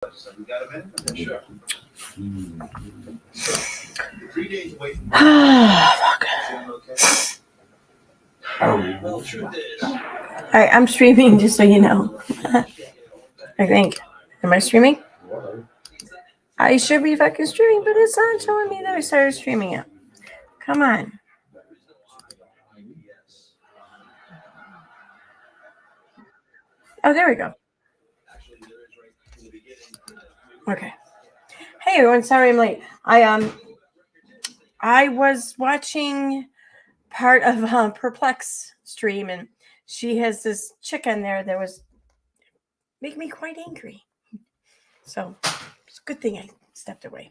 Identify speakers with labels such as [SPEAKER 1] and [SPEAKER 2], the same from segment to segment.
[SPEAKER 1] So we got a minute? Sure. 3 days away from Well, truth is. All right, I'm streaming, just so you know. I think. Am I streaming? I should be fucking streaming, but it's not showing me that I started streaming it. Come on. Oh, there we go. Okay. Hey everyone, sorry I'm late. I was watching part of Perplex stream, and she has this chick in there that was making me quite angry. So it's a good thing I stepped away.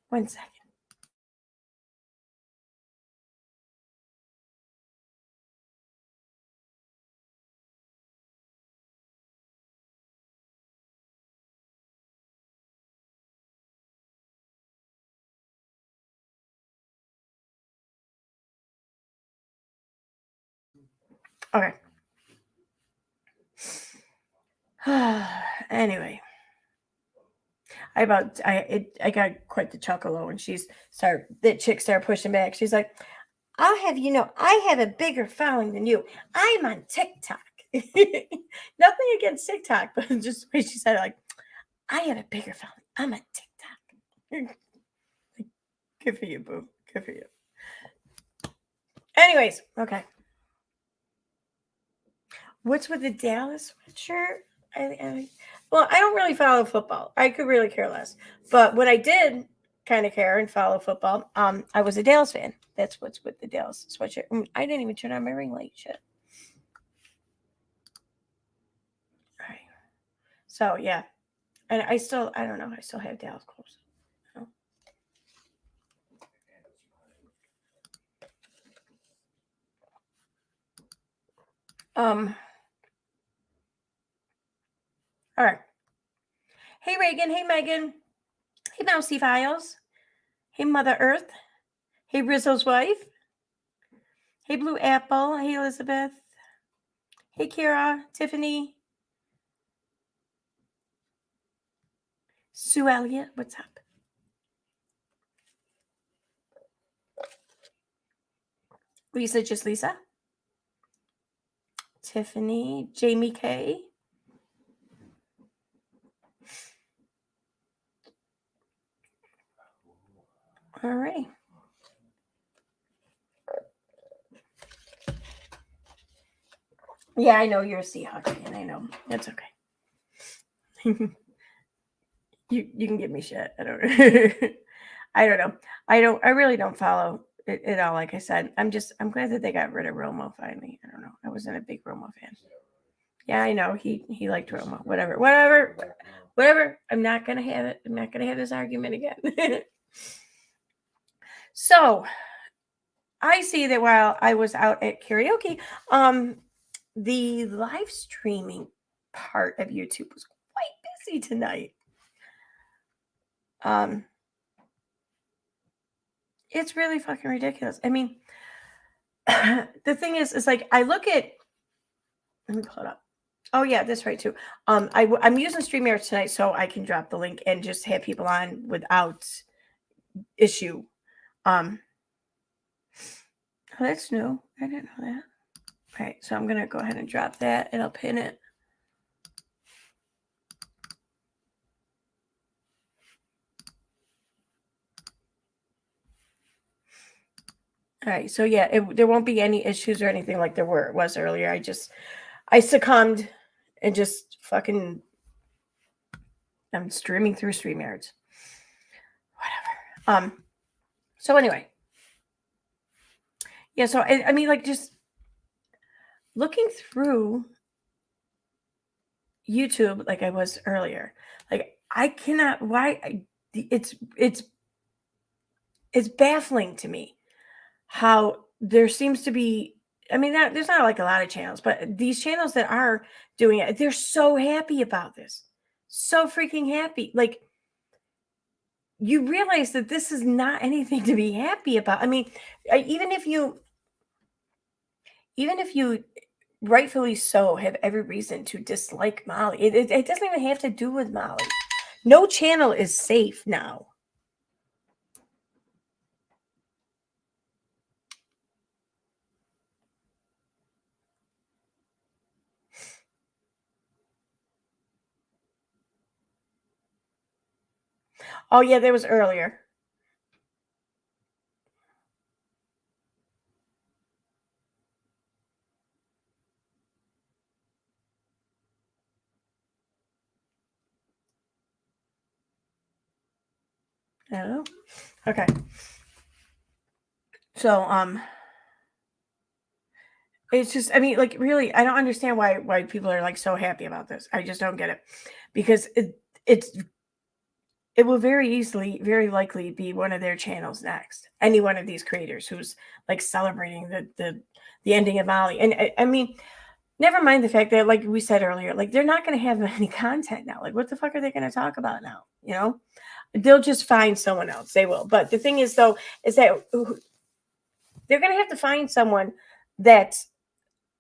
[SPEAKER 1] 1 second. Okay. Anyway, I got quite the chuckle when that chick started pushing back. She's like, I'll have you know, I have a bigger following than you. I'm on TikTok. Nothing against TikTok, but just the way she said it, like, I have a bigger following. I'm on TikTok. Good for you, boo. Good for you. Anyways, okay. What's with the Dallas sweatshirt? Well, I don't really follow football. I could really care less. But when I did kind of care and follow football, I was a Dallas fan. That's what's with the Dallas sweatshirt. I didn't even turn on my ring light. Shit. All right. So yeah, and I don't know. I still have Dallas clothes. All right. Hey Reagan. Hey Megan. Hey Mousy Files. Hey Mother Earth. Hey Rizzo's wife. Hey Blue Apple. Hey Elizabeth. Hey Kira. Tiffany. Sue Elliott. What's up? Lisa, just Lisa. Tiffany. Jamie K. All right. Yeah, I know you're a Seahawks fan. I know. That's okay. you can give me shit. I don't I don't know. I really don't follow it at all. Like I said, I'm glad that they got rid of Romo finally. I don't know. I wasn't a big Romo fan. Yeah, I know. He liked Romo. Whatever. I'm not gonna have it. I'm not gonna have this argument again. So I see that while I was out at karaoke, the live streaming part of YouTube was quite busy tonight. It's really fucking ridiculous. I mean, the thing is like I look at. Let me pull it up. Oh yeah, that's right too. I'm using StreamYard tonight, so I can drop the link and just have people on without issue. Oh, that's new. I didn't know that. All right, so I'm gonna go ahead and drop that, and I'll pin it. All right, so yeah, there won't be any issues or anything like there was earlier. I succumbed and just fucking. I'm streaming through StreamYards. Whatever. So anyway, yeah. So I mean, like, just looking through YouTube like I was earlier. Like I cannot. Why? It's baffling to me how there seems to be. I mean, there's not like a lot of channels, but these channels that are doing it, they're so happy about this. So freaking happy. Like, you realize that this is not anything to be happy about. I mean, even if you rightfully so, have every reason to dislike Molly. It doesn't even have to do with Molly. No channel is safe now. Oh, yeah, that was earlier. Oh, okay. So, it's just, I mean, like, really, I don't understand why people are like so happy about this. I just don't get it, because it will very likely be one of their channels next. Any one of these creators who's like celebrating the ending of Molly, and I mean, never mind the fact that, like we said earlier, like they're not going to have any content now. Like, what the fuck are they going to talk about now? You know, they'll just find someone else. They will. But the thing is, though, is that they're going to have to find someone that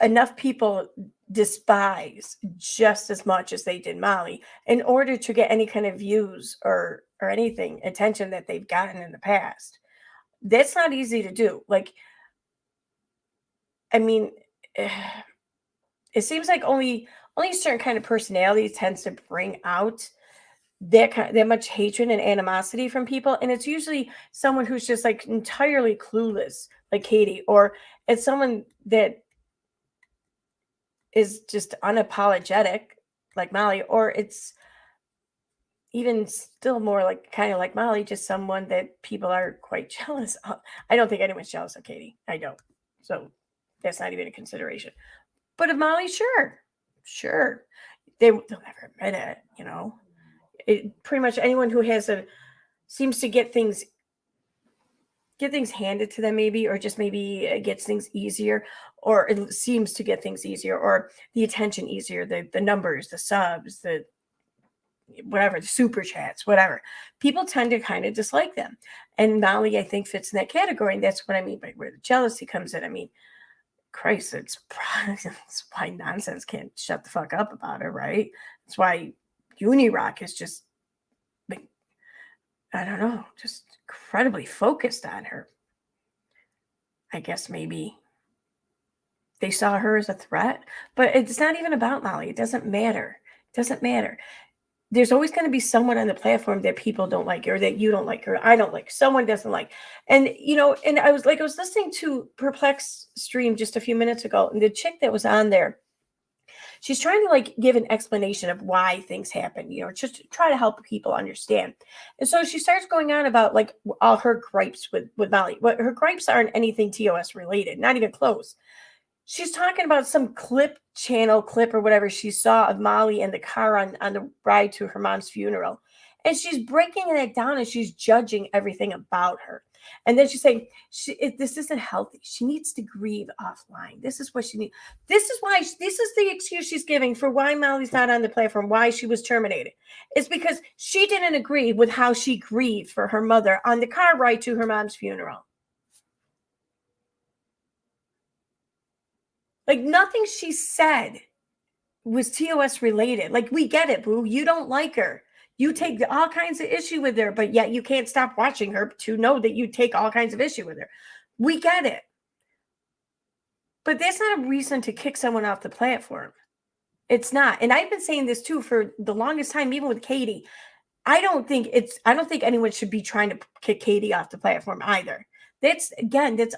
[SPEAKER 1] enough people despise just as much as they did Molly in order to get any kind of views or anything attention that they've gotten in the past. That's not easy to do. Like, I mean, it seems like only a certain kind of personality tends to bring out that much hatred and animosity from people, and it's usually someone who's just like entirely clueless, like Katie, or it's someone that is just unapologetic, like Molly, or it's even still more like kind of like Molly, just someone that people are quite jealous of. I don't think anyone's jealous of Katie. I don't. So that's not even a consideration. But of Molly, sure. Sure. They'll never admit it, you know. Pretty much anyone who has seems to get things handed to them, maybe, or just maybe gets things easier, or it seems to get things easier, or the attention easier, the numbers, the subs, the whatever, the super chats, whatever. People tend to kind of dislike them, and Molly, I think, fits in that category, and that's what I mean by where the jealousy comes in. I mean, Christ, it's why nonsense can't shut the fuck up about her, right? That's why Unirock is just like, I don't know, just incredibly focused on her. I guess maybe they saw her as a threat, but it's not even about Molly. It doesn't matter. It doesn't matter. There's always going to be someone on the platform that people don't like, or that you don't like, or I don't like, someone doesn't like. And, you know, and I was listening to Perplex stream just a few minutes ago, and the chick that was on there, she's trying to like give an explanation of why things happen, you know, just to try to help people understand. And so she starts going on about like all her gripes with Molly. What her gripes aren't anything TOS related, not even close. She's talking about some channel clip or whatever she saw of Molly in the car on the ride to her mom's funeral. And she's breaking that down, and she's judging everything about her. And then she's saying, this isn't healthy. She needs to grieve offline. This is what she needs. This is the excuse she's giving for why Molly's not on the platform, why she was terminated. It's because she didn't agree with how she grieved for her mother on the car ride to her mom's funeral. Like, nothing she said was TOS related. Like, we get it, boo. You don't like her. You take all kinds of issue with her, but yet you can't stop watching her to know that you take all kinds of issue with her. We get it. But that's not a reason to kick someone off the platform. It's not. And I've been saying this too for the longest time, even with Katie. I don't think anyone should be trying to kick Katie off the platform either. That's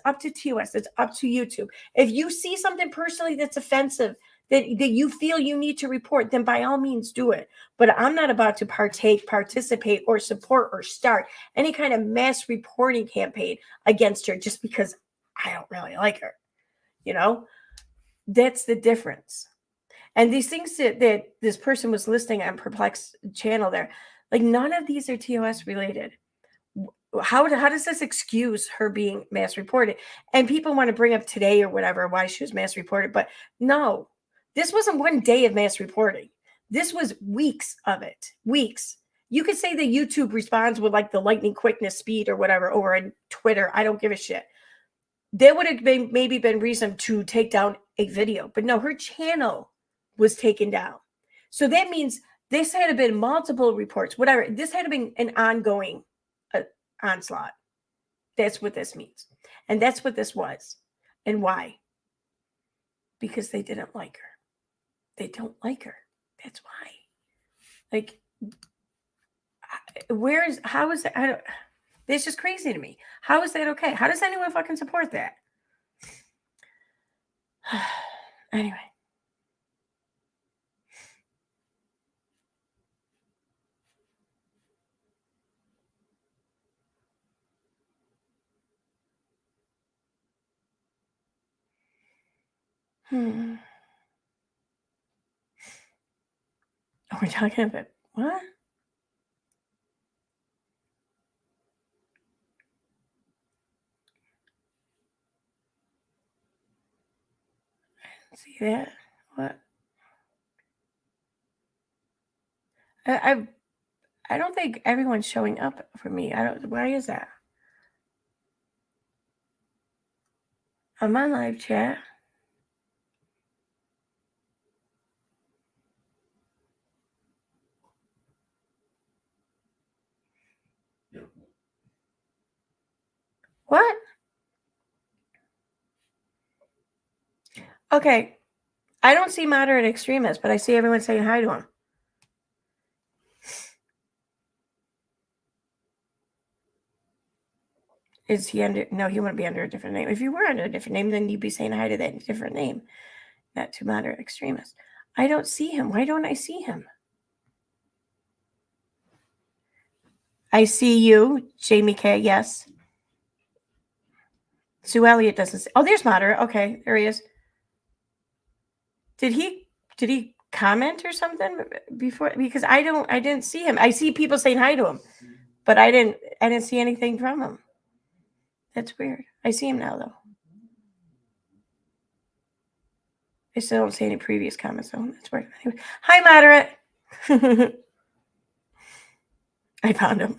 [SPEAKER 1] up to TOS. It's up to YouTube. If you see something personally that's offensive, that you feel you need to report, then by all means do it. But I'm not about to participate, or support, or start any kind of mass reporting campaign against her just because I don't really like her. You know, that's the difference. And these things that this person was listing on Perplex channel there, like, none of these are TOS related. How does this excuse her being mass reported? And people want to bring up today or whatever why she was mass reported, but no, this wasn't one day of mass reporting. This was weeks of it. Weeks. You could say that YouTube responds with like the lightning quickness speed or whatever over on Twitter. I don't give a shit. there would have been maybe been reason to take down a video, but no, her channel was taken down. So that means this had to been multiple reports, whatever. This had to been an ongoing onslaught. That's what this means. And that's what this was. And why? Because they didn't like her. They don't like her. That's why. Like, how is that? It's just crazy to me. How is that okay? How does anyone fucking support that? Anyway. We're talking about what? See that? What? I don't think everyone's showing up for me. Why is that? I'm on live chat. What? Okay. I don't see moderate extremists, but I see everyone saying hi to him. Is he under? No, he wouldn't be under a different name. If you were under a different name, then you'd be saying hi to that different name, not to moderate extremists. I don't see him. Why don't I see him? I see you, Jamie K. Yes. Sue Elliott doesn't see. Oh, there's moderate. Okay, there he is. Did he comment or something before? Because I didn't see him. I see people saying hi to him, but I didn't see anything from him. That's weird. I see him now though. I still don't see any previous comments though. That's weird. Anyway, hi, moderate. I found him.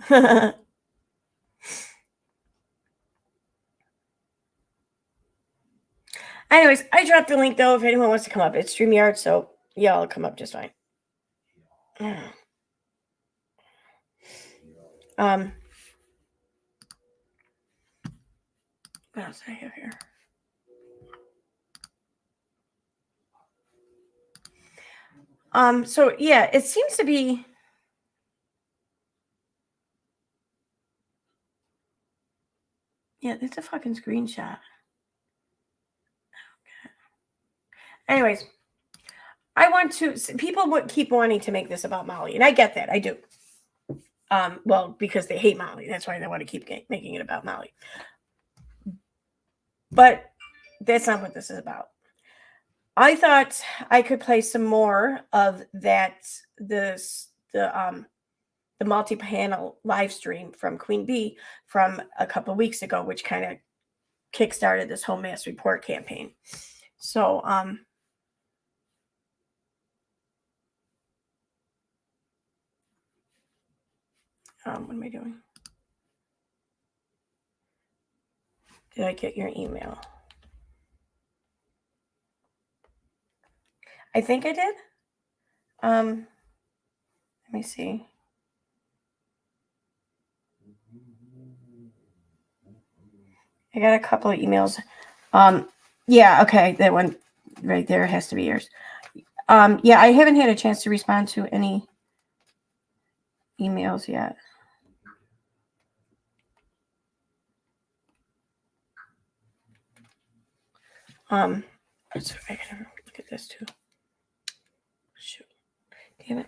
[SPEAKER 1] Anyways, I dropped the link though if anyone wants to come up. It's StreamYard, so y'all will come up just fine. What else do I have here? So yeah, it seems to be. Yeah, it's a fucking screenshot. Okay. Anyways, I want to. People would keep wanting to make this about Molly, and I get that. I do. Well, because they hate Molly. That's why they want to keep making it about Molly. But that's not what this is about. I thought I could play some more of that. The multi-panel live stream from Queen Bee from a couple of weeks ago, which kind of kickstarted this whole mass report campaign. So, what am I doing? Did I get your email? I think I did. Let me see. I got a couple of emails. Yeah, okay, that one right there has to be yours. Yeah, I haven't had a chance to respond to any emails yet. I gotta look at this too. Shoot, damn it.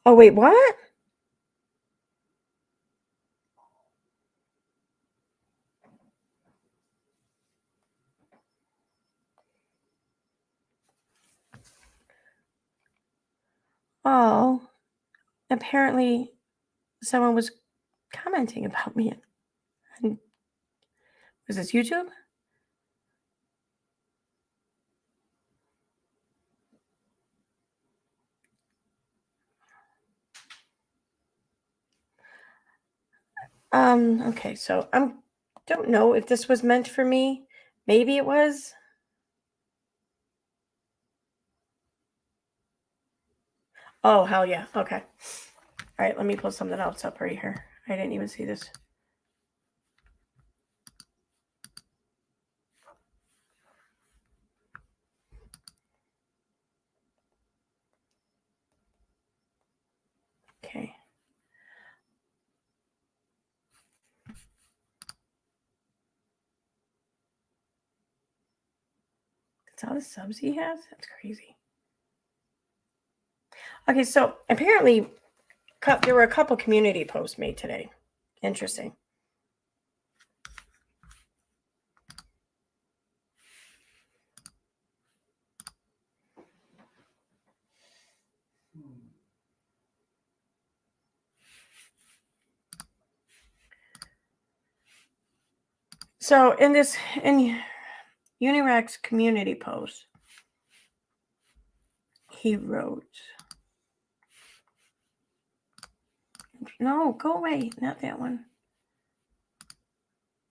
[SPEAKER 1] Oh, wait, what? Oh, apparently someone was commenting about me. And was this YouTube? Okay, so don't know if this was meant for me. Maybe it was. Oh, hell yeah. Okay. All right, let me pull something else up right here. I didn't even see this. Okay. That's all the subs he has? That's crazy. Okay, so apparently there were a couple community posts made today. Interesting. So in Unirac's community post, he wrote, no, go away, not that one.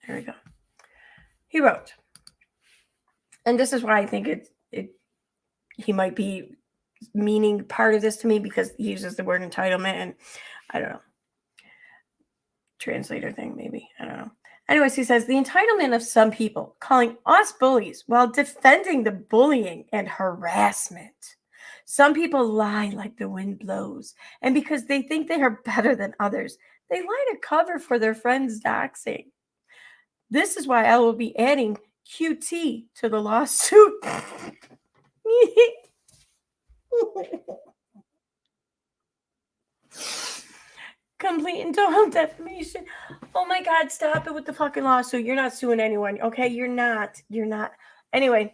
[SPEAKER 1] There we go. He wrote, and this is why I think he might be meaning part of this to me, because he uses the word entitlement, and I don't know, translator thing maybe, I don't know. Anyways, he says the entitlement of some people calling us bullies while defending the bullying and harassment. Some people lie like the wind blows, and because they think they are better than others, they lie to cover for their friends' doxing. This is why I will be adding QT to the lawsuit. Complete and total defamation. Oh my God, stop it with the fucking lawsuit. You're not suing anyone, okay? You're not. Anyway.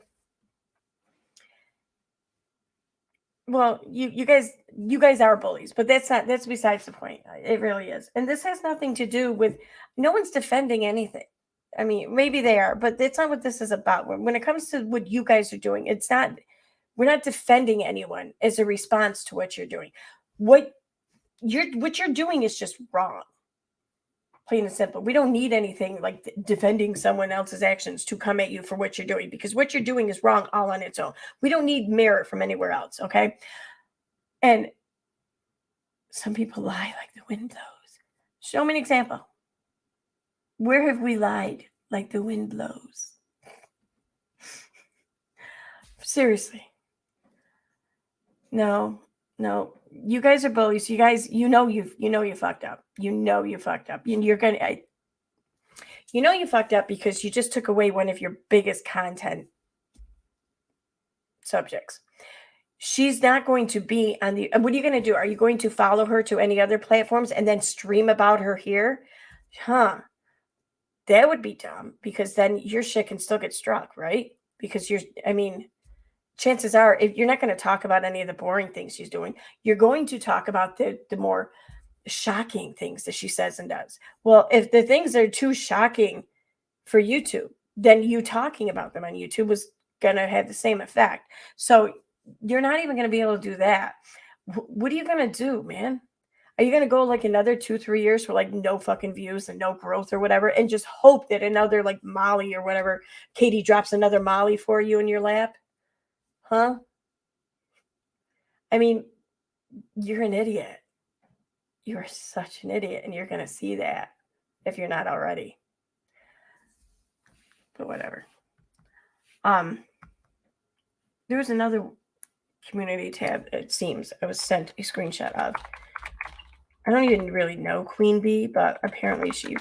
[SPEAKER 1] Well, you guys are bullies, but that's besides the point. It really is. And this has nothing to do with, no one's defending anything. I mean, maybe they are, but that's not what this is about. When it comes to what you guys are doing, we're not defending anyone as a response to what you're doing. What you're doing is just wrong. Plain and simple. We don't need anything like defending someone else's actions to come at you for what you're doing, because what you're doing is wrong all on its own. We don't need merit from anywhere else, okay? And some people lie like the wind blows. Show me an example. Where have we lied like the wind blows? Seriously. No. You guys are bullies. You guys, you fucked up. You fucked up. You fucked up because you just took away one of your biggest content subjects. She's not going to be on the, what are you going to do? Are you going to follow her to any other platforms and then stream about her here? Huh. That would be dumb, because then your shit can still get struck, right? Because chances are, if you're not going to talk about any of the boring things she's doing, you're going to talk about the more shocking things that she says and does. Well, if the things are too shocking for YouTube, then you talking about them on YouTube was going to have the same effect. So you're not even going to be able to do that. What are you going to do, man? Are you going to go like another 2-3 years for like no fucking views and no growth or whatever, and just hope that another like Molly or whatever, Katie drops another Molly for you in your lap? Huh? I mean, you're an idiot. You are such an idiot, and you're going to see that if you're not already. But whatever. There was another community tab, it seems. I was sent a screenshot of. I don't even really know Queen Bee, but apparently she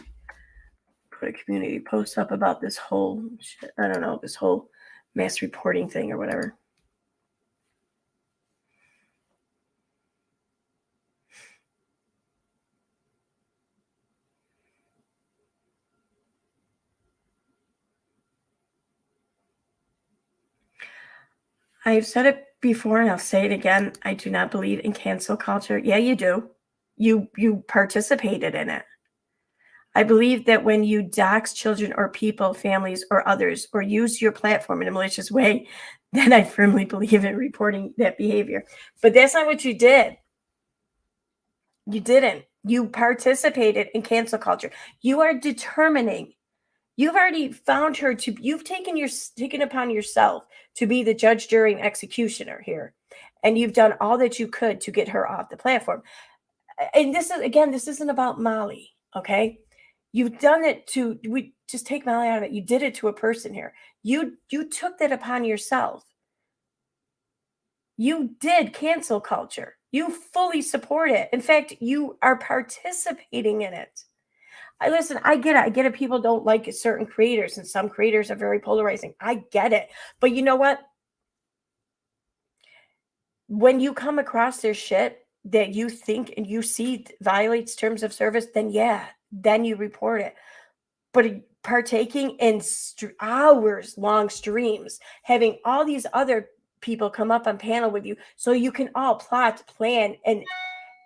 [SPEAKER 1] put a community post up about this whole shit. I don't know, this whole mass reporting thing or whatever. I've said it before and I'll say it again. I do not believe in cancel culture. Yeah, you do. You participated in it. I believe that when you dox children or people, families, or others, or use your platform in a malicious way, then I firmly believe in reporting that behavior. But that's not what you did. You didn't. You participated in cancel culture. You are determining. You've already found her to. You've taken upon yourself to be the judge, jury, and executioner here, and you've done all that you could to get her off the platform. And this isn't about Molly, okay? You've done it to. We just take Molly out of it. You did it to a person here. You took that upon yourself. You did cancel culture. You fully support it. In fact, you are participating in it. I get it. I get it. People don't like certain creators, and some creators are very polarizing. I get it. But you know what? When you come across their shit that you think and you see violates terms of service, then then you report it. But partaking in hours long streams, having all these other people come up on panel with you so you can all plot, plan,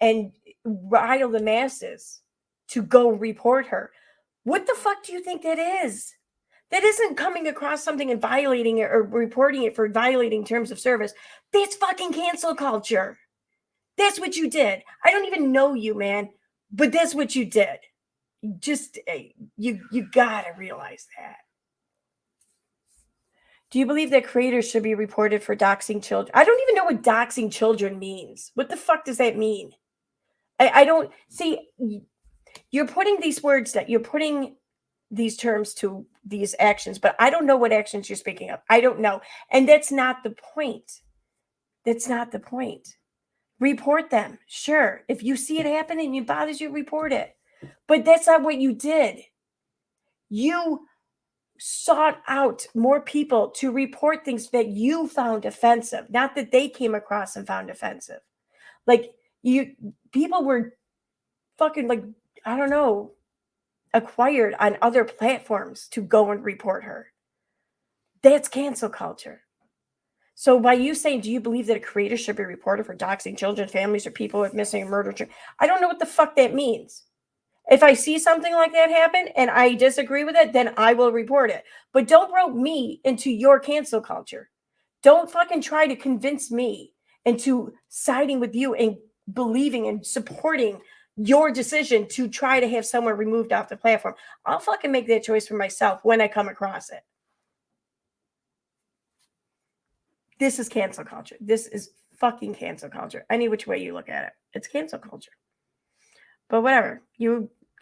[SPEAKER 1] and rile the masses to go report her. What the fuck do you think that is? That isn't coming across something and violating it or reporting it for violating terms of service. That's fucking cancel culture. That's what you did. I don't even know you, man, but that's what you did. Just you gotta realize that. Do you believe that creators should be reported for doxing children? I don't even know what doxing children means. What the fuck does that mean? I don't see. You're putting these words that you're putting these terms to these actions, but I don't know what actions you're speaking of. I don't know. And that's not the point. That's not the point. Report them. Sure. If you see it happen and it bothers you, report it. But that's not what you did. You sought out more people to report things that you found offensive, not that they came across and found offensive. Like people were fucking like, I don't know, acquired on other platforms to go and report her. That's cancel culture. So by you saying, do you believe that a creator should be reported for doxing children, families, or people with missing or murdered? I don't know what the fuck that means. If I see something like that happen and I disagree with it, then I will report it. But don't rope me into your cancel culture. Don't fucking try to convince me into siding with you and believing and supporting your decision to try to have someone removed off the platform. I'll fucking make that choice for myself when I come across it. This is cancel culture. This is fucking cancel culture. Any which way you look at it, it's cancel culture. But whatever.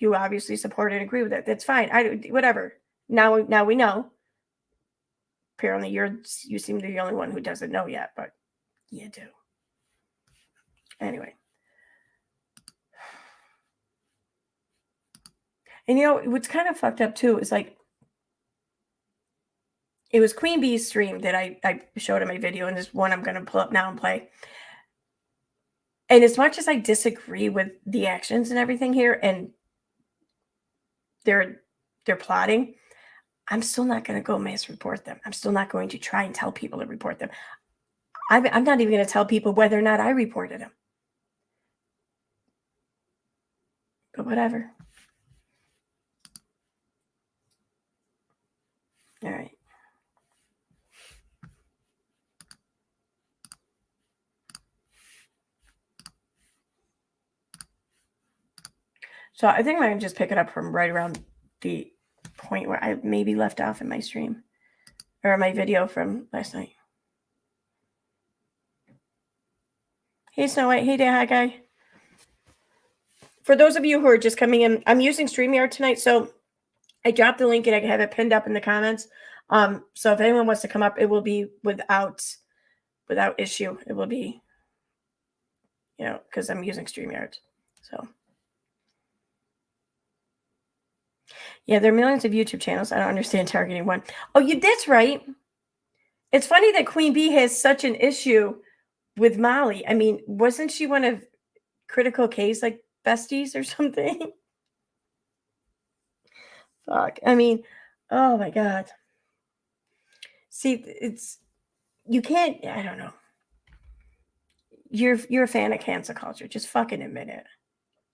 [SPEAKER 1] You obviously support and agree with it. That's fine. Whatever. Now we know. Apparently you seem to be the only one who doesn't know yet, but you do. Anyway. And what's kind of fucked up too is like, it was Queen Bee's stream that I showed in my video, and this one I'm going to pull up now and play. And as much as I disagree with the actions and everything here, and they're plotting, I'm still not going to go mass report them. I'm still not going to try and tell people to report them. I'm not even going to tell people whether or not I reported them. But whatever. All right. So I think I'm going to just pick it up from right around the point where I maybe left off in my stream or my video from last night. Hey, Snow White. Hey, there, hi, guy. For those of you who are just coming in, I'm using StreamYard tonight, so I dropped the link and I have it pinned up in the comments. So if anyone wants to come up, it will be without issue. It will be, because I'm using StreamYard. So yeah, there are millions of YouTube channels. I don't understand targeting one. Oh, that's right. It's funny that Queen Bee has such an issue with Molly. I mean, wasn't she one of Critical K's like besties or something? Fuck. I mean, oh my God. See, you can't, I don't know. You're a fan of cancel culture. Just fucking admit it.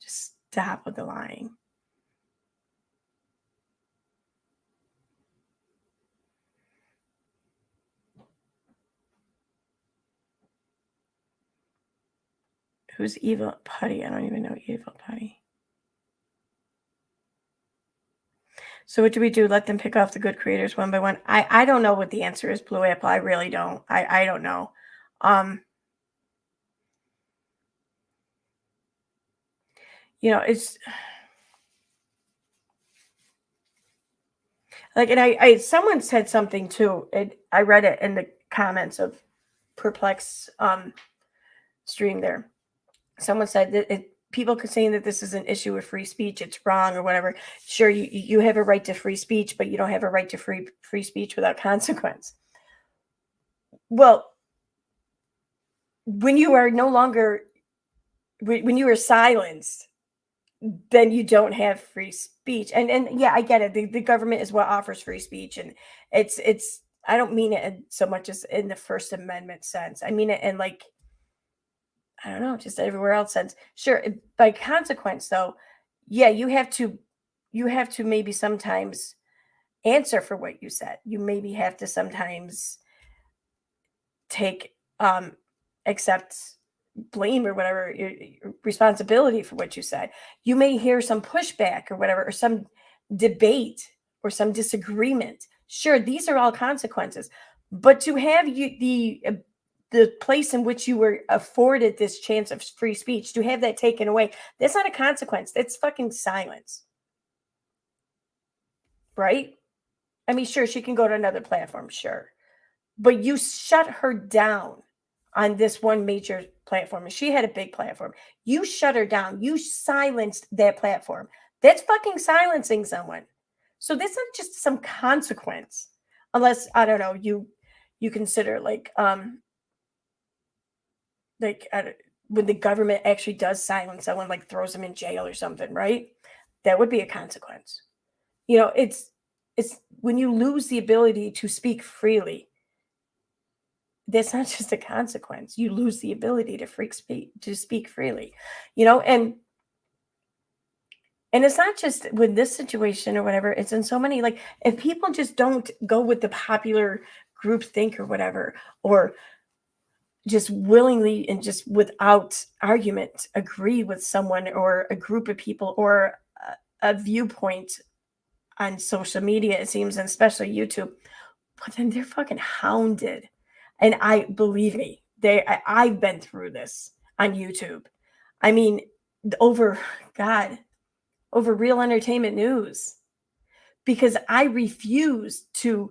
[SPEAKER 1] Just stop with the lying. Who's Evil Putty? I don't even know Evil Putty. So what do we do? Let them pick off the good creators one by one? I don't know what the answer is, Blue Apple. I really don't. I don't know. It's like, and I someone said something too. I read it in the comments of Perplex stream there. Someone said that people could saying that this is an issue with free speech, it's wrong or whatever. Sure, you have a right to free speech, but you don't have a right to free speech without consequence. Well, when you are no longer, when you are silenced, then you don't have free speech. And yeah, I get it. The government is what offers free speech, and it's I don't mean it so much as in the First Amendment sense. I mean it in, like, I don't know, just everywhere else sense. Sure, by consequence though, yeah, you have to maybe sometimes answer for what you said. You maybe have to sometimes take accept blame or whatever, responsibility for what you said. You may hear some pushback or whatever, or some debate or some disagreement. Sure, these are all consequences, but to have the place in which you were afforded this chance of free speech, to have that taken away, that's not a consequence. That's fucking silence. Right? I mean, sure, she can go to another platform, sure. But you shut her down on this one major platform. And she had a big platform. You shut her down. You silenced that platform. That's fucking silencing someone. So that's not just some consequence. Unless, I don't know, you consider like when the government actually does silence someone, like throws them in jail or something, right? That would be a consequence. It's when you lose the ability to speak freely, that's not just a consequence. You lose the ability to speak freely, and it's not just with this situation or whatever. It's in so many, like, if people just don't go with the popular group think or whatever, or just willingly and just without argument agree with someone or a group of people or a viewpoint on social media, it seems, and especially YouTube, but then they're fucking hounded. And believe me, I've been through this on YouTube. I mean, over Real Entertainment News, because I refuse to,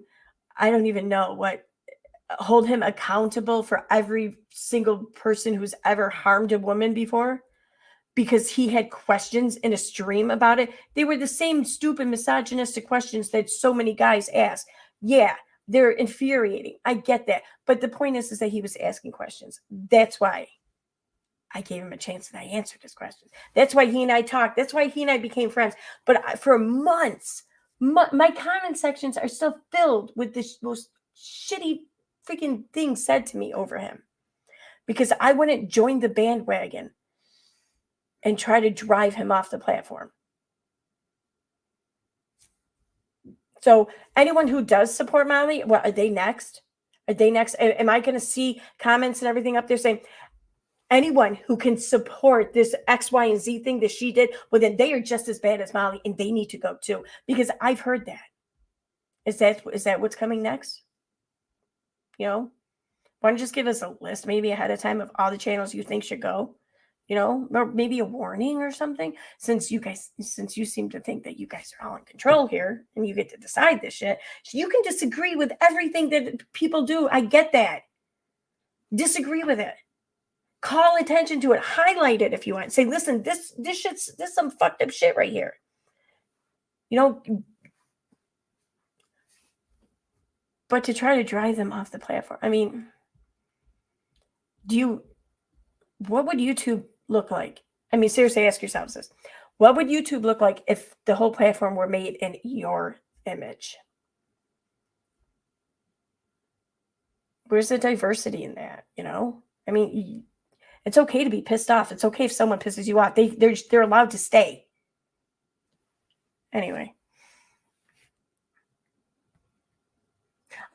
[SPEAKER 1] I don't even know what, hold him accountable for every single person who's ever harmed a woman before, because he had questions in a stream about it. They were the same stupid misogynistic questions that so many guys ask. Yeah, they're infuriating. I get that. But the point is that he was asking questions. That's why I gave him a chance and I answered his questions. That's why he and I talked. That's why he and I became friends. But for months, my comment sections are still filled with the most shitty freaking things said to me over him, because I wouldn't join the bandwagon and try to drive him off the platform. So anyone who does support Molly, well, are they next? Are they next? Am I going to see comments and everything up there saying anyone who can support this X, Y, and Z thing that she did, well, then they are just as bad as Molly and they need to go too, because I've heard that. Is that what's coming next? Why don't you just give us a list maybe ahead of time of all the channels you think should go? Or maybe a warning or something, since you seem to think that you guys are all in control here and you get to decide this shit. You can disagree with everything that people do. I get that. Disagree with it. Call attention to it. Highlight it if you want. Say, listen, this some fucked up shit right here. But to try to drive them off the platform, I mean, what would YouTube look like? I mean, seriously, ask yourselves this. What would YouTube look like if the whole platform were made in your image? Where's the diversity in that? You know, I mean, it's okay to be pissed off. It's okay if someone pisses you off. They're allowed to stay. Anyway.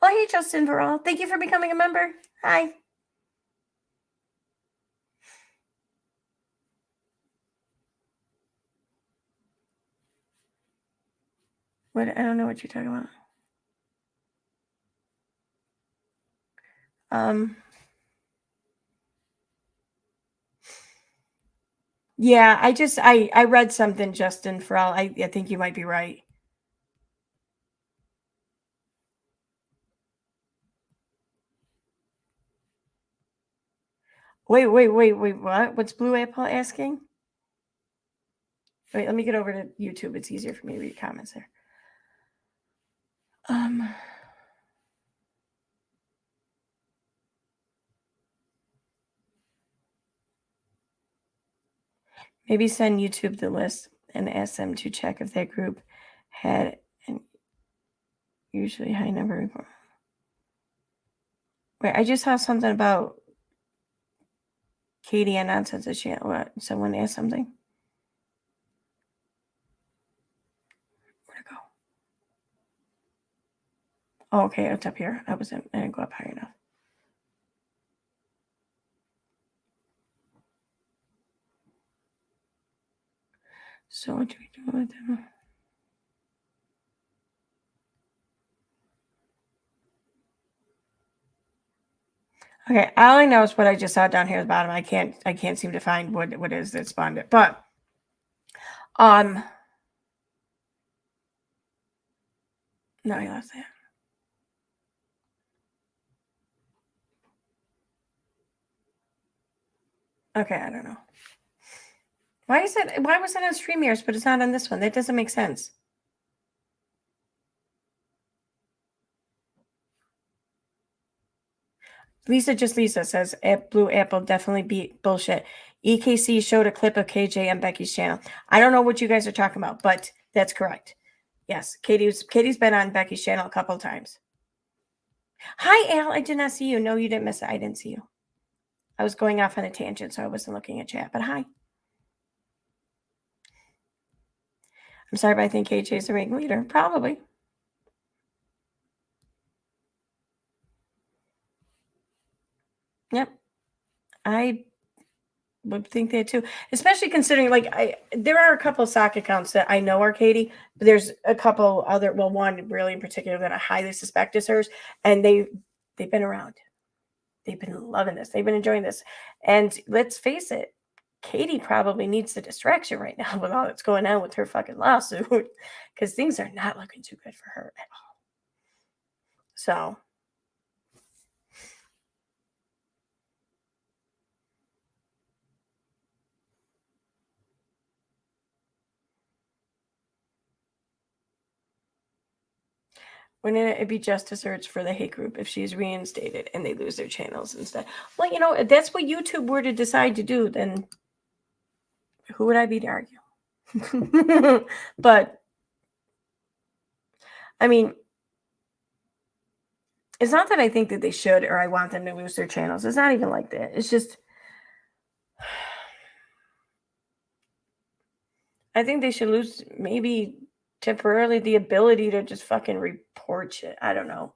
[SPEAKER 1] Oh, hey, Justin Verall. Thank you for becoming a member. Hi. What? I don't know what you're talking about. Yeah, I read something, Justin Verall. I think you might be right. Wait, what? What's Blue Apple asking? Wait, let me get over to YouTube. It's easier for me to read comments there. Maybe send YouTube the list and ask them to check if that group had an usually high number of. Wait, I just saw something about Katie on Nonsense channel. What? Someone asked something? Where'd it go? Oh, okay, it's up here. I didn't go up high enough. So what do we do with them? Okay, all I know is what I just saw down here at the bottom. I can't seem to find what it is that spawned it. But no, I lost that. Okay, I don't know. Why was it on StreamYards, but it's not on this one? That doesn't make sense. Lisa says Blue Apple definitely beat bullshit. EKC showed a clip of KJ on Becky's channel. I don't know what you guys are talking about, but that's correct. Yes, Katie's been on Becky's channel a couple of times. Hi, Al. I did not see you. No, you didn't miss it. I didn't see you. I was going off on a tangent, so I wasn't looking at chat. But hi. I'm sorry, but I think KJ is the ring leader. Probably. Yep. I would think that too, especially considering there are a couple of sock accounts that I know are Katie, but there's a couple other, well, one really in particular that I highly suspect is hers, and they've been around. They've been loving this. They've been enjoying this. And let's face it, Katie probably needs the distraction right now with all that's going on with her fucking lawsuit, because things are not looking too good for her at all. So wouldn't it be just desserts for the hate group if she's reinstated and they lose their channels instead? Well, if that's what YouTube were to decide to do, then who would I be to argue? But I mean, it's not that I think that they should or I want them to lose their channels. It's not even like that. It's just I think they should lose maybe temporarily the ability to just fucking report shit. I don't know.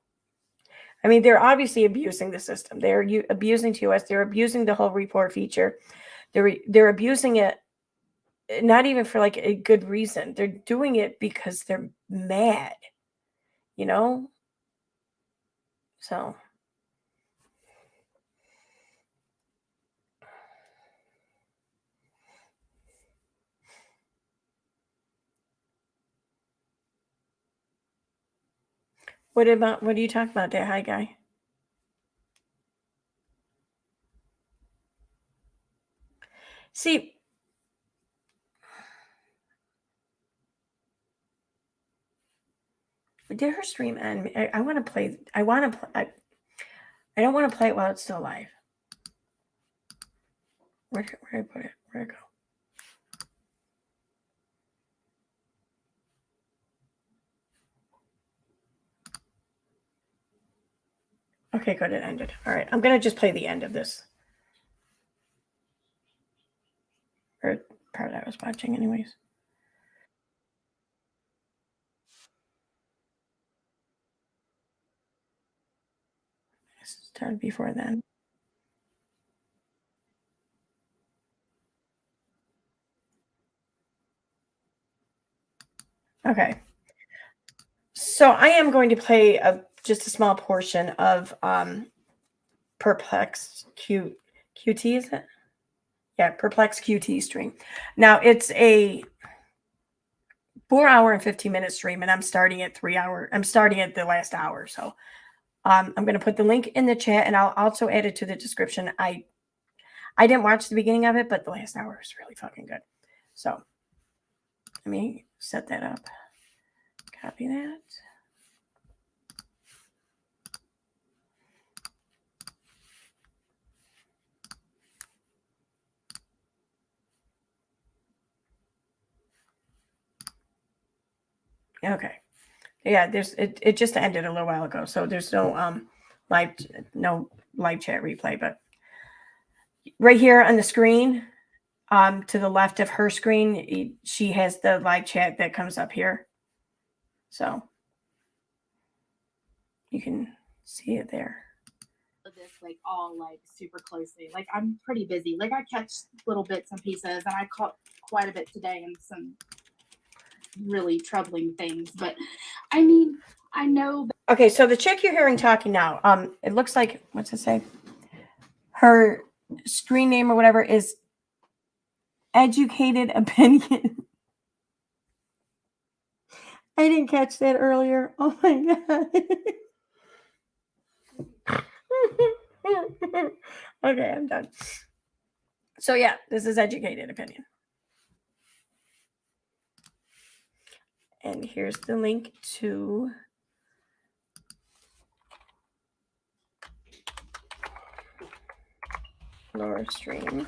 [SPEAKER 1] I mean, they're obviously abusing the system. They're abusing TOS. They're abusing the whole report feature. They're abusing it, not even for like a good reason. They're doing it because they're mad, So. What are you talking about there? Hi, guy. See, did her stream end? I want to play. I don't want to play it while it's still live. Where did I put it? Where'd it go? Okay, good. It ended. All right. I'm going to just play the end of this. Or part I was watching anyways. It started before then. Okay. So I am going to play just a small portion of PurplexdQT, is it? Yeah, PurplexdQT stream. Now it's a 4 hour and 15-minute stream, and I'm starting at 3 hour. I'm starting at the last hour. So I'm going to put the link in the chat, and I'll also add it to the description. I didn't watch the beginning of it, but the last hour is really fucking good. So let me set that up. Copy that. Okay. Yeah, it just ended a little while ago, so there's no live chat replay, but right here on the screen, to the left of her screen, she has the live chat that comes up here. So you can see it there.
[SPEAKER 2] This like all like super closely. Like I'm pretty busy. Like I catch little bits and pieces, and I caught quite a bit today and some really troubling things. But I mean, I know.
[SPEAKER 1] Okay, so the chick you're hearing talking now, it looks like, what's it say? Her screen name or whatever is Educated Opinion. I didn't catch that earlier. Oh my god. Okay, I'm done. So yeah, this is Educated Opinion. And here's the link to Laura's stream.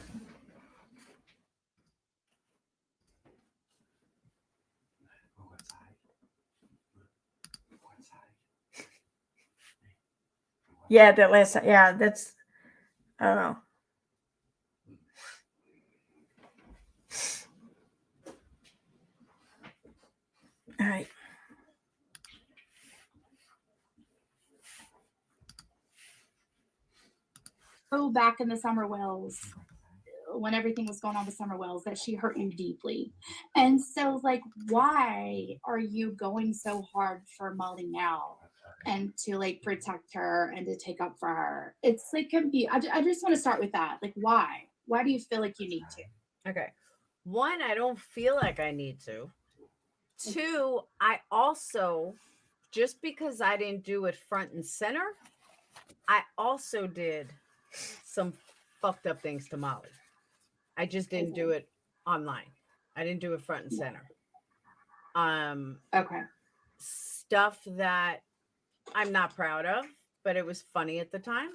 [SPEAKER 1] Yeah, that last, yeah, that's, I don't know. All right.
[SPEAKER 2] Oh, back in the Summer Wells, when everything was going on with Summer Wells, that she hurt you deeply. And so, like, why are you going so hard for Molly now? And to like protect her and to take up for her. It's like I just want to start with that. Like, why? Why do you feel like you need to?
[SPEAKER 3] Okay. One, I don't feel like I need to. Two, I also, just because I didn't do it front and center, I also did some fucked up things to Molly. I just didn't do it online. I didn't do it front and center.
[SPEAKER 2] Okay.
[SPEAKER 3] Stuff that I'm not proud of, but it was funny at the time.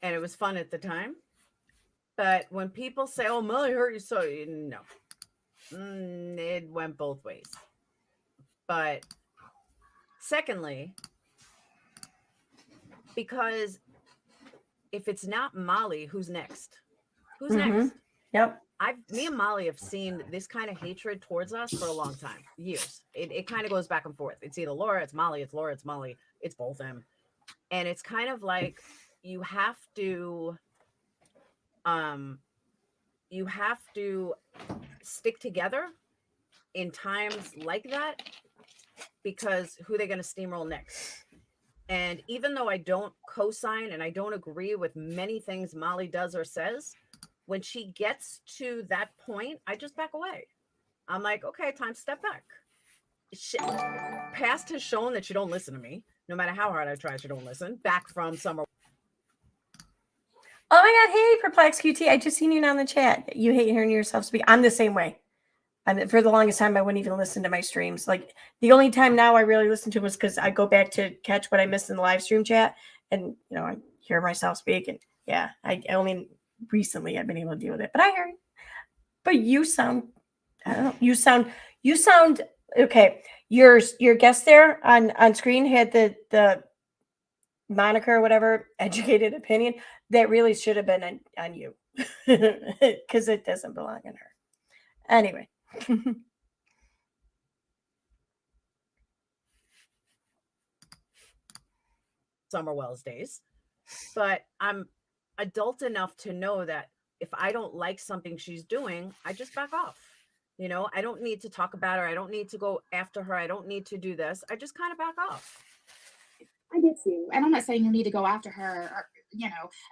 [SPEAKER 3] And it was fun at the time. But when people say, oh, Molly hurt you, so no. It went both ways. But secondly, because if it's not Molly, who's next? Who's next?
[SPEAKER 1] Yep.
[SPEAKER 3] Me and Molly have seen this kind of hatred towards us for a long time, years. It kind of goes back and forth. It's either Laura, it's Molly, it's Laura, it's Molly, it's both them. And it's kind of like you have to stick together in times like that, because who they're going to steamroll next. And even though I don't co-sign and I don't agree with many things Molly does or says, when she gets to that point, I just back away. I'm like, okay, time to step back. Past has shown that you don't listen to me. No matter how hard I try, you don't listen. Back from summer.
[SPEAKER 1] Oh my God. Hey, PurplexdQT. I just seen you now in the chat. You hate hearing yourself speak. I'm the same way. And for the longest time, I wouldn't even listen to my streams. Like the only time now I really listen to them was because I go back to catch what I missed in the live stream chat. And, I hear myself speak. And yeah, I only recently I've been able to deal with it. But I hear you. But you sound, I don't know. You sound okay. Your guest there on screen had the moniker or whatever, educated opinion, that really should have been on you because it doesn't belong in her. Anyway.
[SPEAKER 3] Summer Wells days, but I'm adult enough to know that if I don't like something she's doing, I just back off. You know, I don't need to talk about her. I don't need to go after her. I don't need to do this. I just kind of back off.
[SPEAKER 2] I get you. And I'm not saying you need to go after her, or,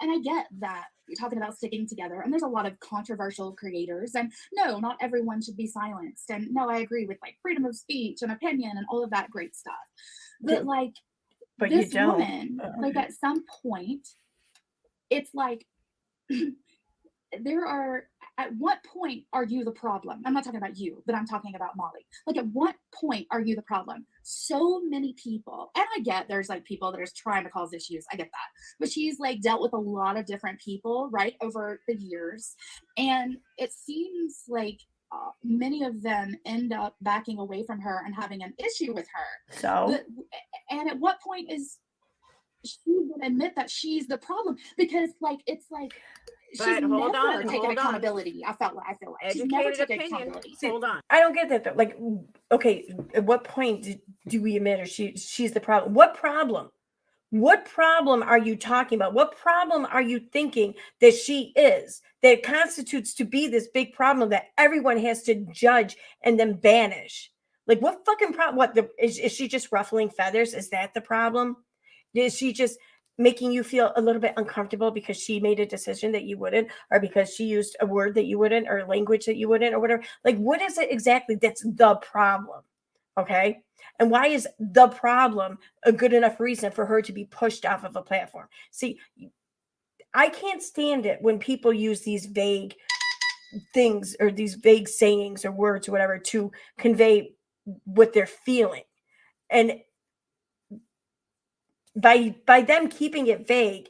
[SPEAKER 2] and I get that you're talking about sticking together. And there's a lot of controversial creators. And no, not everyone should be silenced. And no, I agree with like freedom of speech and opinion and all of that great stuff. But like,
[SPEAKER 1] but
[SPEAKER 2] this
[SPEAKER 1] you don't.
[SPEAKER 2] woman, like at some point, it's like at what point are you the problem? I'm not talking about you, but I'm talking about Molly. Like, at what point are you the problem? So many people, and I get there's like people that are trying to cause issues. I get that. But she's like dealt with a lot of different people, right, over the years. And it seems like many of them end up backing away from her and having an issue with her.
[SPEAKER 1] So,
[SPEAKER 2] and at what point is she gonna admit that she's the problem? Because like it's like she's never taken accountability. I feel like she's never taken accountability.
[SPEAKER 3] Hold on.
[SPEAKER 1] I don't get that though. Like, okay, at what point do we admit her she's the problem? What problem? What problem are you talking about? What problem are you thinking that she is that constitutes to be this big problem that everyone has to judge and then banish? Like, what fucking problem? What is she just ruffling feathers? Is that the problem? Is she just making you feel a little bit uncomfortable because she made a decision that you wouldn't, or because she used a word that you wouldn't, or language that you wouldn't, or whatever? Like, what is it exactly that's the problem? Okay. And why is the problem a good enough reason for her to be pushed off of a platform? See, I can't stand it when people use these vague things or these vague sayings or words or whatever to convey what they're feeling. And by them keeping it vague,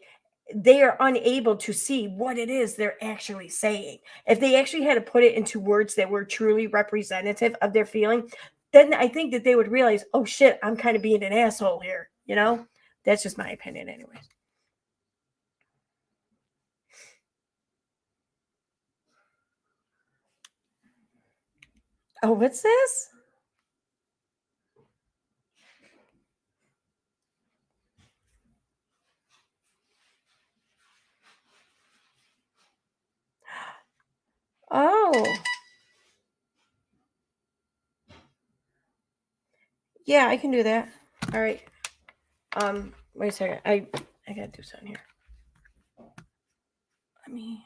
[SPEAKER 1] they are unable to see what it is they're actually saying. If they actually had to put it into words that were truly representative of their feeling, then I think that they would realize, oh shit, I'm kind of being an asshole here. You know, that's just my opinion anyways. Oh, what's this? Oh. Yeah, I can do that. All right. Wait a second. I gotta do something here. Let me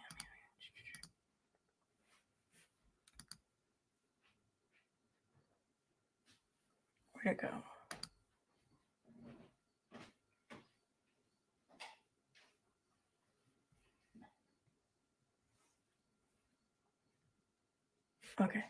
[SPEAKER 1] where'd it go? Okay.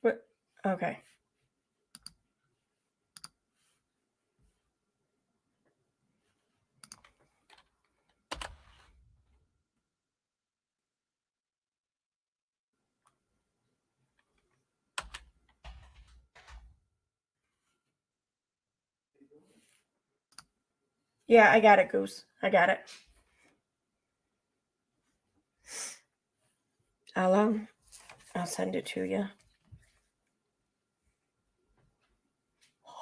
[SPEAKER 1] What? Okay. Yeah, I got it, Goose. I got it. I'll send it to you.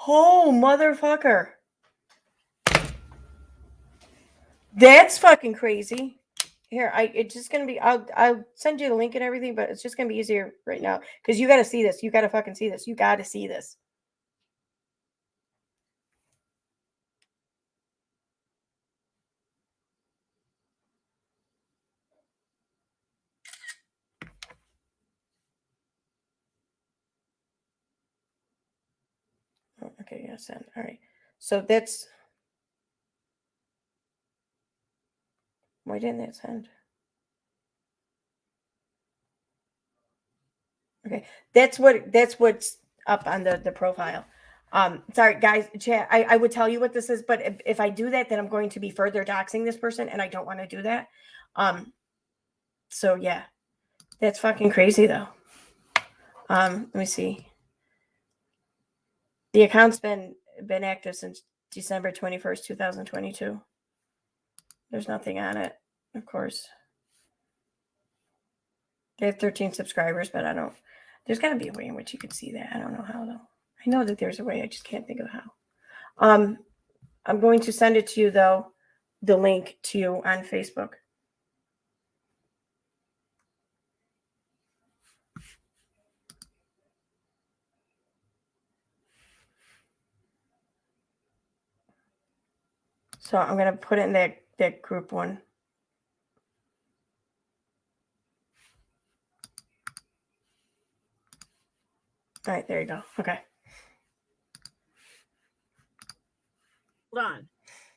[SPEAKER 1] Oh, motherfucker. That's fucking crazy. Here, it's just gonna be. I'll send you the link and everything, but it's just gonna be easier right now because you got to see this. You got to fucking see this. You got to see this. Oh, okay, yeah, send. All right. So that's. Why didn't that send? Okay, that's what's up on the profile. Sorry, guys, chat. I would tell you what this is, but if I do that, then I'm going to be further doxing this person, and I don't want to do that. So yeah, that's fucking crazy though. Let me see. The account's been active since December 21st, 2022. There's nothing on it, of course. They have 13 subscribers, but I don't. There's got to be a way in which you can see that. I don't know how though. I know that there's a way. I just can't think of how. I'm going to send it to you though, the link to you on Facebook. So I'm going to put it in that group one. All right, there you go. Okay.
[SPEAKER 3] Hold on.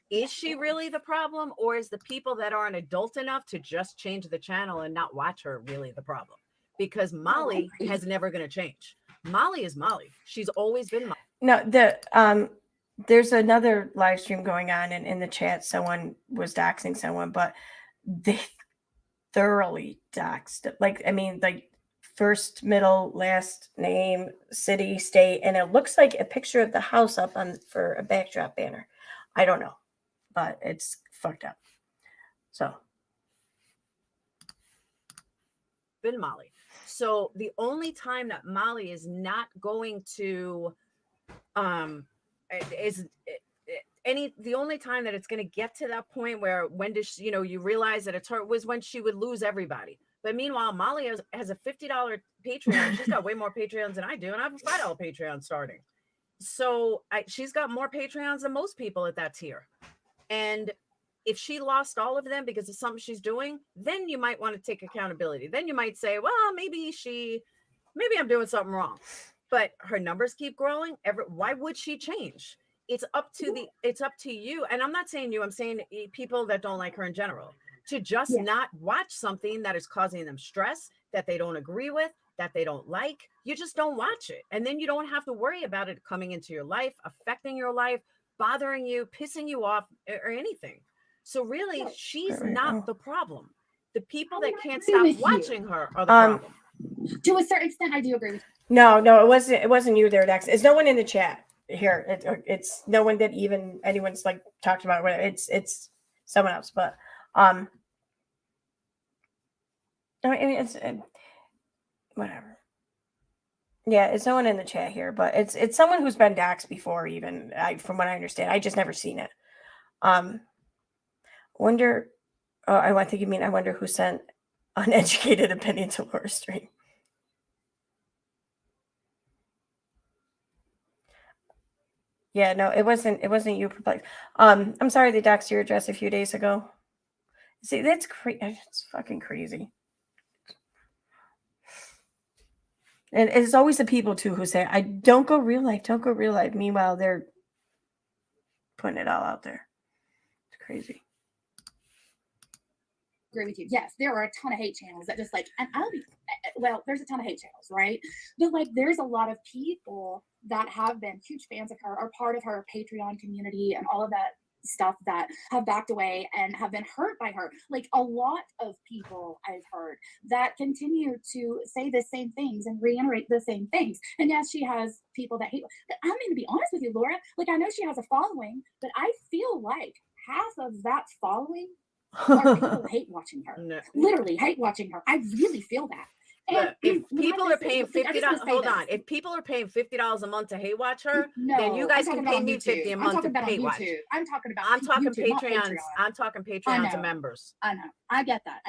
[SPEAKER 3] Is she really the problem, or is the people that aren't adult enough to just change the channel and not watch her really the problem? Because Molly has never going to change. Molly is Molly. She's always been Molly.
[SPEAKER 1] No, there's another live stream going on, and in the chat, someone was doxing someone, but they thoroughly doxed. Like, I mean, like first, middle, last name, city, state, and it looks like a picture of the house up on for a backdrop banner. I don't know, but it's fucked up. So,
[SPEAKER 3] been Molly. So the only time that Molly is not going to the only time that it's going to get to that point where when does she, you realize that it's her was when she would lose everybody. But meanwhile, Molly has a $50 Patreon. She's got way more Patreons than I do, and I have a $5 Patreon starting. So she's got more Patreons than most people at that tier. And if she lost all of them because of something she's doing, then you might want to take accountability. Then you might say, well, maybe I'm doing something wrong. But her numbers keep growing. Why would she change? It's up to you. And I'm not saying you, I'm saying people that don't like her in general, to just not watch something that is causing them stress, that they don't agree with, that they don't like. You just don't watch it. And then you don't have to worry about it coming into your life, affecting your life, bothering you, pissing you off, or anything. So really, she's not the problem. The people that can't stop watching her are the problem.
[SPEAKER 2] To a certain extent, I do agree with you.
[SPEAKER 1] No, it wasn't you there, Dex. It's no one in the chat here. It's no one that even anyone's like talked about it. It's someone else, but I mean it's whatever. Yeah, it's no one in the chat here, but it's someone who's been doxxed before. Even from what I understand, I just never seen it. Wonder. Oh, I think you mean I wonder who sent uneducated opinion to Laura Stream. Yeah, no, it wasn't you, Perplex. I'm sorry they doxed your address a few days ago. See, that's crazy. It's fucking crazy. And it's always the people too who say, "I don't go real life, don't go real life." Meanwhile, they're putting it all out there. It's crazy.
[SPEAKER 2] Agree with you. Yes, there are a ton of hate channels that just like, and there's a ton of hate channels, right? But like, there's a lot of people that have been huge fans of her, are part of her Patreon community, and all of that stuff that have backed away and have been hurt by her. Like a lot of people I've heard that continue to say the same things and reiterate the same things. And yes, she has people that hate. But I'm going to be honest with you, Laura. Like I know she has a following, but I feel like half of that following are people hate watching her. No. Literally hate watching her. I really feel that. And
[SPEAKER 3] if people are paying $50, hold on. If people are paying $50 a month to hate watch her, then you guys can pay me $50 a month to hate watch.
[SPEAKER 2] I'm talking
[SPEAKER 3] Patreons. I'm talking Patreons and members.
[SPEAKER 2] I know. I get that.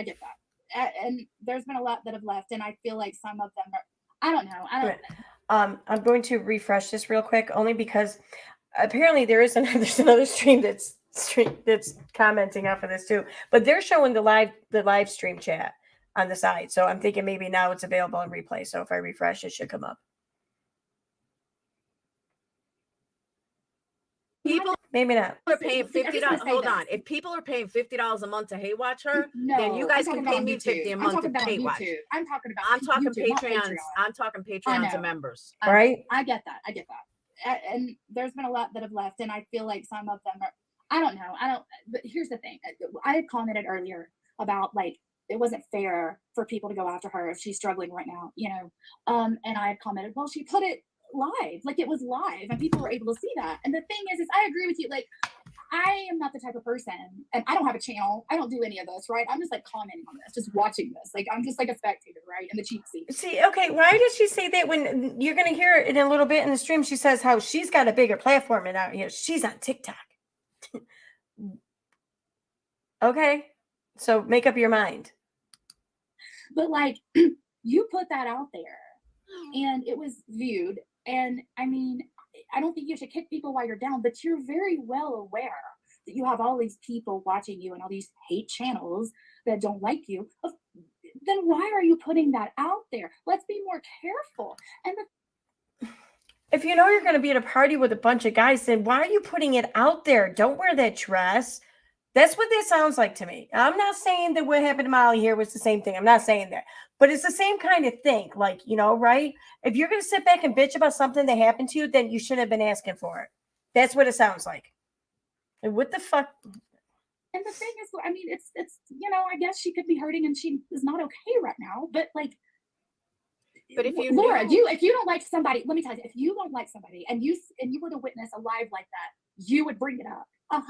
[SPEAKER 2] And there's been a lot that have left, and I feel like some of them are. I don't know.
[SPEAKER 1] I'm going to refresh this real quick, only because apparently there's another stream that's commenting off of this too, but they're showing the live stream chat on the side. So I'm thinking maybe now it's available in replay. So if I refresh, it should come up.
[SPEAKER 3] People
[SPEAKER 1] maybe not.
[SPEAKER 3] Are paying $50. Hold on. If people are paying $50 a month to hate watch her, then you guys can pay me $50 a month to hate watch.
[SPEAKER 2] I'm talking
[SPEAKER 3] Patreons. I'm talking Patreons and members.
[SPEAKER 1] Right?
[SPEAKER 2] I get that. and there's been a lot that have left, and I feel like some of them are, I don't know. But here's the thing. I had commented earlier about like, it wasn't fair for people to go after her if she's struggling right now, and I had commented, well, she put it live, like it was live and people were able to see that. And the thing is I agree with you. Like, I am not the type of person, and I don't have a channel. I don't do any of this, right? I'm just like commenting on this, just watching this. Like, I'm just like a spectator, right? In the cheap seat.
[SPEAKER 1] See, okay, why does she say that when you're going to hear it in a little bit in the stream? She says how she's got a bigger platform and out here. She's on TikTok. Okay, so make up your mind.
[SPEAKER 2] But like, you put that out there and it was viewed. And I mean, I don't think you should kick people while you're down, but you're very well aware that you have all these people watching you and all these hate channels that don't like you. Then why are you putting that out there? Let's be more careful. And
[SPEAKER 1] if you know you're going to be at a party with a bunch of guys, then why are you putting it out there? Don't wear that dress. That's what this sounds like to me. I'm not saying that what happened to Molly here was the same thing. I'm not saying that. But it's the same kind of thing. Like, right? If you're going to sit back and bitch about something that happened to you, then you should have been asking for it. That's what it sounds like. And what the fuck?
[SPEAKER 2] And the thing is, I mean, it's I guess she could be hurting and she is not okay right now. But like,
[SPEAKER 3] but if you
[SPEAKER 2] Laura, if you don't like somebody, let me tell you, if you don't like somebody and you were to witness a live like that, you would bring it up 100%.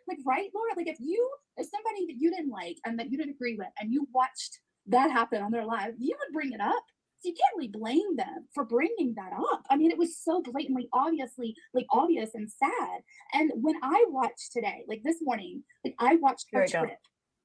[SPEAKER 2] Like, right, Laura? Like, if somebody that you didn't like and that you didn't agree with and you watched that happen on their live, you would bring it up. So you can't really blame them for bringing that up. I mean, it was so blatantly, obvious and sad. And when I watched today, like this morning, like I watched her trip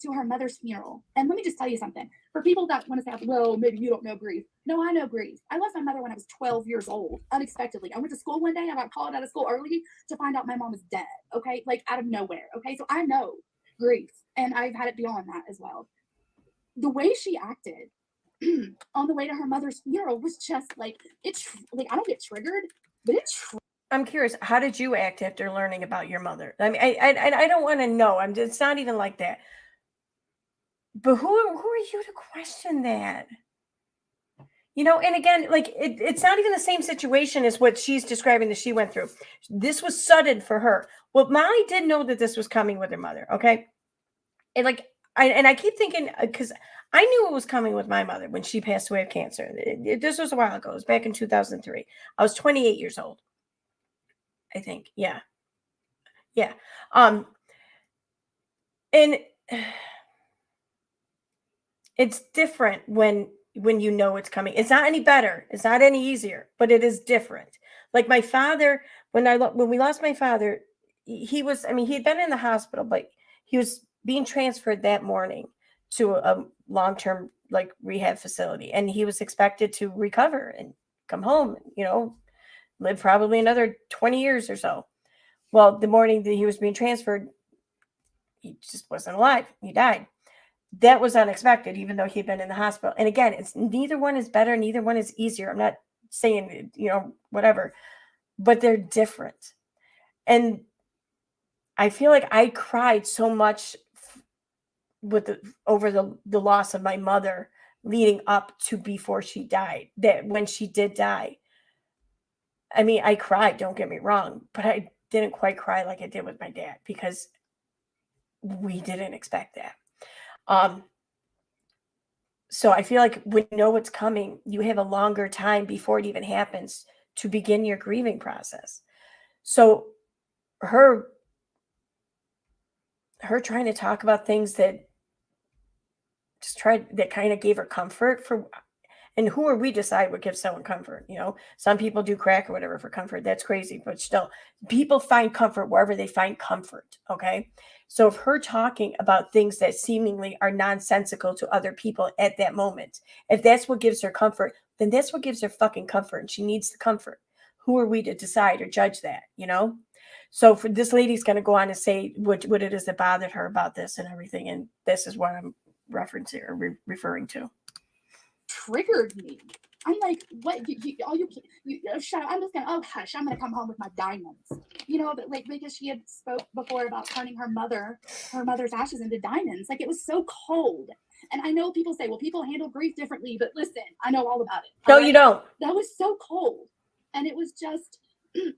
[SPEAKER 2] to her mother's funeral. And let me just tell you something. For people that want to say, well, maybe you don't know grief. No, I know grief. I lost my mother when I was 12 years old, unexpectedly. I went to school one day. I got called out of school early to find out my mom was dead. Okay. Like out of nowhere. Okay. So I know grief and I've had it beyond that as well. The way she acted on the way to her mother's funeral was just like, I don't get triggered, but
[SPEAKER 1] I'm curious, how did you act after learning about your mother? I mean, I don't want to know. It's not even like that. But who are you to question that? And again, like it's not even the same situation as what she's describing that she went through. This was sudden for her. Well, Molly did know that this was coming with her mother, okay? And like, I keep thinking, because I knew it was coming with my mother when she passed away of cancer. This was a while ago. It was back in 2003. I was 28 years old, I think. Yeah. And it's different when you know it's coming. It's not any better. It's not any easier, but it is different. Like my father, when we lost my father, he had been in the hospital, but he was being transferred that morning to a long-term like rehab facility. And he was expected to recover and come home, live probably another 20 years or so. Well, the morning that he was being transferred, he just wasn't alive. He died. That was unexpected, even though he'd been in the hospital. And again, it's neither one is better. Neither one is easier. I'm not saying, whatever, but they're different. And I feel like I cried so much over the loss of my mother leading up to before she died, that when she did die, I mean, I cried, don't get me wrong, but I didn't quite cry like I did with my dad because we didn't expect that. So I feel like when you know what's coming, you have a longer time before it even happens to begin your grieving process. So her trying to talk about things that kind of gave her comfort and who are we to decide what gives someone comfort? Some people do crack or whatever for comfort. That's crazy, but still people find comfort wherever they find comfort. Okay. So if her talking about things that seemingly are nonsensical to other people at that moment, if that's what gives her comfort, then that's what gives her fucking comfort. And she needs the comfort. Who are we to decide or judge that, So for this lady's going to go on and say what it is that bothered her about this and everything. And this is what I'm referencing or referring to.
[SPEAKER 2] Triggered me. I'm like, what? I'm just gonna, oh hush, I'm gonna come home with my diamonds. But like because she had spoke before about turning her mother's ashes into diamonds. Like it was so cold. And I know people say, well, people handle grief differently, but listen, I know all about it.
[SPEAKER 1] No, you don't.
[SPEAKER 2] That was so cold. And it was just,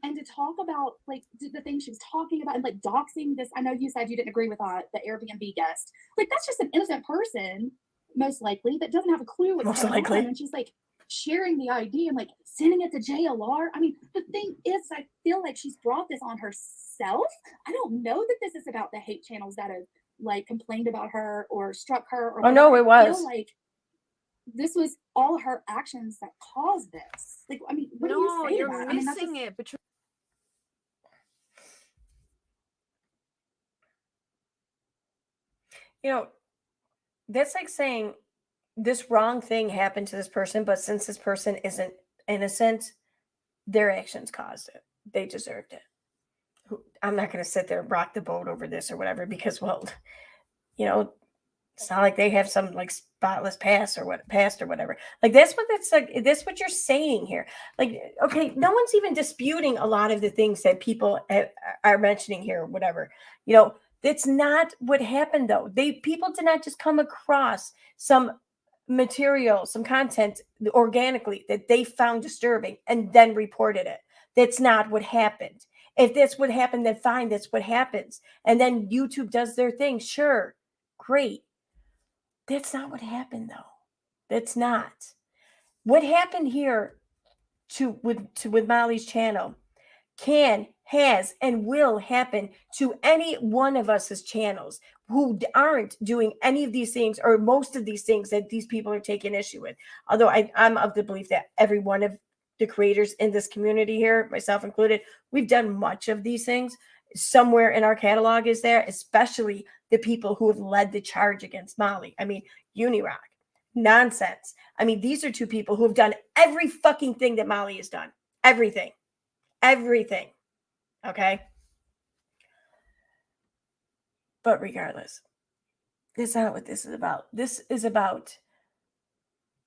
[SPEAKER 2] and to talk about like the things she was talking about and like doxing this. I know you said you didn't agree with the Airbnb guest. Like that's just an innocent person, most likely, that doesn't have a clue what's going on. And she's like sharing the ID and like sending it to JLR. I mean, the thing is, I feel like she's brought this on herself. I don't know that this is about the hate channels that have like complained about her or struck her. Or
[SPEAKER 1] no, it was.
[SPEAKER 2] I feel like this was all her actions that caused this. Like, I mean, what do you say?
[SPEAKER 3] You're missing it, but
[SPEAKER 1] you know, that's like saying this wrong thing happened to this person, but since this person isn't innocent, their actions caused it. They deserved it. I'm not going to sit there and rock the boat over this or whatever, because, well, you know, it's not like they have some like spotless past or whatever. Like that's what you're saying here. Like, okay, no one's even disputing a lot of the things that people are mentioning here, or whatever. You know, that's not what happened though. People did not just come across some material, some content organically that they found disturbing and then reported it. That's not what happened. If that's what happened, then fine, that's what happens. And then YouTube does their thing. Sure, great. That's not what happened, though. That's not. What happened here with Molly's channel has, and will happen to any one of us's channels who aren't doing any of these things or most of these things that these people are taking issue with. Although I'm of the belief that every one of the creators in this community here, myself included, we've done much of these things. Somewhere in our catalog is there, especially the people who have led the charge against Molly. I mean, Unirock, Nonsense. I mean, these are two people who have done every fucking thing that Molly has done. Everything. Okay? But regardless, that's not what this is about. This is about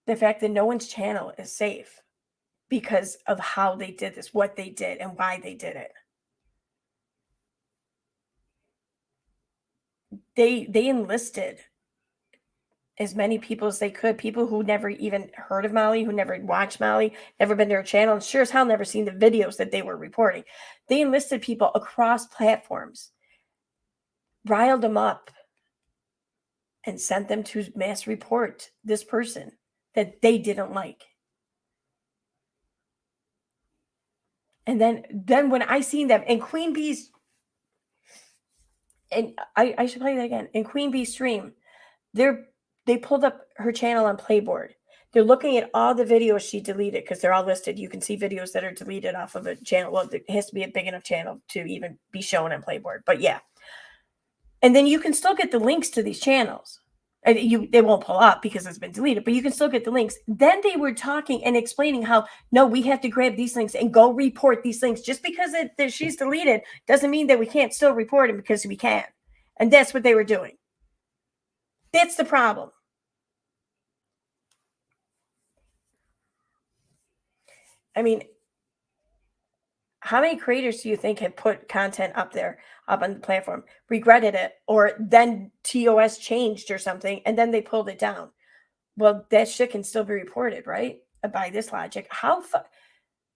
[SPEAKER 1] the fact that no one's channel is safe because of how they did this, what they did, and why they did it. They enlisted as many people as they could, people who never even heard of Molly, who never watched Molly, never been to her channel, and sure as hell never seen the videos that they were reporting. They enlisted people across platforms, riled them up, and sent them to mass report this person that they didn't like. And then when I seen them in Queen Bee's, and I should play that again, in Queen Bee's stream, they pulled up her channel on Playboard. They're looking at all the videos she deleted because they're all listed. You can see videos that are deleted off of a channel. Well, it has to be a big enough channel to even be shown on Playboard. But yeah. And then you can still get the links to these channels. They won't pull up because it's been deleted, but you can still get the links. Then they were talking and explaining how, no, we have to grab these links and go report these links. Just because that she's deleted doesn't mean that we can't still report them, because we can. And that's what they were doing. That's the problem. I mean, how many creators do you think have put content up on the platform, regretted it, or then TOS changed or something, and then they pulled it down? Well, that shit can still be reported, right? By this logic.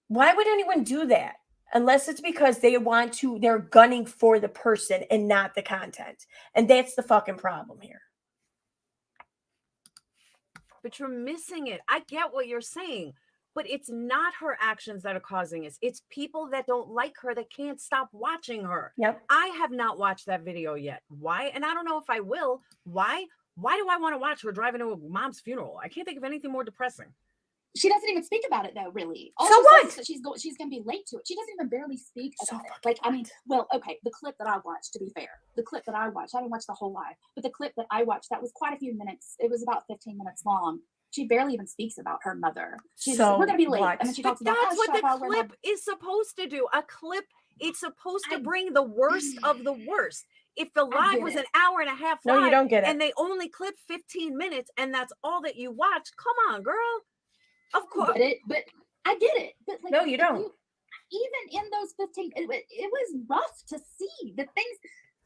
[SPEAKER 1] Why would anyone do that? Unless it's because they're gunning for the person and not the content. And that's the fucking problem here.
[SPEAKER 3] But you're missing it. I get what you're saying. But it's not her actions that are causing this. It's people that don't like her that can't stop watching her.
[SPEAKER 1] Yep.
[SPEAKER 3] I have not watched that video yet. Why? And I don't know if I will. Why? Why do I want to watch her driving to a mom's funeral? I can't think of anything more depressing.
[SPEAKER 2] She doesn't even speak about it though, really. All
[SPEAKER 1] so
[SPEAKER 2] she
[SPEAKER 1] what?
[SPEAKER 2] says is that she's gonna be late to it. She doesn't even barely speak
[SPEAKER 1] So
[SPEAKER 2] about it. Like, I mean, well, okay, the clip that I watched, to be fair, I haven't watched the whole live, but the clip that I watched, that was quite a few minutes. It was about 15 minutes long. She barely even speaks about her mother. She's
[SPEAKER 1] So
[SPEAKER 2] we're gonna be late.
[SPEAKER 1] what?
[SPEAKER 2] And then she
[SPEAKER 3] But
[SPEAKER 2] talks about
[SPEAKER 3] that's what
[SPEAKER 2] shut up,
[SPEAKER 3] the
[SPEAKER 2] we're not-
[SPEAKER 3] clip is supposed to do. A clip, it's supposed to bring the worst of the worst. If the live was an hour and a half
[SPEAKER 1] No,
[SPEAKER 3] live,
[SPEAKER 1] you don't get it.
[SPEAKER 3] and they only clip 15 minutes, and that's all that you watch, come on, girl. Of course.
[SPEAKER 2] But I get it. But like,
[SPEAKER 1] No, you don't.
[SPEAKER 2] Even in those 15, it was rough to see the things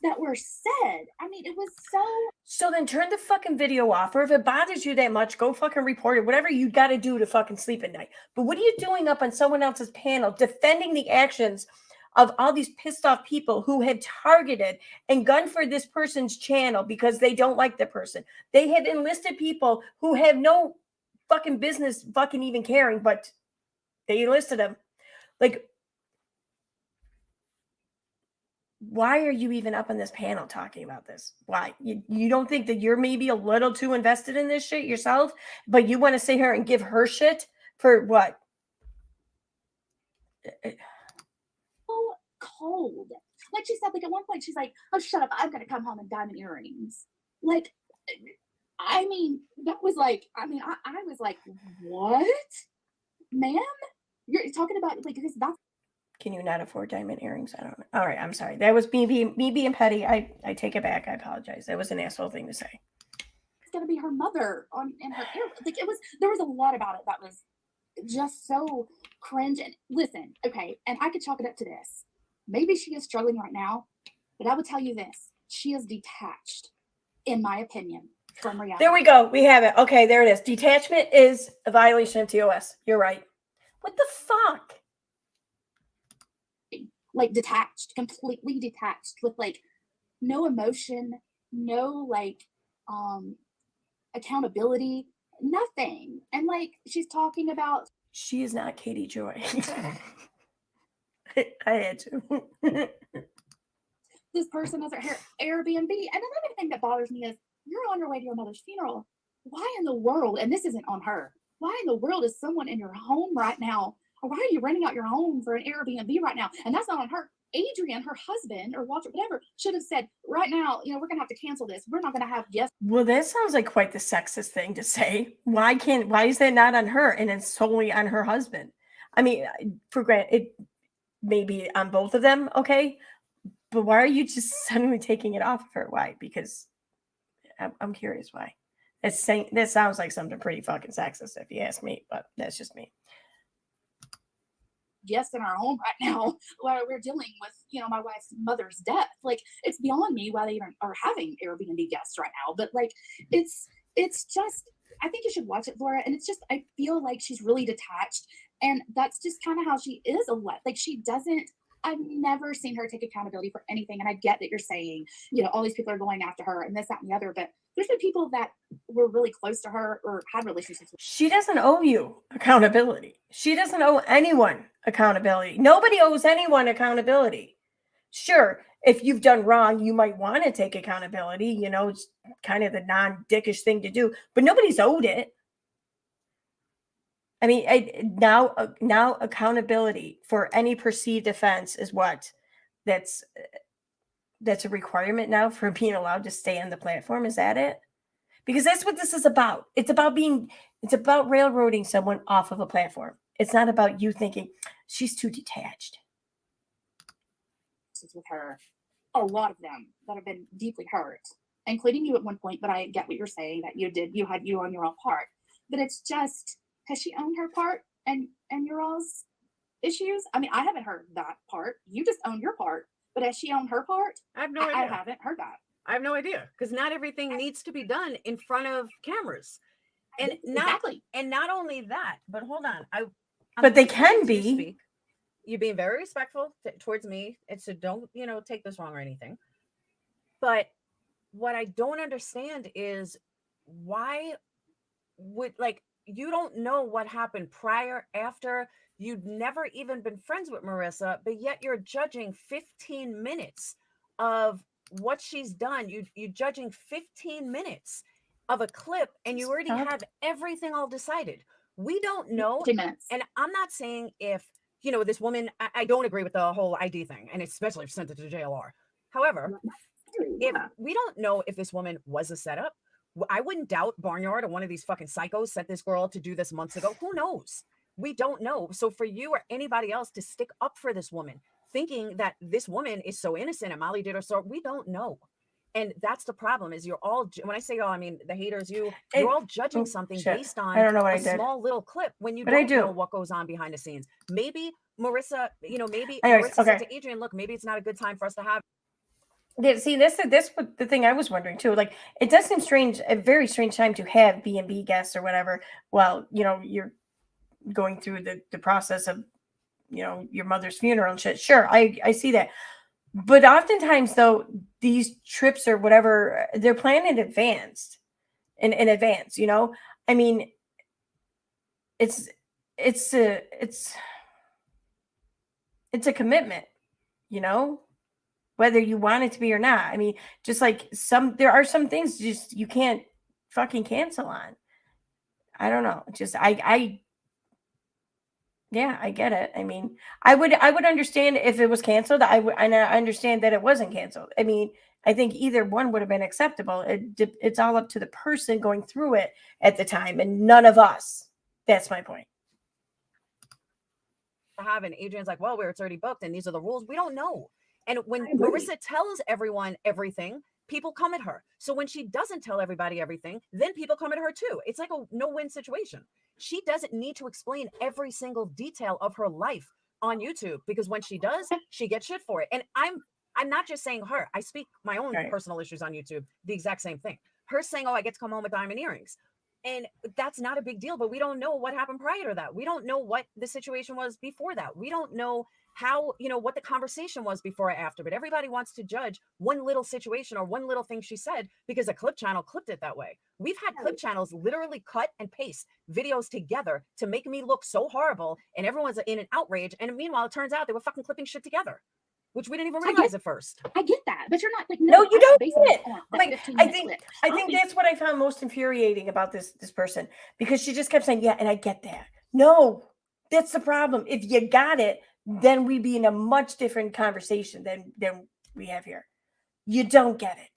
[SPEAKER 2] that were said. I mean, it was so.
[SPEAKER 1] So then turn the fucking video off, or if it bothers you that much, go fucking report it. Whatever you got to do to fucking sleep at night. But what are you doing up on someone else's panel defending the actions of all these pissed off people who have targeted and gone for this person's channel because they don't like the person? They have enlisted people who have no fucking business fucking even caring, but they enlisted them. Like, why are you even up on this panel talking about this? Why? You don't think that you're maybe a little too invested in this shit yourself, but you want to sit here and give her shit for what?
[SPEAKER 2] So cold. Like she said, like at one point she's like, "Oh, shut up! I'm gonna come home in diamond earrings." Like, I mean, that was like, I was like, "What, ma'am? You're talking about like because that's."
[SPEAKER 1] Can you not afford diamond earrings? I don't know. All right, I'm sorry. That was me being petty. I take it back. I apologize. That was an asshole thing to say.
[SPEAKER 2] It's gonna be her mother in her ear. Like there was a lot about it that was just so cringe. And listen, okay, and I could chalk it up to this. Maybe she is struggling right now, but I would tell you this: she is detached, in my opinion, from reality.
[SPEAKER 1] There we go. We have it. Okay, there it is. Detachment is a violation of TOS. You're right. What the fuck?
[SPEAKER 2] Like detached, completely detached, with like no emotion, no like accountability, nothing. And like she's talking about
[SPEAKER 1] She is not Katie Joy. I had to.
[SPEAKER 2] this person as her Airbnb. And another thing that bothers me is you're on your way to your mother's funeral. Why in the world, and this isn't on her, why in the world is someone in your home right now? Or why are you renting out your home for an Airbnb right now? And that's not on her. Adrian, her husband, or Walter, whatever, should have said, right now, we're going to have to cancel this. We're not going to have guests.
[SPEAKER 1] Well, that sounds like quite the sexist thing to say. Why is that not on her and it's solely on her husband? I mean, for granted, it may be on both of them, okay? But why are you just suddenly taking it off of her? Why? Because I'm curious why. That sounds like something pretty fucking sexist if you ask me, but that's just me.
[SPEAKER 2] Guests in our home right now while we're dealing with my wife's mother's death. Like, it's beyond me why they even are having Airbnb guests right now. But like it's just, I think you should watch it, Laura. And it's just, I feel like she's really detached, and that's just kind of how she is a lot. Like, she doesn't, I've never seen her take accountability for anything. And I get that you're saying, all these people are going after her and this, that, and the other, but there's been people that were really close to her or had relationships with.
[SPEAKER 1] She doesn't owe you accountability. She doesn't owe anyone accountability. Nobody owes anyone accountability. Sure, if you've done wrong, you might want to take accountability. It's kind of the non-dickish thing to do, but nobody's owed it. I mean, now accountability for any perceived offense is what? That's a requirement now for being allowed to stay on the platform. Is that it? Because that's what this is about. It's about railroading someone off of a platform. It's not about you thinking she's too detached.
[SPEAKER 2] With her, a lot of them that have been deeply hurt, including you at one point. But I get what you're saying, that you had on your own part. But it's just, has she owned her part and your all's issues? I mean, I haven't heard that part. You just own your part. But has she owned her part?
[SPEAKER 3] I have no idea.
[SPEAKER 2] I haven't heard that.
[SPEAKER 3] I have no idea, because not everything needs to be done in front of cameras. And
[SPEAKER 2] exactly.
[SPEAKER 3] Not only that, but hold on.
[SPEAKER 1] But they can be.
[SPEAKER 3] Speak. You're being very respectful towards me. And so don't, take this wrong or anything. But what I don't understand is why would, you don't know what happened prior, after. You'd never even been friends with Marissa, but yet you're judging 15 minutes of what she's done. You're judging 15 minutes of a clip, and you already have everything all decided. We don't know.
[SPEAKER 2] 15 minutes.
[SPEAKER 3] And I'm not saying if, this woman, I don't agree with the whole ID thing, and especially if sent it to JLR. However, if we don't know if this woman was a setup, I wouldn't doubt Barnyard or one of these fucking psychos set this girl to do this months ago. Who knows? We don't know. So for you or anybody else to stick up for this woman, thinking that this woman is so innocent and Molly did her, so we don't know. And that's the problem, is you're all, when I say all, I mean the haters, you're all judging something based on a small little clip when you don't know what goes on behind the scenes. Maybe Marissa, Marissa said to Adrian, look, maybe it's not a good time for us to have.
[SPEAKER 1] Yeah, see, that's what the thing I was wondering too. Like, it does seem strange, a very strange time to have B&B guests or whatever. While you're going through the process of your mother's funeral and shit. Sure, I see that, but oftentimes though these trips or whatever they're planned in advance, in advance. I mean, it's it's a it's it's a commitment. You know, whether you want it to be or not. I mean, just like there are some things just you can't fucking cancel on. I don't know. Just yeah, I get it. I mean, I would understand if it was canceled. And I understand that it wasn't canceled. I mean, I think either one would have been acceptable. It's all up to the person going through it at the time, and none of us. That's my point.
[SPEAKER 3] Have, and Adrian's like, well, it's already booked and these are the rules. We don't know. And when
[SPEAKER 1] I agree.
[SPEAKER 3] Marissa tells everyone everything, people come at her. So when she doesn't tell everybody everything, then people come at her too. It's like a no-win situation. She doesn't need to explain every single detail of her life on YouTube, because when she does, she gets shit for it. And I'm not just saying her. I speak my own
[SPEAKER 1] Right.
[SPEAKER 3] personal issues on YouTube. The exact same thing. Her saying, oh, I get to come home with diamond earrings. And that's not a big deal, but we don't know what happened prior to that. We don't know what the situation was before that. We don't know how, what the conversation was before or after, but everybody wants to judge one little situation or one little thing she said because a clip channel clipped it that way. We've had clip channels literally cut and paste videos together to make me look so horrible, and everyone's in an outrage. And meanwhile, it turns out they were fucking clipping shit together, which we didn't even realize at first.
[SPEAKER 2] I get that, but you're not like,
[SPEAKER 1] No, you don't
[SPEAKER 2] basing
[SPEAKER 1] get
[SPEAKER 2] this
[SPEAKER 1] it.
[SPEAKER 2] on that
[SPEAKER 1] Like,
[SPEAKER 2] 15-minute clip.
[SPEAKER 1] I think that's what I found most infuriating about this person, because she just kept saying, yeah, and I get that. No, that's the problem. If you got it, then we'd be in a much different conversation than we have here. You don't get it.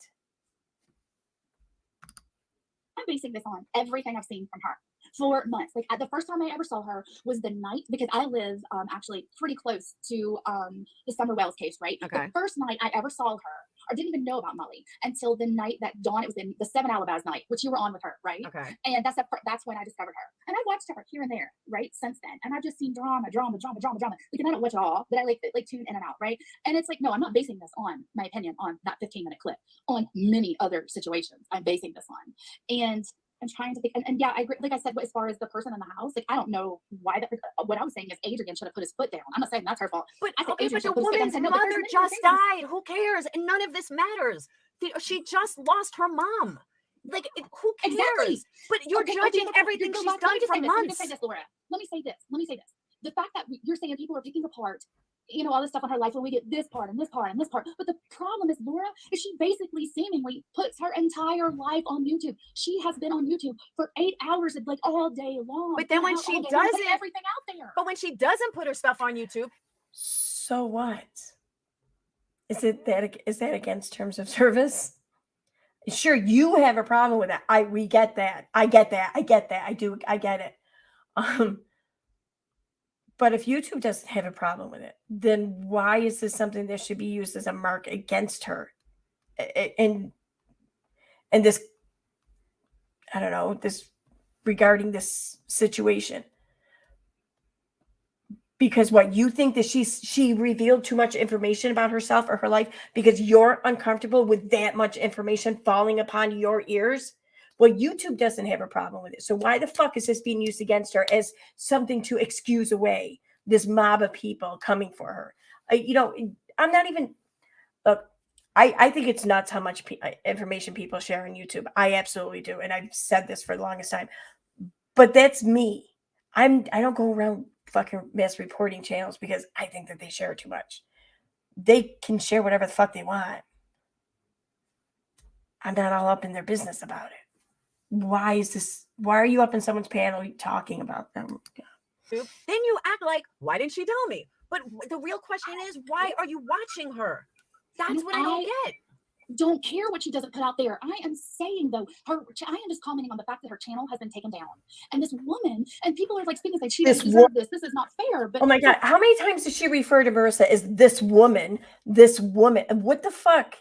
[SPEAKER 2] I'm basing this on everything I've seen from her for months. Like, the first time I ever saw her was the night, because I live actually pretty close to the Summer Wells case, right?
[SPEAKER 3] Okay.
[SPEAKER 2] The first night I ever saw her, or didn't even know about Molly until the night that Dawn, it was in the 7 Alibis night, which you were on with her, right?
[SPEAKER 3] Okay.
[SPEAKER 2] And that's when I discovered her. And I watched her here and there, right, since then. And I've just seen drama. Like, and I don't watch it all, but I like tune in and out, right? And it's like, no, I'm not basing this on my opinion on that 15-minute clip. On many other situations, I'm basing this on. And I'm trying to think, and yeah, I agree. Like I said, as far as the person in the house, like, I don't know why that. What I was saying is Adrian should have put his foot down. I'm not saying that's her fault.
[SPEAKER 3] But
[SPEAKER 2] I said
[SPEAKER 3] okay,
[SPEAKER 2] Adrian
[SPEAKER 3] but the
[SPEAKER 2] should have put his
[SPEAKER 3] woman's
[SPEAKER 2] foot down. No, the
[SPEAKER 3] mother
[SPEAKER 2] person
[SPEAKER 3] just
[SPEAKER 2] in the
[SPEAKER 3] died. Who cares? And none of this matters. She just lost her mom. Like, who cares?
[SPEAKER 2] Exactly.
[SPEAKER 3] But you're judging everything she's done for months.
[SPEAKER 2] Let me say this, Laura. Let me say this. The fact that you're saying people are picking apart, all this stuff on her life when we get this part and this part and this part. But the problem is, Laura, is she basically seemingly puts her entire life on YouTube. She has been on YouTube for 8 hours, like, all day long.
[SPEAKER 3] But then when she doesn't,
[SPEAKER 2] everything out there.
[SPEAKER 3] But when she doesn't put her stuff on YouTube,
[SPEAKER 1] so what? Is that against terms of service? Sure, you have a problem with that. We get that. I get that. I get it. But if YouTube doesn't have a problem with it, then why is this something that should be used as a mark against her? And this, I don't know, this regarding this situation. Because what you think that she revealed too much information about herself or her life because you're uncomfortable with that much information falling upon your ears? Well, YouTube doesn't have a problem with it. So why the fuck is this being used against her as something to excuse away this mob of people coming for her? I'm not even, look, I think it's nuts how much information people share on YouTube. I absolutely do. And I've said this for the longest time, but that's me. I don't go around fucking mass reporting channels because I think that they share too much. They can share whatever the fuck they want. I'm not all up in their business about it. Why are you up in someone's panel talking about them?
[SPEAKER 3] Then you act like, why didn't she tell me? But the real question is, why are you watching her? That's what I don't get.
[SPEAKER 2] Don't care what she doesn't put out there. I am saying, though, I am just commenting on the fact that her channel has been taken down. And this woman, and people are like speaking, like, she doesn't deserve this. This is not fair. But
[SPEAKER 1] oh my God, how many times does she refer to Marissa as this woman? And what the fuck?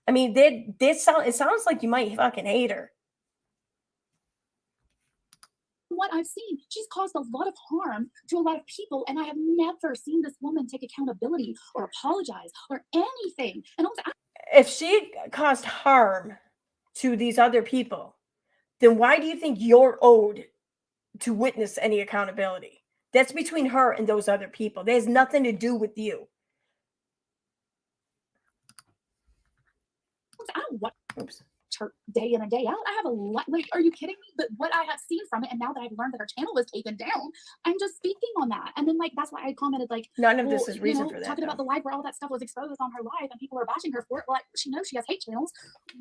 [SPEAKER 1] I mean, it sounds like you might fucking hate her.
[SPEAKER 2] What I've seen, she's caused a lot of harm to a lot of people, and I have never seen this woman take accountability or apologize or anything. And
[SPEAKER 1] if she caused harm to these other people, then why do you think you're owed to witness any accountability? That's between her and those other people. That has nothing to do with you.
[SPEAKER 2] I don't watch
[SPEAKER 1] Oops.
[SPEAKER 2] her day in and day out. I have a lot. Like, are you kidding me? But what I have seen from it, and now that I've learned that her channel was taken down, I'm just speaking on that. And then, like, that's why I commented, like,
[SPEAKER 1] None of
[SPEAKER 2] well,
[SPEAKER 1] this is reason for that.
[SPEAKER 2] talking about the live where all that stuff was exposed on her live, and people are bashing her for it. Well, like, she knows she has hate channels.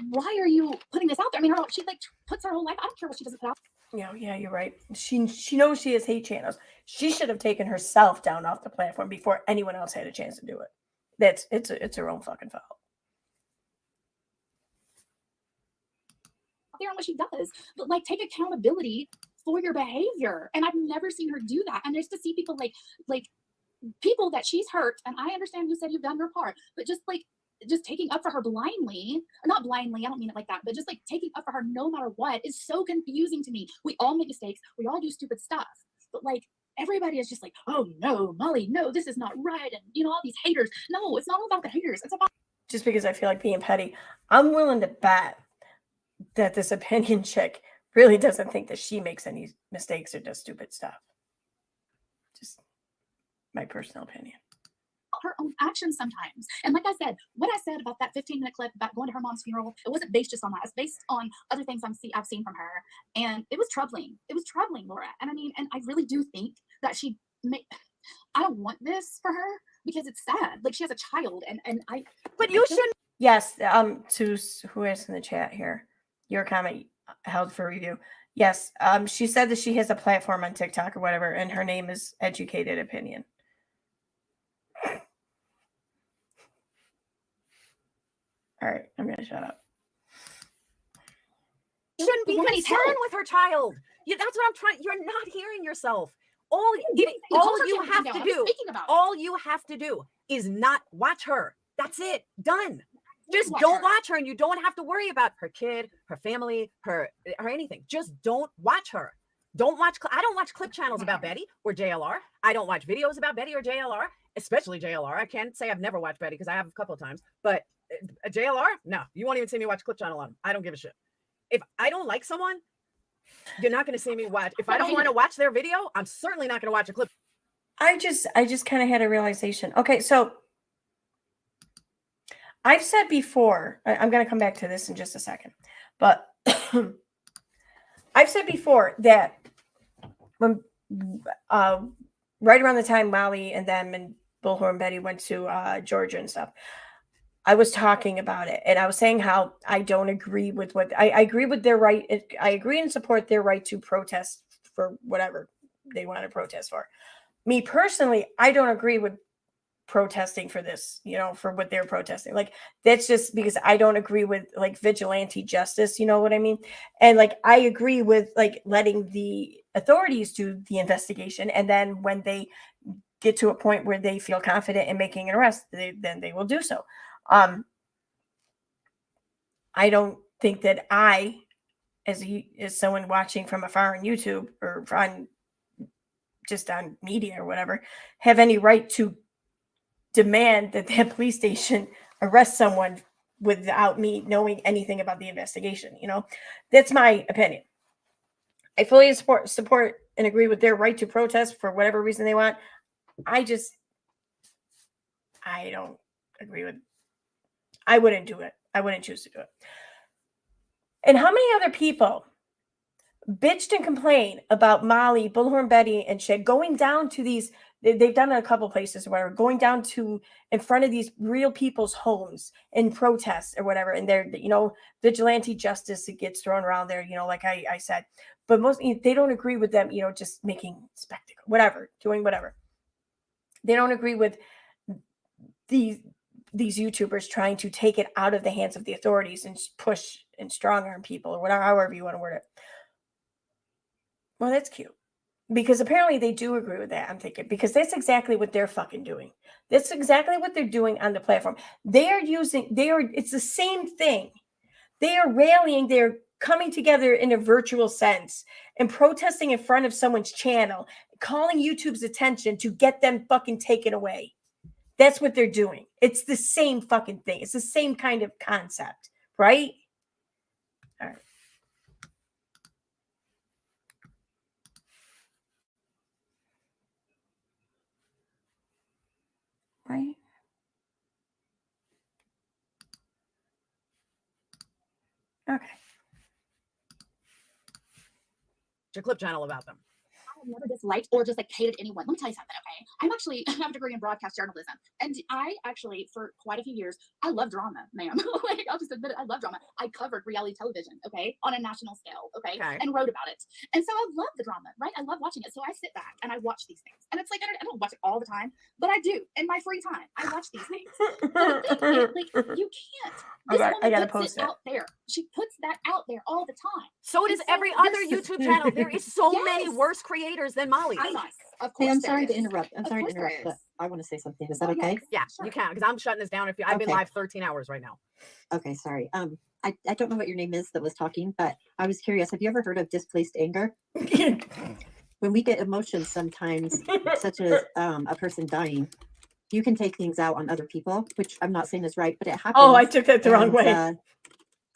[SPEAKER 2] Why are you putting this out there? I mean, she like puts her whole life. I don't care what she doesn't put out.
[SPEAKER 1] Yeah, you're right. She knows she has hate channels. She should have taken herself down off the platform before anyone else had a chance to do it. It's her own fucking fault.
[SPEAKER 2] There on what she does, but like take accountability for your behavior. And I've never seen her do that. And just to see people like people that she's hurt, and I understand you said you've done your part, but just taking up for her blindly, or not blindly, I don't mean it like that, but just like taking up for her no matter what is so confusing to me. We all make mistakes, we all do stupid stuff, but like everybody is just like, oh no, Molly, no, this is not right, and all these haters. No, it's not all about the haters. It's about,
[SPEAKER 1] just because I feel like being petty, I'm willing to bet that this opinion chick really doesn't think that she makes any mistakes or does stupid stuff. Just my personal opinion.
[SPEAKER 2] her own actions sometimes. And like I said, what I said about that 15-minute clip about going to her mom's funeral, it wasn't based just on that. It's based on other things I've seen from her. And it was troubling. It was troubling, Laura. And I mean, and I really do think that I don't want this for her because it's sad. Like, she has a child,
[SPEAKER 3] but you shouldn't.
[SPEAKER 1] Yes, to who is in the chat here, your comment held for review. Yes, she said that she has a platform on TikTok or whatever, and her name is Educated Opinion. All right, I'm gonna shut up.
[SPEAKER 3] You shouldn't be concerned with her child. That's what I'm trying. You're not hearing yourself. All you have to do is not watch her. That's it. Done. Just don't watch her, and you don't have to worry about her kid, her family, her anything. Just don't watch her. Don't watch. I don't watch clip channels about Betty or JLR. I don't watch videos about Betty or JLR, especially JLR. I can't say I've never watched Betty because I have a couple of times, but JLR, no, you won't even see me watch clip channel on them. I don't give a shit. If I don't like someone, you're not going to see me watch. If I don't want to watch their video, I'm certainly not going to watch a clip.
[SPEAKER 1] I just kind of had a realization. Okay, so I've said before, I'm going to come back to this in just a second, but I've said before that when right around the time Molly and them and Bullhorn Betty went to Georgia and stuff, I was talking about it, and I was saying how I don't agree with what I agree with their right. I agree and support their right to protest for whatever they want to protest for. Me personally, I don't agree with protesting for this, for what they're protesting. Like, that's just because I don't agree with like vigilante justice, you know what I mean? And like, I agree with like letting the authorities do the investigation, and then when they get to a point where they feel confident in making an arrest, then they will do so. I don't think that I, as someone watching from afar on YouTube or on media or whatever, have any right to demand that that police station arrest someone without me knowing anything about the investigation. That's my opinion. I fully support and agree with their right to protest for whatever reason they want. I don't agree with. I wouldn't do it. I wouldn't choose to do it. And how many other people bitched and complained about Molly, Bullhorn Betty, and shit going down to these? They've done it a couple places or whatever, going down to in front of these real people's homes in protests or whatever. And they're, vigilante justice that gets thrown around there, like I said. But most, they don't agree with them, just making spectacle, whatever, doing whatever. They don't agree with these YouTubers trying to take it out of the hands of the authorities and push and strong arm people or whatever, however you want to word it. Well, that's cute. Because apparently they do agree with that, I'm thinking, because that's exactly what they're fucking doing. That's exactly what they're doing on the platform. It's the same thing. They are rallying, they're coming together in a virtual sense and protesting in front of someone's channel, calling YouTube's attention to get them fucking taken away. That's what they're doing. It's the same fucking thing. It's the same kind of concept, right? All right. Right? Okay.
[SPEAKER 3] Your clip channel about them.
[SPEAKER 2] I've never disliked or just like hated anyone. Let me tell you something, okay? I'm actually, I have a degree in broadcast journalism. And I actually, for quite a few years, I love drama, ma'am. Like, I'll just admit it, I love drama. I covered reality television, okay? On a national scale, okay? And wrote about it. And so I love the drama, right? I love watching it. So I sit back and I watch these things. And it's like, I don't watch it all the time, but I do. In my free time, I watch these things. But the thing is, like, you can't. This
[SPEAKER 1] Okay, I gotta
[SPEAKER 2] woman
[SPEAKER 1] post
[SPEAKER 2] puts
[SPEAKER 1] it.
[SPEAKER 2] out there. She puts that out there all the time.
[SPEAKER 3] So does
[SPEAKER 2] so
[SPEAKER 3] every
[SPEAKER 2] this
[SPEAKER 3] other
[SPEAKER 2] is-
[SPEAKER 3] YouTube channel. There is so
[SPEAKER 2] Yes.
[SPEAKER 3] many worse creators than Molly.
[SPEAKER 2] Of course.
[SPEAKER 4] Hey, I'm
[SPEAKER 2] there
[SPEAKER 4] sorry to
[SPEAKER 2] is.
[SPEAKER 4] interrupt. I'm
[SPEAKER 2] Of
[SPEAKER 4] sorry to
[SPEAKER 2] course there
[SPEAKER 4] interrupt, but
[SPEAKER 2] is.
[SPEAKER 4] I want to say something. Is that
[SPEAKER 2] Oh,
[SPEAKER 4] okay?
[SPEAKER 3] Yeah,
[SPEAKER 2] Sure.
[SPEAKER 3] you can, because I'm shutting this down. If I've been
[SPEAKER 4] Okay.
[SPEAKER 3] live 13 hours right now.
[SPEAKER 4] Okay, sorry. I don't know what your name is that was talking, but I was curious. Have you ever heard of displaced anger? When we get emotions sometimes, such as a person dying, you can take things out on other people, which I'm not saying is right, but it happens.
[SPEAKER 1] Oh, I took that the wrong
[SPEAKER 4] And,
[SPEAKER 1] way.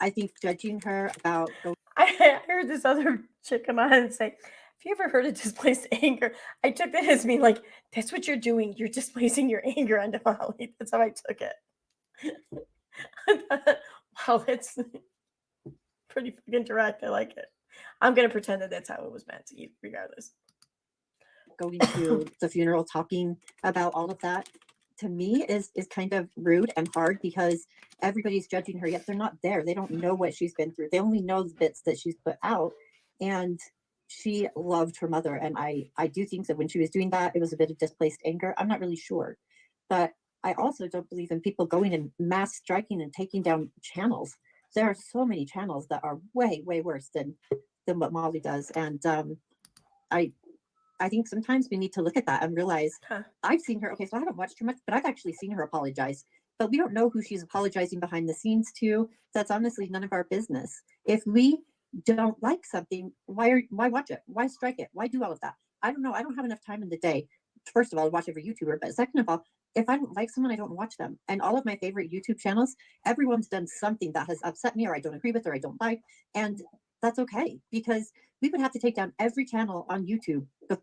[SPEAKER 4] I think judging her about
[SPEAKER 1] I heard this other chick come on and say, "Have you ever heard of displaced anger?" I took that as being like, "That's what you're doing. You're displacing your anger onto Molly." That's how I took it. Wow, that's pretty fucking direct. I like it. I'm gonna pretend that that's how it was meant to eat, regardless.
[SPEAKER 4] going to the funeral, talking about all of that, to me is kind of rude and hard because everybody's judging her, yet they're not there. They don't know what she's been through. They only know the bits that she's put out. And she loved her mother. And I do think that when she was doing that, it was a bit of displaced anger. I'm not really sure. But I also don't believe in people going and mass striking and taking down channels. There are so many channels that are way, way worse than what Molly does. And I think sometimes we need to look at that and realize I've seen her. Okay, so I haven't watched her much, but I've actually seen her apologize. But we don't know who she's apologizing behind the scenes to. That's honestly none of our business. If we don't like something, why watch it? Why strike it? Why do all of that? I don't know. I don't have enough time in the day. First of all, to watch every YouTuber, but second of all, if I don't like someone, I don't watch them. And all of my favorite YouTube channels, everyone's done something that has upset me or I don't agree with or I don't like. And that's okay, because we would have to take down every channel on YouTube, if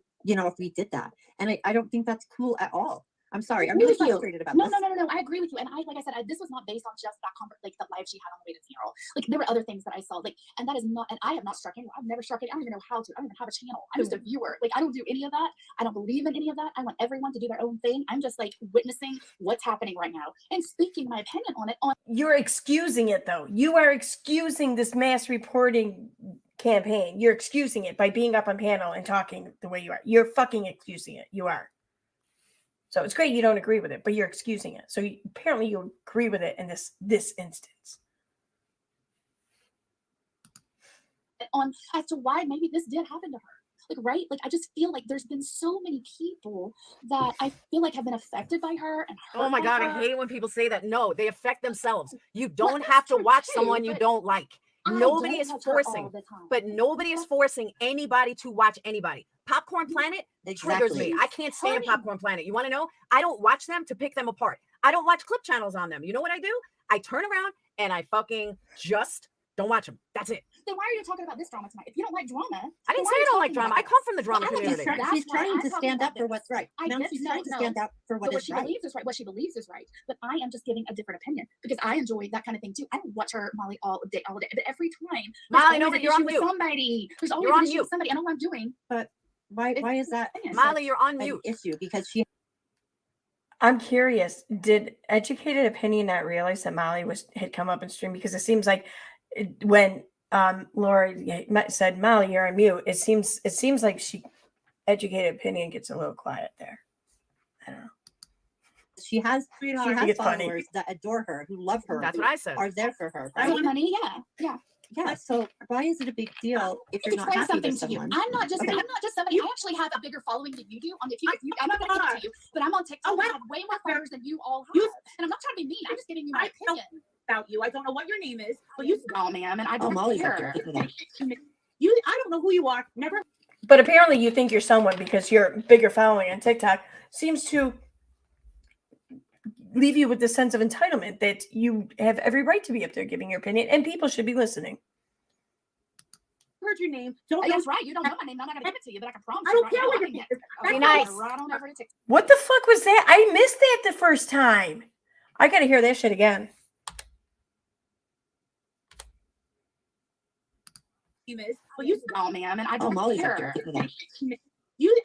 [SPEAKER 4] we did that. And I don't think that's cool at all. I'm sorry. I'm really frustrated about
[SPEAKER 2] No,
[SPEAKER 4] this.
[SPEAKER 2] no. I agree with you. And like I said, this was not based on just that like the live she had on the way to the funeral. Like there were other things that I saw. Like, and that is not. And I have not struck anyone. I've never struck anyone. I don't even know how to. I don't even have a channel. I'm just a viewer. Like I don't do any of that. I don't believe in any of that. I want everyone to do their own thing. I'm just like witnessing what's happening right now and speaking my opinion on it.
[SPEAKER 1] You're excusing it, though. You are excusing this mass reporting campaign. You're excusing it by being up on panel and talking the way you are. You're fucking excusing it. You are. So it's great you don't agree with it, but you're excusing it. So apparently you agree with it in this instance.
[SPEAKER 2] As to why maybe this did happen to her. Like, right? Like, I just feel like there's been so many people that I feel like have been affected by her and hurt.
[SPEAKER 3] Oh my
[SPEAKER 2] by
[SPEAKER 3] God,
[SPEAKER 2] her.
[SPEAKER 3] I hate it when people say that. No, they affect themselves. You don't have to watch someone you don't like. Nobody is forcing, but nobody is forcing anybody to watch anybody. Popcorn Planet triggers me. I can't stand Popcorn Planet. You want to know? I don't watch them to pick them apart. I don't watch clip channels on them. You know what I do? I turn around and I fucking just don't watch them. That's it.
[SPEAKER 2] Then why are you talking about this drama tonight? If you don't like drama,
[SPEAKER 3] I didn't say I don't like drama. I come from the drama community.
[SPEAKER 4] She's trying to stand up for what's right. She's trying to stand up for what is right.
[SPEAKER 2] What she believes is right. But I am just giving a different opinion because I enjoy that kind of thing too. I don't watch her, Molly, all day. But every time,
[SPEAKER 3] Molly, no, but you're on mute.
[SPEAKER 2] Somebody, there's always an issue with somebody. I know what I'm doing.
[SPEAKER 4] But why is that?
[SPEAKER 3] Molly, you're on mute.
[SPEAKER 4] Issue because she.
[SPEAKER 1] I'm curious. Did Educated Opinion not realize that Molly had come up in stream? Because it seems like when Laura said, "Molly, you're on mute," it seems like Educated Opinion gets a little quiet there. I don't know.
[SPEAKER 4] She has followers
[SPEAKER 1] funny.
[SPEAKER 4] that adore her, who love her.
[SPEAKER 3] That's what I said.
[SPEAKER 4] Are there for her.
[SPEAKER 2] I want money. Yeah.
[SPEAKER 4] So why is it a big deal if you're not happy with someone?
[SPEAKER 2] I'm not just somebody. I actually have a bigger following than you do. I'm not going to give it to you, but I'm on TikTok. I have way more followers than you all have. And I'm not trying to be mean. I'm just giving you my opinion
[SPEAKER 5] about you. I don't know what your name is, but
[SPEAKER 2] ma'am, and I don't care.
[SPEAKER 5] I don't know who you are. Never.
[SPEAKER 1] But apparently you think you're someone because your bigger following on TikTok seems to leave you with this sense of entitlement that you have every right to be up there giving your opinion, and people should be listening.
[SPEAKER 5] Heard your name. Don't
[SPEAKER 2] That's right. You don't know my name. I'm not gonna give it to you, but I can promise
[SPEAKER 5] I
[SPEAKER 2] you
[SPEAKER 5] don't
[SPEAKER 2] right
[SPEAKER 5] care
[SPEAKER 2] now,
[SPEAKER 5] what
[SPEAKER 2] I
[SPEAKER 5] your
[SPEAKER 2] can
[SPEAKER 5] name
[SPEAKER 2] get
[SPEAKER 5] is.
[SPEAKER 2] okay,
[SPEAKER 3] Be nice.
[SPEAKER 2] right on over to TikTok.
[SPEAKER 1] What the fuck was that? I missed that the first time. I gotta hear that shit again.
[SPEAKER 5] name is. But you
[SPEAKER 2] Oh, ma'am, and I
[SPEAKER 4] Oh,
[SPEAKER 2] don't
[SPEAKER 4] Molly's up
[SPEAKER 2] care.
[SPEAKER 4] there. Look at that.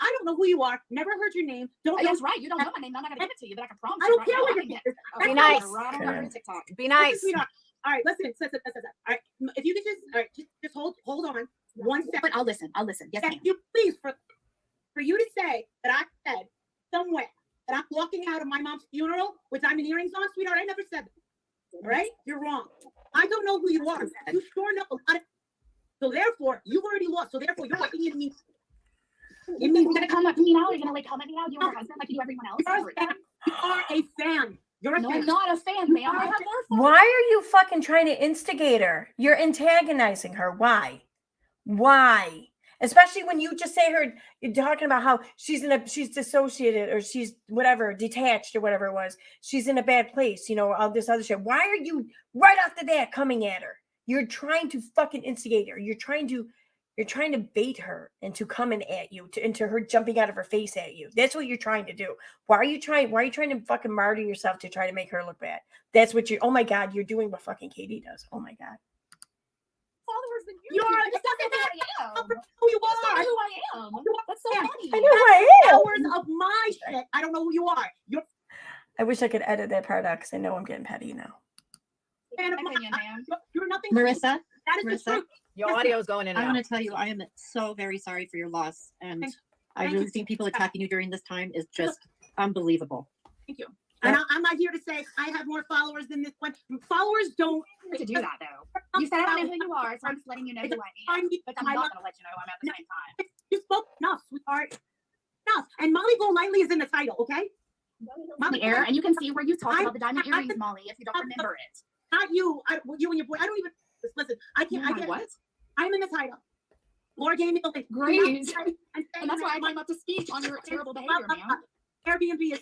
[SPEAKER 5] I don't know who you are. Never heard your name. Don't know.
[SPEAKER 2] That's right. You don't know my name. I'm not gonna give it to you, but I can promise
[SPEAKER 5] I
[SPEAKER 2] you
[SPEAKER 5] don't
[SPEAKER 2] right
[SPEAKER 5] care
[SPEAKER 2] now,
[SPEAKER 5] what
[SPEAKER 2] I
[SPEAKER 5] your
[SPEAKER 2] can
[SPEAKER 5] name
[SPEAKER 2] get
[SPEAKER 5] is.
[SPEAKER 3] Be
[SPEAKER 2] okay,
[SPEAKER 3] nice.
[SPEAKER 2] right on over to TikTok.
[SPEAKER 3] Be
[SPEAKER 5] Listen,
[SPEAKER 3] nice.
[SPEAKER 5] sweetheart. All right, listen. All right, if you could just, all right, just hold on 1 second.
[SPEAKER 2] But I'll listen. Yes,
[SPEAKER 5] Can
[SPEAKER 2] ma'am.
[SPEAKER 5] you please, for you to say that I said somewhere that I'm walking out of my mom's funeral with diamond earrings on, sweetheart, I never said that. All right? You're wrong. I don't know who you are. You sure know a lot of, so therefore, you've already lost. So therefore, you're looking at me. It means
[SPEAKER 2] You're gonna come up to me now. You're gonna like come at me now. You and your husband like you do everyone else.
[SPEAKER 5] you are a fan. You're a
[SPEAKER 2] No,
[SPEAKER 5] fan.
[SPEAKER 2] I'm not a fan, ma'am. I have more fun.
[SPEAKER 1] Why are you fucking trying to instigate her? You're antagonizing her. Why? Why? Especially when you just say her, you're talking about how she's dissociated or she's whatever, detached or whatever it was. She's in a bad place, all this other shit. Why are you right after that coming at her? You're trying to fucking instigate her. You're trying to bait her into coming at you, into her jumping out of her face at you. That's what you're trying to do. Why are you trying to fucking martyr yourself to try to make her look bad? That's what oh my God, you're doing what fucking Katie does. Oh my God.
[SPEAKER 2] Followers than you.
[SPEAKER 5] You are
[SPEAKER 2] That's not who I am.
[SPEAKER 5] who you
[SPEAKER 2] That's not
[SPEAKER 5] are.
[SPEAKER 2] who I am. That's so
[SPEAKER 5] Yeah.
[SPEAKER 2] funny.
[SPEAKER 1] I know who I am.
[SPEAKER 5] Hours of my shit. I don't know who you are. You're
[SPEAKER 1] I wish I could edit that part out because I know I'm getting petty now.
[SPEAKER 5] a fan of
[SPEAKER 2] My
[SPEAKER 5] mine.
[SPEAKER 2] opinion, ma'am.
[SPEAKER 5] You're nothing.
[SPEAKER 4] Marissa,
[SPEAKER 5] That is
[SPEAKER 4] Marissa,
[SPEAKER 5] the truth.
[SPEAKER 3] Your audio's going in
[SPEAKER 4] I
[SPEAKER 3] and
[SPEAKER 4] want
[SPEAKER 3] out.
[SPEAKER 4] to tell you, I am so very sorry for your loss. And I
[SPEAKER 5] Thank
[SPEAKER 4] really
[SPEAKER 5] you.
[SPEAKER 4] think people attacking you during this time is just unbelievable.
[SPEAKER 5] Thank you. And I'm not here to say I have more followers than this one. Followers don't.
[SPEAKER 2] To do that though. You said I don't know who you are, so I'm just letting you know who I am. But I'm not gonna let you know who I'm at the same time.
[SPEAKER 5] You spoke enough, sweetheart. Enough. And Molly Golightly is in the title, okay?
[SPEAKER 2] The air, and you can see where you talked
[SPEAKER 5] I'm-
[SPEAKER 2] about the diamond
[SPEAKER 5] I'm-
[SPEAKER 2] earrings, Molly, if you don't remember it.
[SPEAKER 5] Not you. You and your boy. I don't even listen. I can't.
[SPEAKER 2] Oh my, what?
[SPEAKER 5] I'm in the title. Laura gave me the link.
[SPEAKER 2] Great.
[SPEAKER 5] And
[SPEAKER 2] And that's why I came up to speak on your terrible behavior, ma'am.
[SPEAKER 5] Airbnb is.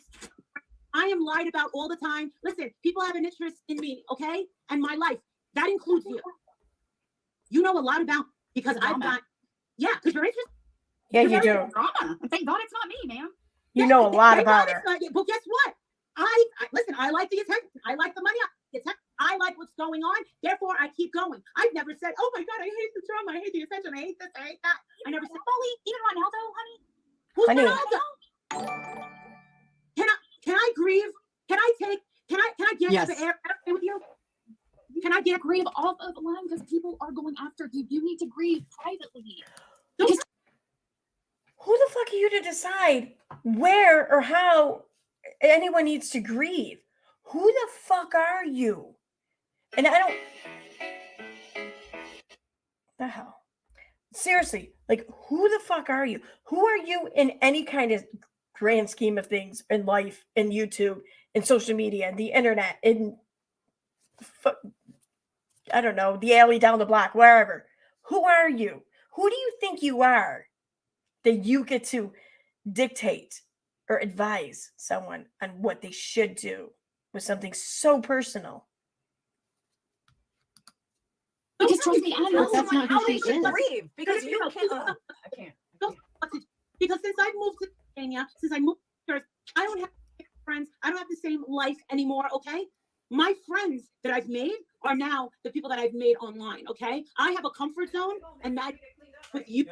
[SPEAKER 5] I am lied about all the time. Listen, people have an interest in me, okay, and my life. That includes you. You know a lot about because I've got. Yeah, because you're interested.
[SPEAKER 1] Yeah, you do.
[SPEAKER 2] Drama. And thank God it's not me, ma'am.
[SPEAKER 1] You know a lot
[SPEAKER 5] Thank
[SPEAKER 1] about
[SPEAKER 5] God
[SPEAKER 1] her.
[SPEAKER 5] it's not you. But guess what? I listen. I like the attention. I like the money. The attention. I like what's going on. Therefore, I keep going. I've never said, "Oh my God, I hate the drama. I hate the attention. I hate this. I hate that." I never said,
[SPEAKER 2] Molly, even Ronaldo, honey.
[SPEAKER 5] "Who's
[SPEAKER 1] Honey.
[SPEAKER 5] Ronaldo?" Can I grieve? Can I get
[SPEAKER 4] Yes.
[SPEAKER 5] to the air with you? Can I get
[SPEAKER 2] Grieve off of the line because people are going after you. You need to grieve privately.
[SPEAKER 1] Who the fuck are you to decide where or how anyone needs to grieve? Who the fuck are you? And I don't. The hell? Seriously, like, who the fuck are you? Who are you in any kind of grand scheme of things in life, in YouTube, in social media, in the internet, in I don't know, the alley down the block, wherever? Who are you? Who do you think you are that you get to dictate or advise someone on what they should do with something so personal?
[SPEAKER 2] Because trust me, I know
[SPEAKER 4] That's not
[SPEAKER 2] someone
[SPEAKER 4] who
[SPEAKER 2] how
[SPEAKER 4] she
[SPEAKER 2] they should
[SPEAKER 4] is.
[SPEAKER 3] Grieve because you can't. I can't.
[SPEAKER 5] because since I've moved to Pennsylvania, since I moved to Jersey, I don't have friends. I don't have the same life anymore. Okay, my friends that I've made are now the people that I've made online. Okay, I have a comfort zone, and that with you,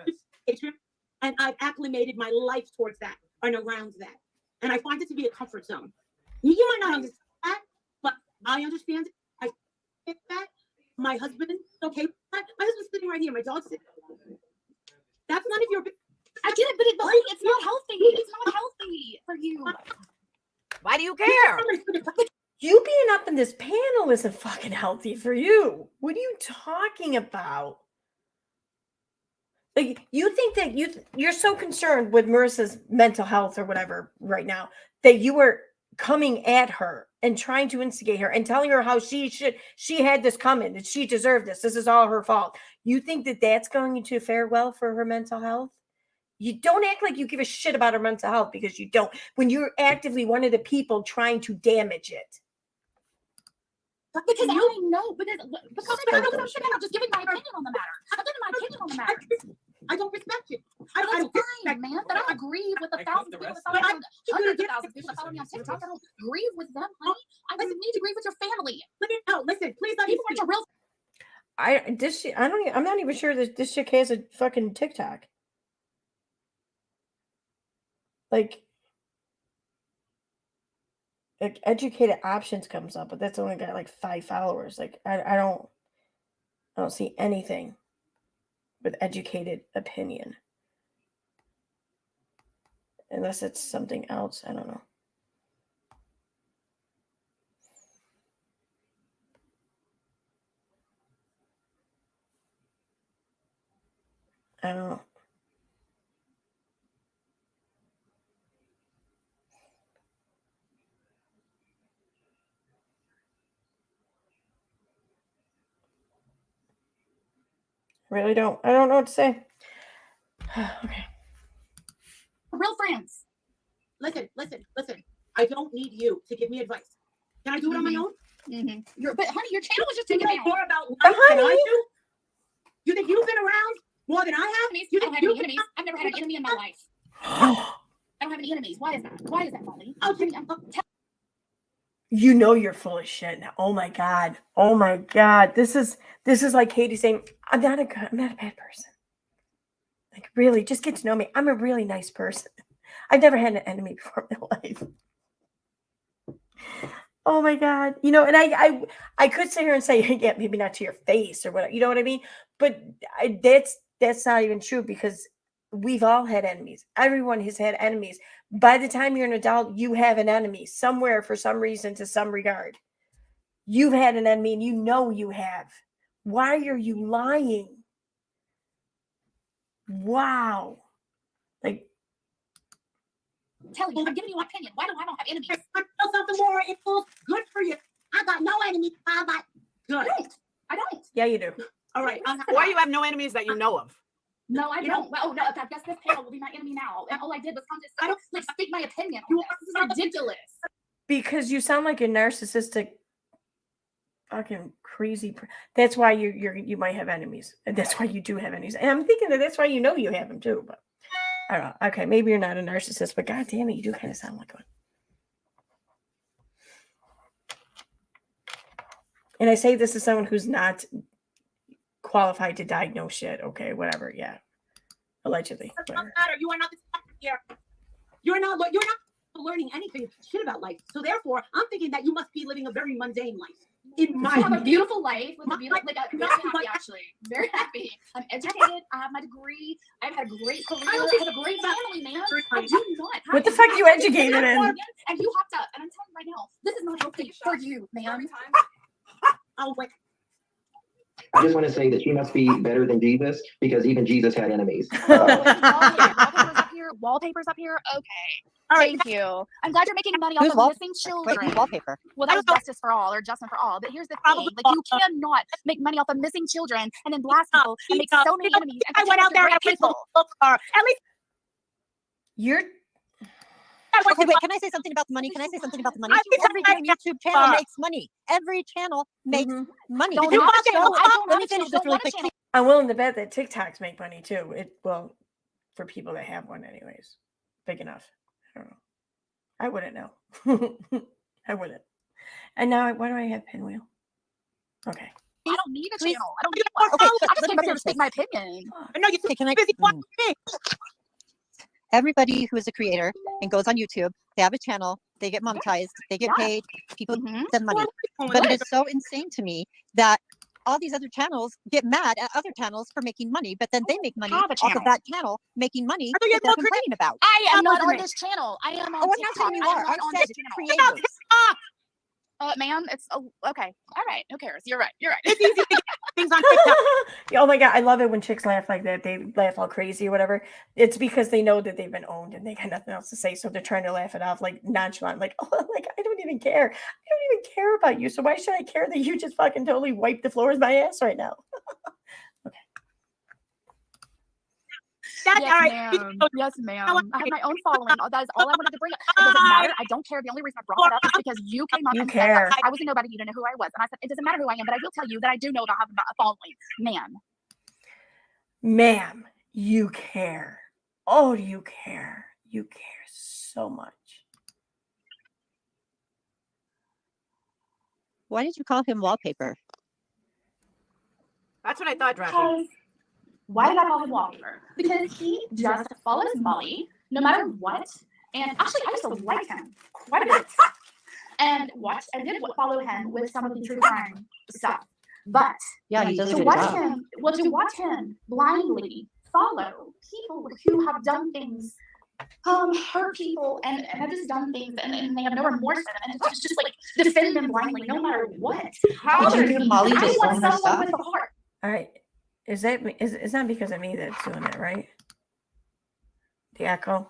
[SPEAKER 5] and I've acclimated my life towards that and around that, and I find it to be a comfort zone. You might not understand that, but I understand it. I get that. My husband, okay, my husband's sitting right here. My dog's sitting. That's none of your business.
[SPEAKER 2] I get it, but it's not healthy. It's not healthy for you.
[SPEAKER 3] Why do you care?
[SPEAKER 1] You being up in this panel isn't fucking healthy for you. What are you talking about? Like, you think that you're so concerned with Marissa's mental health or whatever right now that you were coming at her and trying to instigate her and telling her how she had this coming, that she deserved this. This is all her fault. You think that that's going to fare well for her mental health? You don't act like you give a shit about her mental health, because you don't, when you're actively one of the people trying to damage it.
[SPEAKER 2] Because I know, because
[SPEAKER 1] So
[SPEAKER 2] I don't
[SPEAKER 1] bullshit.
[SPEAKER 2] I'm just giving my opinion on the matter. I'm giving my opinion on the matter.
[SPEAKER 5] I don't respect you. I
[SPEAKER 2] That's
[SPEAKER 5] don't
[SPEAKER 2] fine,
[SPEAKER 5] respect
[SPEAKER 2] man. But I don't agree with the thousands of people that follow me, hundreds of thousands of people that follow me on TikTok. I don't agree with them, honey. I don't need to agree with your family.
[SPEAKER 5] Listen, please let me
[SPEAKER 2] People aren't
[SPEAKER 5] speak.
[SPEAKER 2] your real.
[SPEAKER 1] I'm not even sure that this chick has a fucking TikTok. Like educated options comes up, but that's only got like 5 followers. Like I don't see anything with educated opinion, unless it's something else. I don't know. I don't know. Really don't. I don't know what to say. Okay.
[SPEAKER 2] Real friends.
[SPEAKER 5] Listen. I don't need you to give me advice. Can I do it on my own?
[SPEAKER 2] But honey, your channel was just
[SPEAKER 5] You
[SPEAKER 2] taken
[SPEAKER 5] know
[SPEAKER 2] down.
[SPEAKER 5] more about life than I do? You think you've been around more than I have?
[SPEAKER 2] Enemies.
[SPEAKER 5] You
[SPEAKER 2] I don't
[SPEAKER 5] think
[SPEAKER 2] have any
[SPEAKER 5] you
[SPEAKER 2] enemies. I've never had an enemy in my life. I don't have any enemies. Why is that? Why is that, Molly?
[SPEAKER 1] You know you're full of shit now. Oh my god. Oh my god. This is like Katie saying, I'm not a bad person. Like, really, just get to know me. I'm a really nice person. I've never had an enemy before in my life. Oh my god. You know, and I could sit here and say, yeah, maybe not to your face or whatever. You know what I mean? But that's not even true, because we've all had enemies. Everyone has had enemies. By the time you're an adult, you have an enemy somewhere for some reason, to some regard. You've had an enemy, and you know you have. Why are you lying? Wow. Like,
[SPEAKER 2] Telling you, I'm giving you my opinion. Why do I don't have enemies?
[SPEAKER 5] I feel something more. It feels good for you. I got no enemies. I got good.
[SPEAKER 2] I don't.
[SPEAKER 1] yeah, you do.
[SPEAKER 5] All right.
[SPEAKER 3] Why you have no enemies that you know of?
[SPEAKER 2] No, I
[SPEAKER 5] You
[SPEAKER 2] don't. Well, no, I guess this panel will be my enemy now. And all I did was come to like speak my opinion on this. This is ridiculous.
[SPEAKER 1] Because you sound like a narcissistic, fucking crazy. That's why you might have enemies. And that's why you do have enemies. And I'm thinking that's why you know you have them too. But I don't know. Okay, maybe you're not a narcissist, but god damn it, you do kind of sound like one. And I say this as someone who's not qualified to diagnose shit. Okay, whatever. Yeah, allegedly.
[SPEAKER 5] It doesn't matter. You are not the doctor here. You're not learning anything shit about life. So therefore, I'm thinking that you must be living a very mundane life. In my
[SPEAKER 2] I have a beautiful life with a beautiful, I'm very happy
[SPEAKER 5] my-
[SPEAKER 2] actually. Very happy. I'm educated. I have my degree. I've had a great career. I have a great family, man. I do not.
[SPEAKER 1] What the fuck you educated in?
[SPEAKER 2] And you have to. And I'm telling you right now, this is not healthy for you, man.
[SPEAKER 5] Oh wait.
[SPEAKER 6] I just want to say that she must be better than Jesus, because even Jesus had enemies.
[SPEAKER 2] Wallpapers up here. Okay.
[SPEAKER 5] All right.
[SPEAKER 2] Thank you. I'm glad you're making money off
[SPEAKER 4] Who's
[SPEAKER 2] of missing
[SPEAKER 4] Wait,
[SPEAKER 2] children.
[SPEAKER 4] who's wallpaper?
[SPEAKER 2] Well, that was justice for all or justice for all. But here's the thing:
[SPEAKER 5] Probably
[SPEAKER 2] like, you cannot make money off of missing children and then blast people and make so many enemies. And
[SPEAKER 5] I went out there and
[SPEAKER 2] great
[SPEAKER 5] people. At least
[SPEAKER 1] You're
[SPEAKER 4] Okay, wait, can I say something about the money? Can I say something about the money? Every damn YouTube channel makes money. Every channel makes money.
[SPEAKER 2] Don't
[SPEAKER 4] Did you
[SPEAKER 2] have
[SPEAKER 4] watch
[SPEAKER 2] a channel.
[SPEAKER 4] it?
[SPEAKER 2] I don't
[SPEAKER 4] Let
[SPEAKER 2] have
[SPEAKER 4] me
[SPEAKER 2] a channel.
[SPEAKER 4] finish this
[SPEAKER 2] Don't
[SPEAKER 4] really
[SPEAKER 2] want a
[SPEAKER 4] quick.
[SPEAKER 2] channel.
[SPEAKER 1] I'm willing to bet that TikToks make money too. For people that have one, anyways, big enough. I don't know. I wouldn't know. I wouldn't. And now, why do I have Pinwheel? Okay.
[SPEAKER 2] I don't need a
[SPEAKER 4] Please.
[SPEAKER 2] channel. I don't need one.
[SPEAKER 4] Okay,
[SPEAKER 2] I
[SPEAKER 4] but
[SPEAKER 2] just
[SPEAKER 4] let
[SPEAKER 2] came
[SPEAKER 4] me
[SPEAKER 2] up here to
[SPEAKER 4] finish
[SPEAKER 2] speak
[SPEAKER 4] this.
[SPEAKER 2] my opinion.
[SPEAKER 5] I know you're
[SPEAKER 4] Okay, can I?
[SPEAKER 5] busy watching me.
[SPEAKER 4] Everybody who is a creator and goes on YouTube, they have a channel, they get monetized, they get
[SPEAKER 2] Yeah.
[SPEAKER 4] paid, people
[SPEAKER 2] Mhm.
[SPEAKER 4] send money. But it is so insane to me that all these other channels get mad at other channels for making money, but then they make money
[SPEAKER 2] have a
[SPEAKER 4] off
[SPEAKER 2] channel.
[SPEAKER 4] of that channel making money
[SPEAKER 5] I thought you
[SPEAKER 4] that
[SPEAKER 5] had
[SPEAKER 4] they're
[SPEAKER 5] more creative-
[SPEAKER 4] complaining about.
[SPEAKER 2] I am not on
[SPEAKER 5] Compliment.
[SPEAKER 2] this channel. I am on
[SPEAKER 4] Oh, I'm not
[SPEAKER 2] TikTok.
[SPEAKER 4] saying you
[SPEAKER 2] I am
[SPEAKER 4] are.
[SPEAKER 2] not
[SPEAKER 4] I
[SPEAKER 2] on
[SPEAKER 4] said
[SPEAKER 2] this channel.
[SPEAKER 4] creators.
[SPEAKER 2] Man, it's okay. All right. Who cares? You're right. You're right.
[SPEAKER 5] It's easy to get things on TikTok.
[SPEAKER 1] Oh my god, I love it when chicks laugh like that. They laugh all crazy or whatever. It's because they know that they've been owned and they got nothing else to say, so they're trying to laugh it off like nonchalant, like, oh, like I don't even care. I don't even care about you. So why should I care that you just fucking totally wiped the floor with my ass right now?
[SPEAKER 5] That's
[SPEAKER 2] Yes,
[SPEAKER 5] all right.
[SPEAKER 2] ma'am. Yes, ma'am.
[SPEAKER 5] what?
[SPEAKER 2] I have my own following. That is all I wanted to bring up. It doesn't matter. I don't care. The only reason I brought it up is because you came up
[SPEAKER 1] You
[SPEAKER 2] and
[SPEAKER 1] care.
[SPEAKER 2] said that I was a nobody. You didn't know who I was. And I said, it doesn't matter who I am, but I will tell you that I do know about having a following. Ma'am.
[SPEAKER 1] Ma'am, you care. Oh, you care. You care so much.
[SPEAKER 4] Why did you call him wallpaper?
[SPEAKER 3] That's what I thought, Drashy.
[SPEAKER 2] Because why did I call him wallpaper? Because he just follows Molly no matter what. And actually, I used to like him quite a bit. And did follow him with some of the true crime stuff. But
[SPEAKER 4] Yeah, he does a
[SPEAKER 2] to
[SPEAKER 4] good
[SPEAKER 2] watch
[SPEAKER 4] job.
[SPEAKER 2] him blindly follow people who have done things, hurt people and have just done things and they have no remorse for them, and just like defend them blindly no matter what.
[SPEAKER 3] How
[SPEAKER 4] Did you
[SPEAKER 3] did
[SPEAKER 4] hear Molly
[SPEAKER 2] I
[SPEAKER 4] just
[SPEAKER 2] want
[SPEAKER 4] own her
[SPEAKER 2] someone
[SPEAKER 4] stuff?
[SPEAKER 2] with a heart.
[SPEAKER 1] All right. Is that me? It's not because of me that's doing it, right? The echo.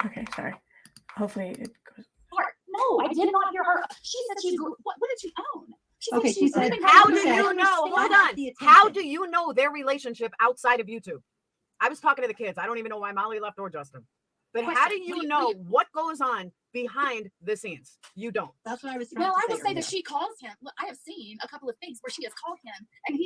[SPEAKER 1] Okay, sorry. Hopefully it goes.
[SPEAKER 2] Heart. No, I did not hear her. She said she grew. What did she own? She
[SPEAKER 4] Okay,
[SPEAKER 2] said
[SPEAKER 4] she said-
[SPEAKER 2] living
[SPEAKER 3] How
[SPEAKER 2] her
[SPEAKER 3] do
[SPEAKER 2] life.
[SPEAKER 3] you know? Hold on. How do you know their relationship outside of YouTube? I was talking to the kids. I don't even know why Molly left or Justin. But how do you know what goes on behind the scenes? You don't.
[SPEAKER 4] That's what I was trying
[SPEAKER 2] Well,
[SPEAKER 4] to
[SPEAKER 2] I
[SPEAKER 4] say.
[SPEAKER 2] will say
[SPEAKER 4] earlier.
[SPEAKER 2] that she calls him. Look, I have seen a couple of things where she has called him, and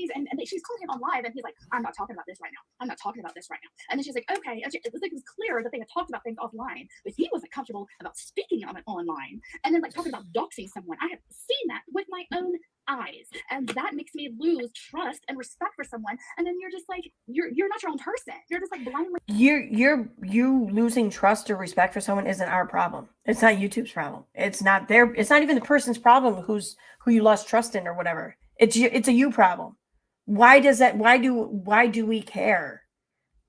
[SPEAKER 2] she's called him on live, and he's like, "I'm not talking about this right now. I'm not talking about this right now." And then she's like, "Okay." And it was clear that they had talked about things offline, but he wasn't comfortable about speaking on it online, and then like talking about doxing someone. I have seen that with my own eyes, and that makes me lose trust and respect for someone. And then you're just like, you're not your own person. You're just like blindly.
[SPEAKER 1] You losing trust or respect for someone isn't our problem. It's not YouTube's problem. It's not even the person's problem who you lost trust in or whatever. It's a you problem. Why do we care?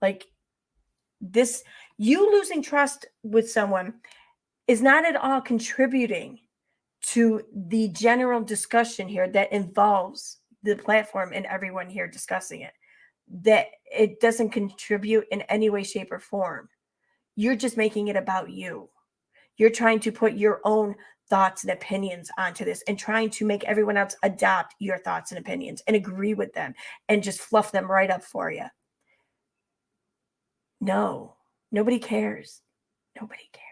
[SPEAKER 1] Like this, you losing trust with someone is not at all contributing to the general discussion here that involves the platform and everyone here discussing it. That it doesn't contribute in any way, shape, or form. You're just making it about you. You're trying to put your own thoughts and opinions onto this and trying to make everyone else adopt your thoughts and opinions and agree with them and just fluff them right up for you. No, nobody cares. Nobody cares.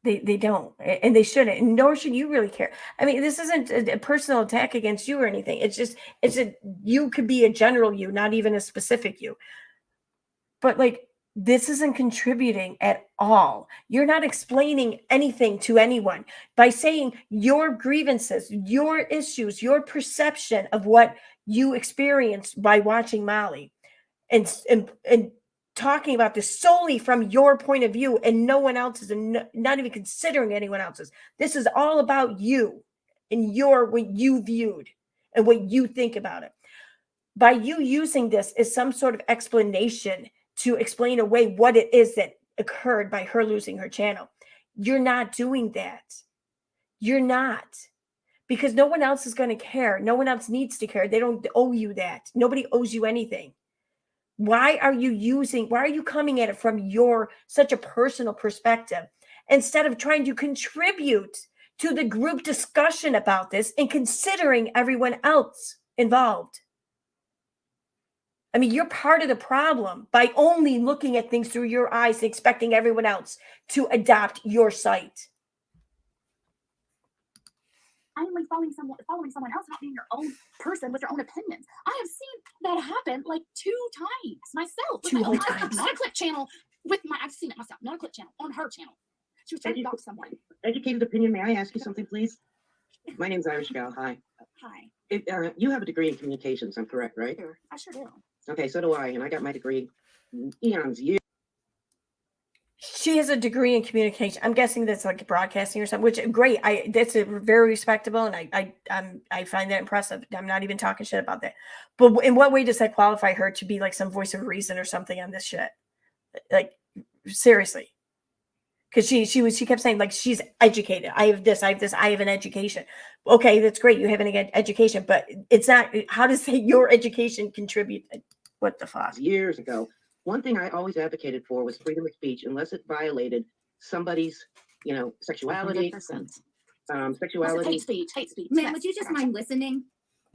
[SPEAKER 1] They don't, and they shouldn't, and nor should you really care. I mean, this isn't a personal attack against you or anything. You could be a general you, not even a specific you. But like, this isn't contributing at all. You're not explaining anything to anyone by saying your grievances, your issues, your perception of what you experienced by watching Molly, and talking about this solely from your point of view and no one else's, and not even considering anyone else's. This is all about you and what you viewed and what you think about it. By you using this as some sort of explanation to explain away what it is that occurred by her losing her channel, you're not doing that. You're not. Because no one else is going to care. No one else needs to care. They don't owe you that. Nobody owes you anything. Why are you coming at it from such a personal perspective instead of trying to contribute to the group discussion about this and considering everyone else involved? I mean, you're part of the problem by only looking at things through your eyes and expecting everyone else to adopt your sight.
[SPEAKER 2] I'm like following someone else, not being your own person with your own opinions. I have seen that happen like 2 times myself. With my own
[SPEAKER 1] times.
[SPEAKER 2] Not a clip channel I've seen it myself, not a clip channel, on her channel. She was trying to dox someone.
[SPEAKER 5] Educated opinion. May I ask you something, please? My name's Irish Gal. Hi.
[SPEAKER 2] Hi.
[SPEAKER 5] You have a degree in communications. I'm correct, right?
[SPEAKER 2] I sure do.
[SPEAKER 5] Okay, so do I, and I got my degree eons years.
[SPEAKER 1] She has a degree in communication. I'm guessing that's like broadcasting or something, which great. That's a very respectable, and I find that impressive. I'm not even talking shit about that. But in what way does that qualify her to be like some voice of reason or something on this shit? Like, seriously. because she kept saying like she's educated. I have this, I have an education. Okay, that's great. You have an education, but it's not. How does your education contribute? What the fuck?
[SPEAKER 7] Years ago, one thing I always advocated for was freedom of speech, unless it violated somebody's, sexuality,
[SPEAKER 4] 100%.
[SPEAKER 7] sexuality.
[SPEAKER 2] Hate speech, hate speech.
[SPEAKER 8] Ma'am, would you just mind listening?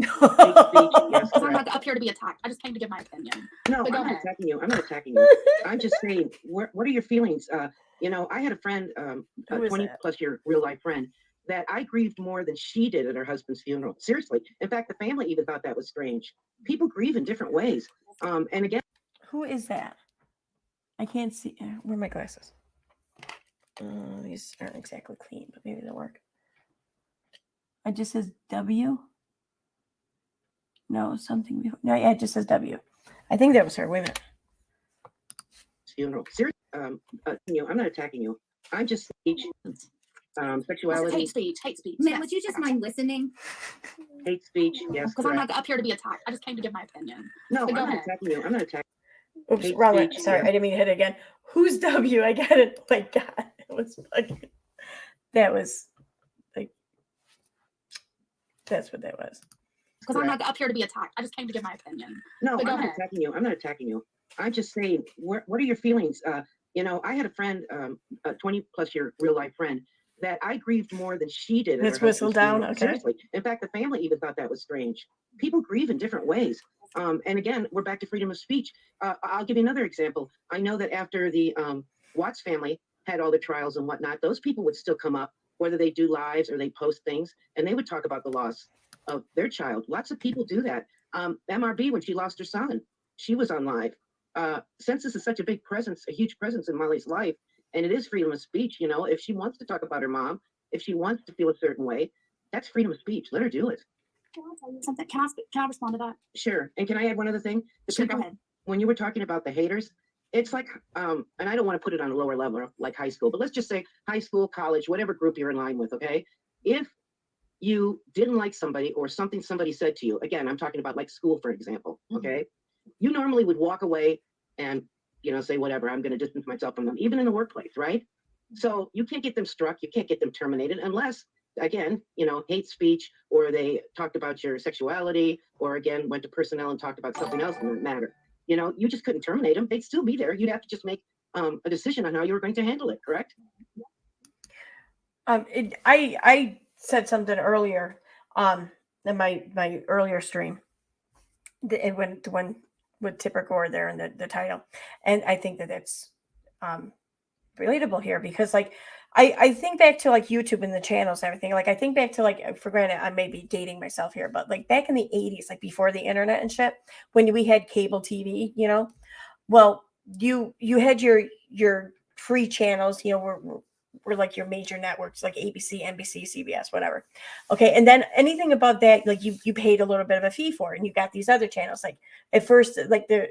[SPEAKER 7] Hate speech, yes,
[SPEAKER 2] Because I'm
[SPEAKER 7] correct.
[SPEAKER 2] not up here to be attacked. I just came to give my opinion.
[SPEAKER 7] No,
[SPEAKER 2] But
[SPEAKER 7] I'm
[SPEAKER 2] go
[SPEAKER 7] not
[SPEAKER 2] ahead.
[SPEAKER 7] attacking you. I'm not attacking you. I'm just saying, what are your feelings? I had a friend, a
[SPEAKER 1] Who is
[SPEAKER 7] 20
[SPEAKER 1] that?
[SPEAKER 7] plus year real life friend, that I grieved more than she did at her husband's funeral. Seriously. In fact, the family even thought that was strange. People grieve in different ways. And again,
[SPEAKER 1] Who is that? I can't see. Where are my glasses? These aren't exactly clean, but maybe they'll work. It just says W. No, something. No, yeah, it just says W. I think that was her. Wait a minute.
[SPEAKER 7] funeral. Seriously, I'm not attacking you. I'm just sexuality,
[SPEAKER 2] Hate speech, hate speech.
[SPEAKER 8] Ma'am, would you just mind listening?
[SPEAKER 7] hate speech. Yes,
[SPEAKER 2] Because I'm
[SPEAKER 7] correct.
[SPEAKER 2] not up here to be attacked. I just came to give my opinion.
[SPEAKER 7] No,
[SPEAKER 2] But
[SPEAKER 7] I'm
[SPEAKER 2] go
[SPEAKER 7] not
[SPEAKER 2] ahead.
[SPEAKER 7] attacking you. I'm not attacking.
[SPEAKER 1] Oops,
[SPEAKER 7] Hate
[SPEAKER 1] wrong one.
[SPEAKER 7] speech,
[SPEAKER 1] Sorry,
[SPEAKER 7] yes.
[SPEAKER 1] I didn't mean to hit it again. Who's W? I got it. My God, it was fucking. That was like. That's what that was.
[SPEAKER 2] Because I'm not up here to be attacked. I just came to give my opinion.
[SPEAKER 7] No,
[SPEAKER 2] But
[SPEAKER 7] I'm
[SPEAKER 2] go
[SPEAKER 7] not
[SPEAKER 2] ahead.
[SPEAKER 7] attacking you. I'm not attacking you. I'm just saying, what are your feelings? I had a friend, a 20 plus year real life friend, that I grieved more than she did. At
[SPEAKER 1] Let's
[SPEAKER 7] her
[SPEAKER 1] whistle
[SPEAKER 7] husband's
[SPEAKER 1] down,
[SPEAKER 7] funeral.
[SPEAKER 1] okay.
[SPEAKER 7] Seriously. In fact, the family even thought that was strange. People grieve in different ways. And again, we're back to freedom of speech. I'll give you another example. I know that after the Watts family had all the trials and whatnot, those people would still come up, whether they do lives or they post things, and they would talk about the loss of their child. Lots of people do that. MRB, when she lost her son, she was on live. Since this is such a big presence, a huge presence in Molly's life, and it is freedom of speech, if she wants to talk about her mom, if she wants to feel a certain way, that's freedom of speech. Let her do it.
[SPEAKER 2] Can I tell you something? Can I respond to that?
[SPEAKER 7] Sure. And can I add one other thing? The
[SPEAKER 2] Sure, go
[SPEAKER 7] people-
[SPEAKER 2] ahead.
[SPEAKER 7] When you were talking about the haters, it's like, and I don't want to put it on a lower level like high school, but let's just say high school, college, whatever group you're in line with, okay? If you didn't like somebody or something somebody said to you, again, I'm talking about like school, for example, okay? You normally would walk away and, say, whatever, I'm going to distance myself from them, even in the workplace, right? So you can't get them struck, you can't get them terminated unless, again, hate speech, or they talked about your sexuality, or again, went to personnel and talked about something else that didn't matter. You just couldn't terminate them. They'd still be there. You'd have to just make a decision on how you were going to handle it, correct?
[SPEAKER 1] I said something earlier in my earlier stream. It went the one with Tipper Gore there in the title, and I think that's relatable here because like I think back to like YouTube and the channels and everything. Like I think back to like, for granted, I may be dating myself here, but like back in the 80s, like before the internet and shit, when we had cable TV, well, you had your free channels, were like your major networks like ABC, NBC, CBS, whatever. Okay. And then anything above that, like you paid a little bit of a fee for, and you got these other channels. Like at first, like I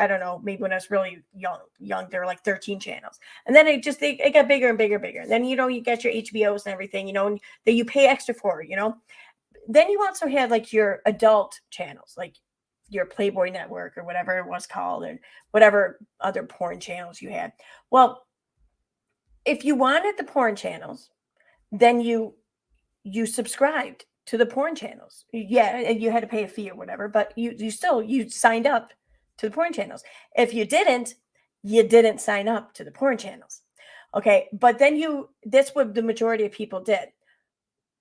[SPEAKER 1] don't know, maybe when I was really young, there were like 13 channels. And then it got bigger and bigger and bigger. And then, you got your HBOs and everything, and that you pay extra for, Then you also had like your adult channels, like your Playboy Network or whatever it was called, and whatever other porn channels you had. Well, if you wanted the porn channels, then you subscribed to the porn channels. Yeah, and you had to pay a fee or whatever, but you signed up to the porn channels. If you didn't sign up to the porn channels. Okay, but then that's what the majority of people did.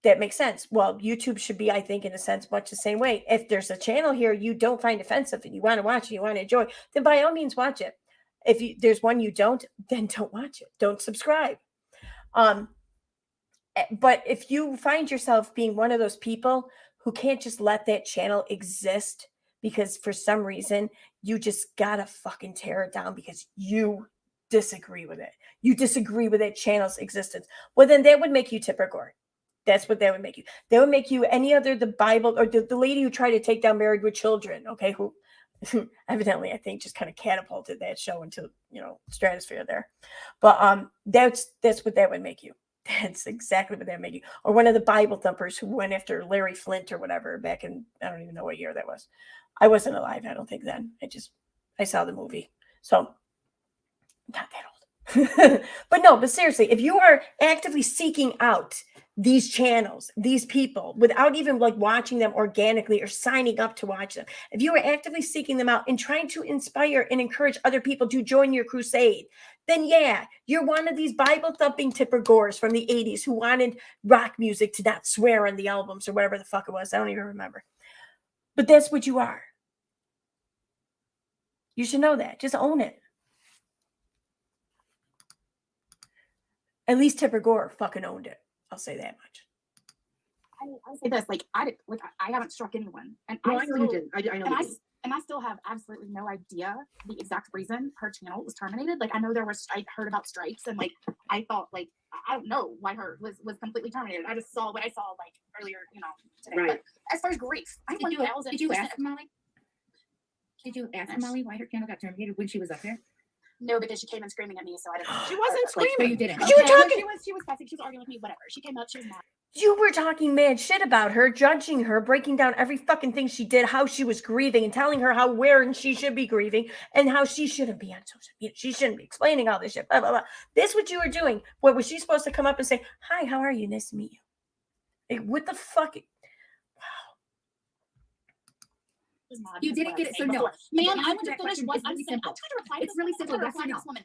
[SPEAKER 1] That makes sense. Well, YouTube should be, I think, in a sense, much the same way. If there's a channel here you don't find offensive and you want to watch it, you want to enjoy, then by all means watch it. If there's one you don't, then don't watch it. Don't subscribe. But if you find yourself being one of those people who can't just let that channel exist because for some reason you just gotta fucking tear it down because you disagree with it. You disagree with that channel's existence. Well, then that would make you Tipper Gore. That's what that would make you. That would make you any other, the Bible, or the lady who tried to take down Married with Children, okay, who evidently I think just kind of catapulted that show into stratosphere there. But that's what that would make you. That's exactly what that would make you. Or one of the Bible thumpers who went after Larry Flint or whatever back in, I don't even know what year that was. I wasn't alive, I don't think then. I saw the movie. So not that But seriously, if you are actively seeking out these channels, these people, without even like watching them organically or signing up to watch them, if you are actively seeking them out and trying to inspire and encourage other people to join your crusade, then yeah, you're one of these Bible thumping tipper gores from the 80s who wanted rock music to not swear on the albums or whatever the fuck it was. I don't even remember. But that's what you are. You should know that. Just own it. At least Tipper Gore fucking owned it. I'll say that much.
[SPEAKER 2] I'll say this, like I haven't struck anyone, and
[SPEAKER 7] No,
[SPEAKER 2] I
[SPEAKER 7] I know you
[SPEAKER 2] still,
[SPEAKER 7] didn't. I know
[SPEAKER 2] and
[SPEAKER 7] you
[SPEAKER 2] I
[SPEAKER 7] didn't.
[SPEAKER 2] and I still have absolutely no idea the exact reason her channel was terminated. Like I know there was, I heard about strikes, and like I thought, like I don't know why her was completely terminated. I just saw what I saw like earlier, today.
[SPEAKER 7] Right.
[SPEAKER 2] But as far as grief, I'm
[SPEAKER 8] Did you
[SPEAKER 2] 1000%.
[SPEAKER 8] ask Molly? Did you ask Molly why her channel got terminated when she was up there?
[SPEAKER 2] No, because she came in screaming at me, so I didn't.
[SPEAKER 3] She wasn't
[SPEAKER 8] So
[SPEAKER 3] screaming.
[SPEAKER 8] you didn't.
[SPEAKER 1] You were
[SPEAKER 2] Okay, well,
[SPEAKER 1] talking.
[SPEAKER 2] She was fussing. She was arguing with me. Whatever. She came up. She was mad.
[SPEAKER 1] You were talking mad shit about her, judging her, breaking down every fucking thing she did, how she was grieving, and telling her how where she should be grieving, and how she shouldn't be on social media. She shouldn't be explaining all this shit. Blah blah blah. This what you were doing. What was she supposed to come up and say? Hi, how are you? Nice to meet you. Like, what the fuck?
[SPEAKER 2] She was mad
[SPEAKER 8] You
[SPEAKER 2] because
[SPEAKER 8] didn't
[SPEAKER 2] of
[SPEAKER 8] get
[SPEAKER 2] what
[SPEAKER 8] it, so
[SPEAKER 2] said
[SPEAKER 8] no.
[SPEAKER 2] before. Ma'am,
[SPEAKER 8] The
[SPEAKER 2] I
[SPEAKER 8] answer
[SPEAKER 2] want
[SPEAKER 8] to
[SPEAKER 2] to
[SPEAKER 8] that
[SPEAKER 2] finish
[SPEAKER 8] question
[SPEAKER 2] what
[SPEAKER 8] is
[SPEAKER 2] I'm
[SPEAKER 8] really
[SPEAKER 2] saying. I'm
[SPEAKER 8] simple.
[SPEAKER 2] trying to reply.
[SPEAKER 8] It's really simple, yes or no.
[SPEAKER 2] This woman.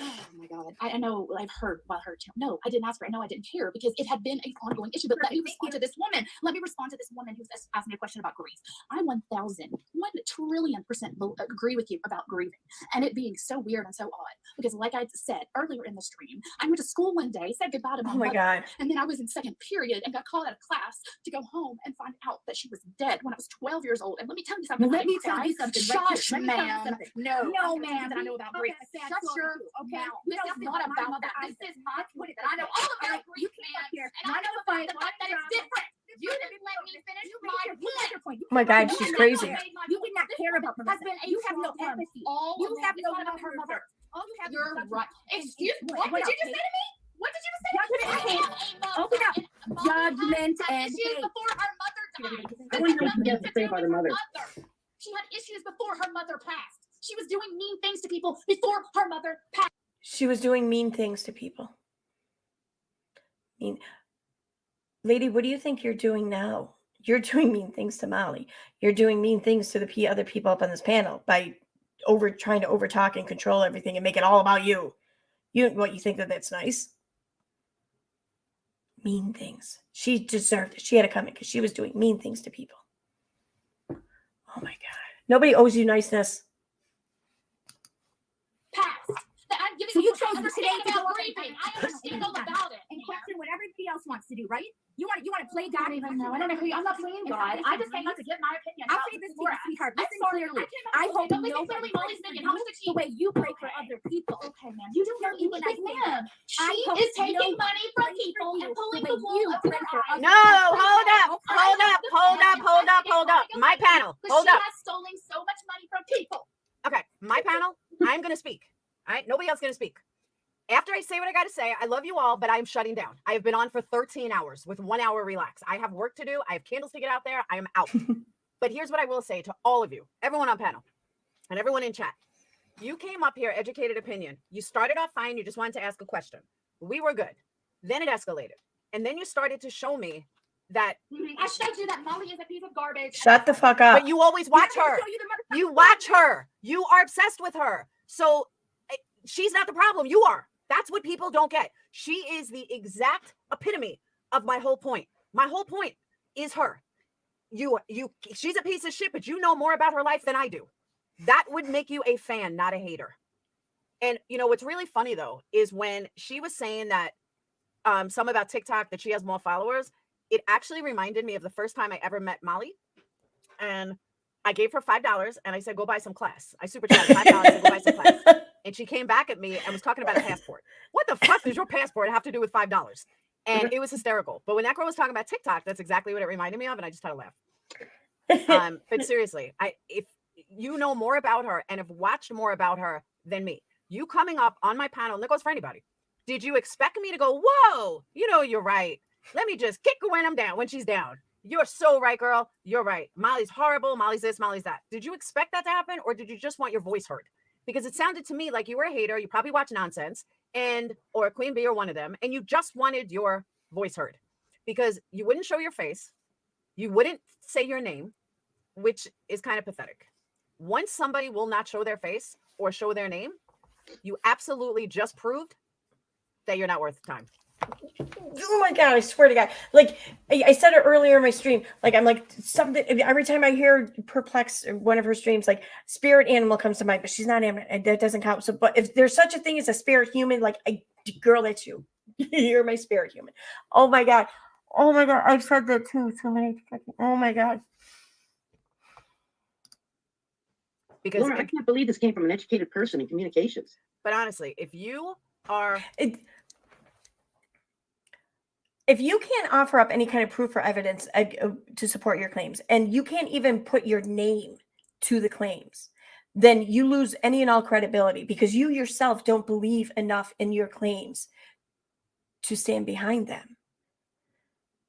[SPEAKER 2] Oh my God. I know I've heard about her channel. No, I didn't ask her. I know I didn't care because it had been an ongoing issue. But let me respond to this woman. Let me respond to this woman who's asked me a question about grief. I 1,000, 1,000,000,000% agree with you about grieving and it being so weird and so odd. Because like I said earlier in the stream, I went to school one day, said goodbye to my
[SPEAKER 1] Oh my
[SPEAKER 2] mother,
[SPEAKER 1] God.
[SPEAKER 2] and then I was in second period and got called out of class to go home and find out that she was dead when I was 12 years old. And let me tell you something.
[SPEAKER 8] Let
[SPEAKER 2] I
[SPEAKER 8] me tell you
[SPEAKER 2] cried.
[SPEAKER 8] something right here.
[SPEAKER 2] Shush,
[SPEAKER 8] Let me tell you
[SPEAKER 2] ma'am.
[SPEAKER 8] something.
[SPEAKER 2] No,
[SPEAKER 8] No,
[SPEAKER 2] I'm
[SPEAKER 8] ma'am.
[SPEAKER 2] that I know about
[SPEAKER 8] Okay,
[SPEAKER 2] grief.
[SPEAKER 8] sad
[SPEAKER 2] Shut
[SPEAKER 8] story
[SPEAKER 2] your
[SPEAKER 8] too, okay?
[SPEAKER 2] mouth.
[SPEAKER 8] You
[SPEAKER 2] This
[SPEAKER 8] don't
[SPEAKER 2] is
[SPEAKER 8] know
[SPEAKER 2] not
[SPEAKER 8] my
[SPEAKER 2] about
[SPEAKER 8] mother
[SPEAKER 2] that.
[SPEAKER 8] either.
[SPEAKER 2] This is my
[SPEAKER 8] Put it
[SPEAKER 2] and I know
[SPEAKER 8] that way.
[SPEAKER 2] all about
[SPEAKER 8] Alright,
[SPEAKER 2] grief,
[SPEAKER 8] you came up
[SPEAKER 2] man.
[SPEAKER 8] here,
[SPEAKER 2] And I
[SPEAKER 8] not
[SPEAKER 2] know
[SPEAKER 8] to
[SPEAKER 2] the
[SPEAKER 8] fight,
[SPEAKER 2] fact
[SPEAKER 8] not
[SPEAKER 2] that
[SPEAKER 8] to
[SPEAKER 2] it's
[SPEAKER 8] drama.
[SPEAKER 2] different. You didn't let me finish my
[SPEAKER 8] Your
[SPEAKER 2] point.
[SPEAKER 8] point.
[SPEAKER 1] Oh my God,
[SPEAKER 8] You
[SPEAKER 1] she's
[SPEAKER 8] did not
[SPEAKER 1] crazy.
[SPEAKER 8] know- You did not care about her.
[SPEAKER 2] Has been a
[SPEAKER 8] You have no
[SPEAKER 2] trauma
[SPEAKER 8] empathy.
[SPEAKER 2] all
[SPEAKER 8] You
[SPEAKER 2] along.
[SPEAKER 8] have
[SPEAKER 2] It's
[SPEAKER 8] no
[SPEAKER 2] not about
[SPEAKER 8] love
[SPEAKER 2] her
[SPEAKER 8] for
[SPEAKER 2] mother.
[SPEAKER 8] her. All you have is
[SPEAKER 2] You're
[SPEAKER 8] judgment
[SPEAKER 2] right.
[SPEAKER 8] and-
[SPEAKER 2] Excuse me.
[SPEAKER 8] and
[SPEAKER 2] What did you just
[SPEAKER 8] okay?
[SPEAKER 2] say to me? What did you just say to me?
[SPEAKER 8] Judgment
[SPEAKER 2] I
[SPEAKER 8] and
[SPEAKER 2] am a mother.
[SPEAKER 8] Open up.
[SPEAKER 2] And Mommy
[SPEAKER 8] Judgment
[SPEAKER 2] had
[SPEAKER 8] and
[SPEAKER 2] issues
[SPEAKER 8] hate.
[SPEAKER 2] before her mother died.
[SPEAKER 7] I don't know what you have to say about her mother.
[SPEAKER 2] She had issues before her mother passed. She was doing mean things to people before her mother passed.
[SPEAKER 1] She was doing mean things to people. Mean. Lady, what do you think you're doing now? You're doing mean things to Molly. You're doing mean things to the other people up on this panel by trying to overtalk and control everything and make it all about you. You think that's nice? Mean things. She deserved it. She had to come in because she was doing mean things to people. Oh my God. Nobody owes you niceness.
[SPEAKER 2] Passed. I'm giving
[SPEAKER 8] So you
[SPEAKER 2] you
[SPEAKER 8] chose for today to go
[SPEAKER 2] about
[SPEAKER 8] up
[SPEAKER 2] grieving. I understand all about it.
[SPEAKER 8] and question what everybody else wants to do, right? You want to play God?
[SPEAKER 2] I don't even know. I don't know who you. I'm not playing God. I just came up to give my opinion.
[SPEAKER 8] I'll
[SPEAKER 2] about
[SPEAKER 8] say this to
[SPEAKER 2] Laura.
[SPEAKER 8] you, sweetheart.
[SPEAKER 2] I'm
[SPEAKER 8] Listen
[SPEAKER 2] sorry.
[SPEAKER 8] clearly.
[SPEAKER 2] I
[SPEAKER 8] I hope
[SPEAKER 2] don't listen
[SPEAKER 8] nobody
[SPEAKER 2] clearly. Molly's
[SPEAKER 8] prays
[SPEAKER 2] opinion.
[SPEAKER 8] for
[SPEAKER 2] How much did
[SPEAKER 8] you the way you pray for other people.
[SPEAKER 2] Okay, ma'am. You don't know
[SPEAKER 8] Even I
[SPEAKER 2] anything,
[SPEAKER 8] say
[SPEAKER 2] ma'am.
[SPEAKER 8] that.
[SPEAKER 2] She
[SPEAKER 8] I hope
[SPEAKER 2] is taking
[SPEAKER 8] nobody
[SPEAKER 2] money from
[SPEAKER 8] prays
[SPEAKER 2] people
[SPEAKER 8] for you
[SPEAKER 2] and pulling
[SPEAKER 8] the
[SPEAKER 2] the
[SPEAKER 8] way
[SPEAKER 2] wool
[SPEAKER 8] you
[SPEAKER 2] over
[SPEAKER 8] pray
[SPEAKER 2] their
[SPEAKER 8] for
[SPEAKER 2] eyes.
[SPEAKER 8] others.
[SPEAKER 3] No, hold up. My panel, hold
[SPEAKER 2] She
[SPEAKER 3] up.
[SPEAKER 2] has stolen so much money from people.
[SPEAKER 3] Okay, my panel, I'm going to speak. All right, nobody else going to speak. After I say what I got to say, I love you all, but I'm shutting down. I have been on for 13 hours with 1 hour relax. I have work to do. I have candles to get out there. I am out. But here's what I will say to all of you, everyone on panel and everyone in chat. You came up here, educated opinion. You started off fine. You just wanted to ask a question. We were good. Then it escalated. And then you started to show me that.
[SPEAKER 2] I showed you that Molly is a piece of garbage.
[SPEAKER 1] Shut the fuck up.
[SPEAKER 3] But you always watch her. You watch her. You are obsessed with her. So she's not the problem. You are. That's what people don't get. She is the exact epitome of my whole point. My whole point is her. She's a piece of shit, but you know more about her life than I do. That would make you a fan, not a hater. And you know what's really funny though is when she was saying that some about TikTok that she has more followers, it actually reminded me of the first time I ever met Molly. And I gave her $5 and I said, go buy some class. I super chatted $5 and go buy some class. And she came back at me and was talking about a passport. What the fuck does your passport have to do with $5? And it was hysterical. But when that girl was talking about TikTok, that's exactly what it reminded me of. And I just had to laugh. But seriously, if you know more about her and have watched more about her than me, you coming up on my panel, and that goes for anybody. Did you expect me to go, whoa, you're right. Let me just kick her when she's down. You're so right, girl. You're right. Molly's horrible. Molly's this, Molly's that. Did you expect that to happen? Or did you just want your voice heard? because it sounded to me like you were a hater. You probably watch nonsense or Queen Bee or one of them, and you just wanted your voice heard because you wouldn't show your face. You wouldn't say your name, which is kind of pathetic. Once somebody will not show their face or show their name, you absolutely just proved that you're not worth the time.
[SPEAKER 1] Oh my God, I swear to God. Like I said it earlier in my stream, like I'm like something every time I hear Perplex one of her streams, like spirit animal comes to mind, but she's not animal and that doesn't count. So but if there's such a thing as a spirit human, like girl, that's you. You're my spirit human. Oh my God. Oh my God. I've said that too. So many fucking oh my God.
[SPEAKER 3] Because
[SPEAKER 7] Laura, I can't believe this came from an educated person in communications.
[SPEAKER 3] But honestly, if you are
[SPEAKER 1] if you can't offer up any kind of proof or evidence to support your claims, and you can't even put your name to the claims, then you lose any and all credibility because you yourself don't believe enough in your claims to stand behind them.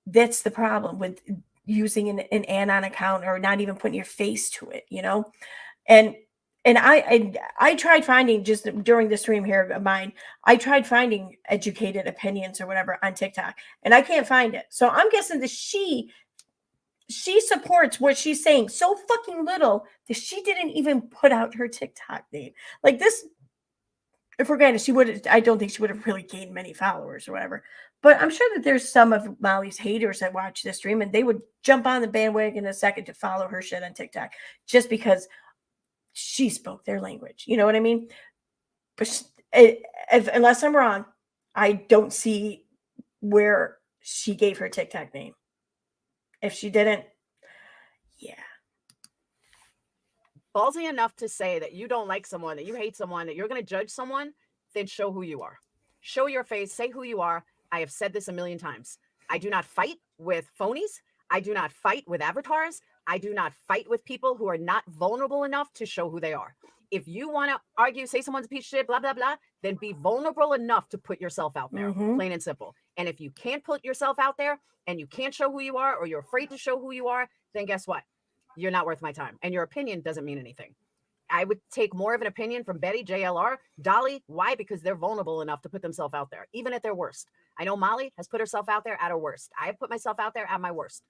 [SPEAKER 1] That's the problem with using an anon account or not even putting your face to it, you know? And I tried finding just during the stream here of mine, I tried finding educated opinions or whatever on TikTok, and I can't find it. So I'm guessing that she supports what she's saying so fucking little that she didn't even put out her TikTok name. Like this, if we're granted, I don't think she would have really gained many followers or whatever. But I'm sure that there's some of Molly's haters that watch this stream and they would jump on the bandwagon in a second to follow her shit on TikTok just because she spoke their language. You know what I mean? But unless I'm wrong, I don't see where she gave her TikTok name. If she didn't, yeah.
[SPEAKER 3] Ballsy enough to say that you don't like someone, that you hate someone, that you're going to judge someone, then show who you are. Show your face, say who you are. I have said this a million times. I do not fight with phonies. I do not fight with avatars. I do not fight with people who are not vulnerable enough to show who they are. If you want to argue, say someone's a piece of shit, blah, blah, blah, then be vulnerable enough to put yourself out there, plain and simple. And if you can't put yourself out there and you can't show who you are or you're afraid to show who you are, then guess what? You're not worth my time. And your opinion doesn't mean anything. I would take more of an opinion from Betty, JLR, Dolly. Why? Because they're vulnerable enough to put themselves out there, even at their worst. I know Molly has put herself out there at her worst. I have put myself out there at my worst.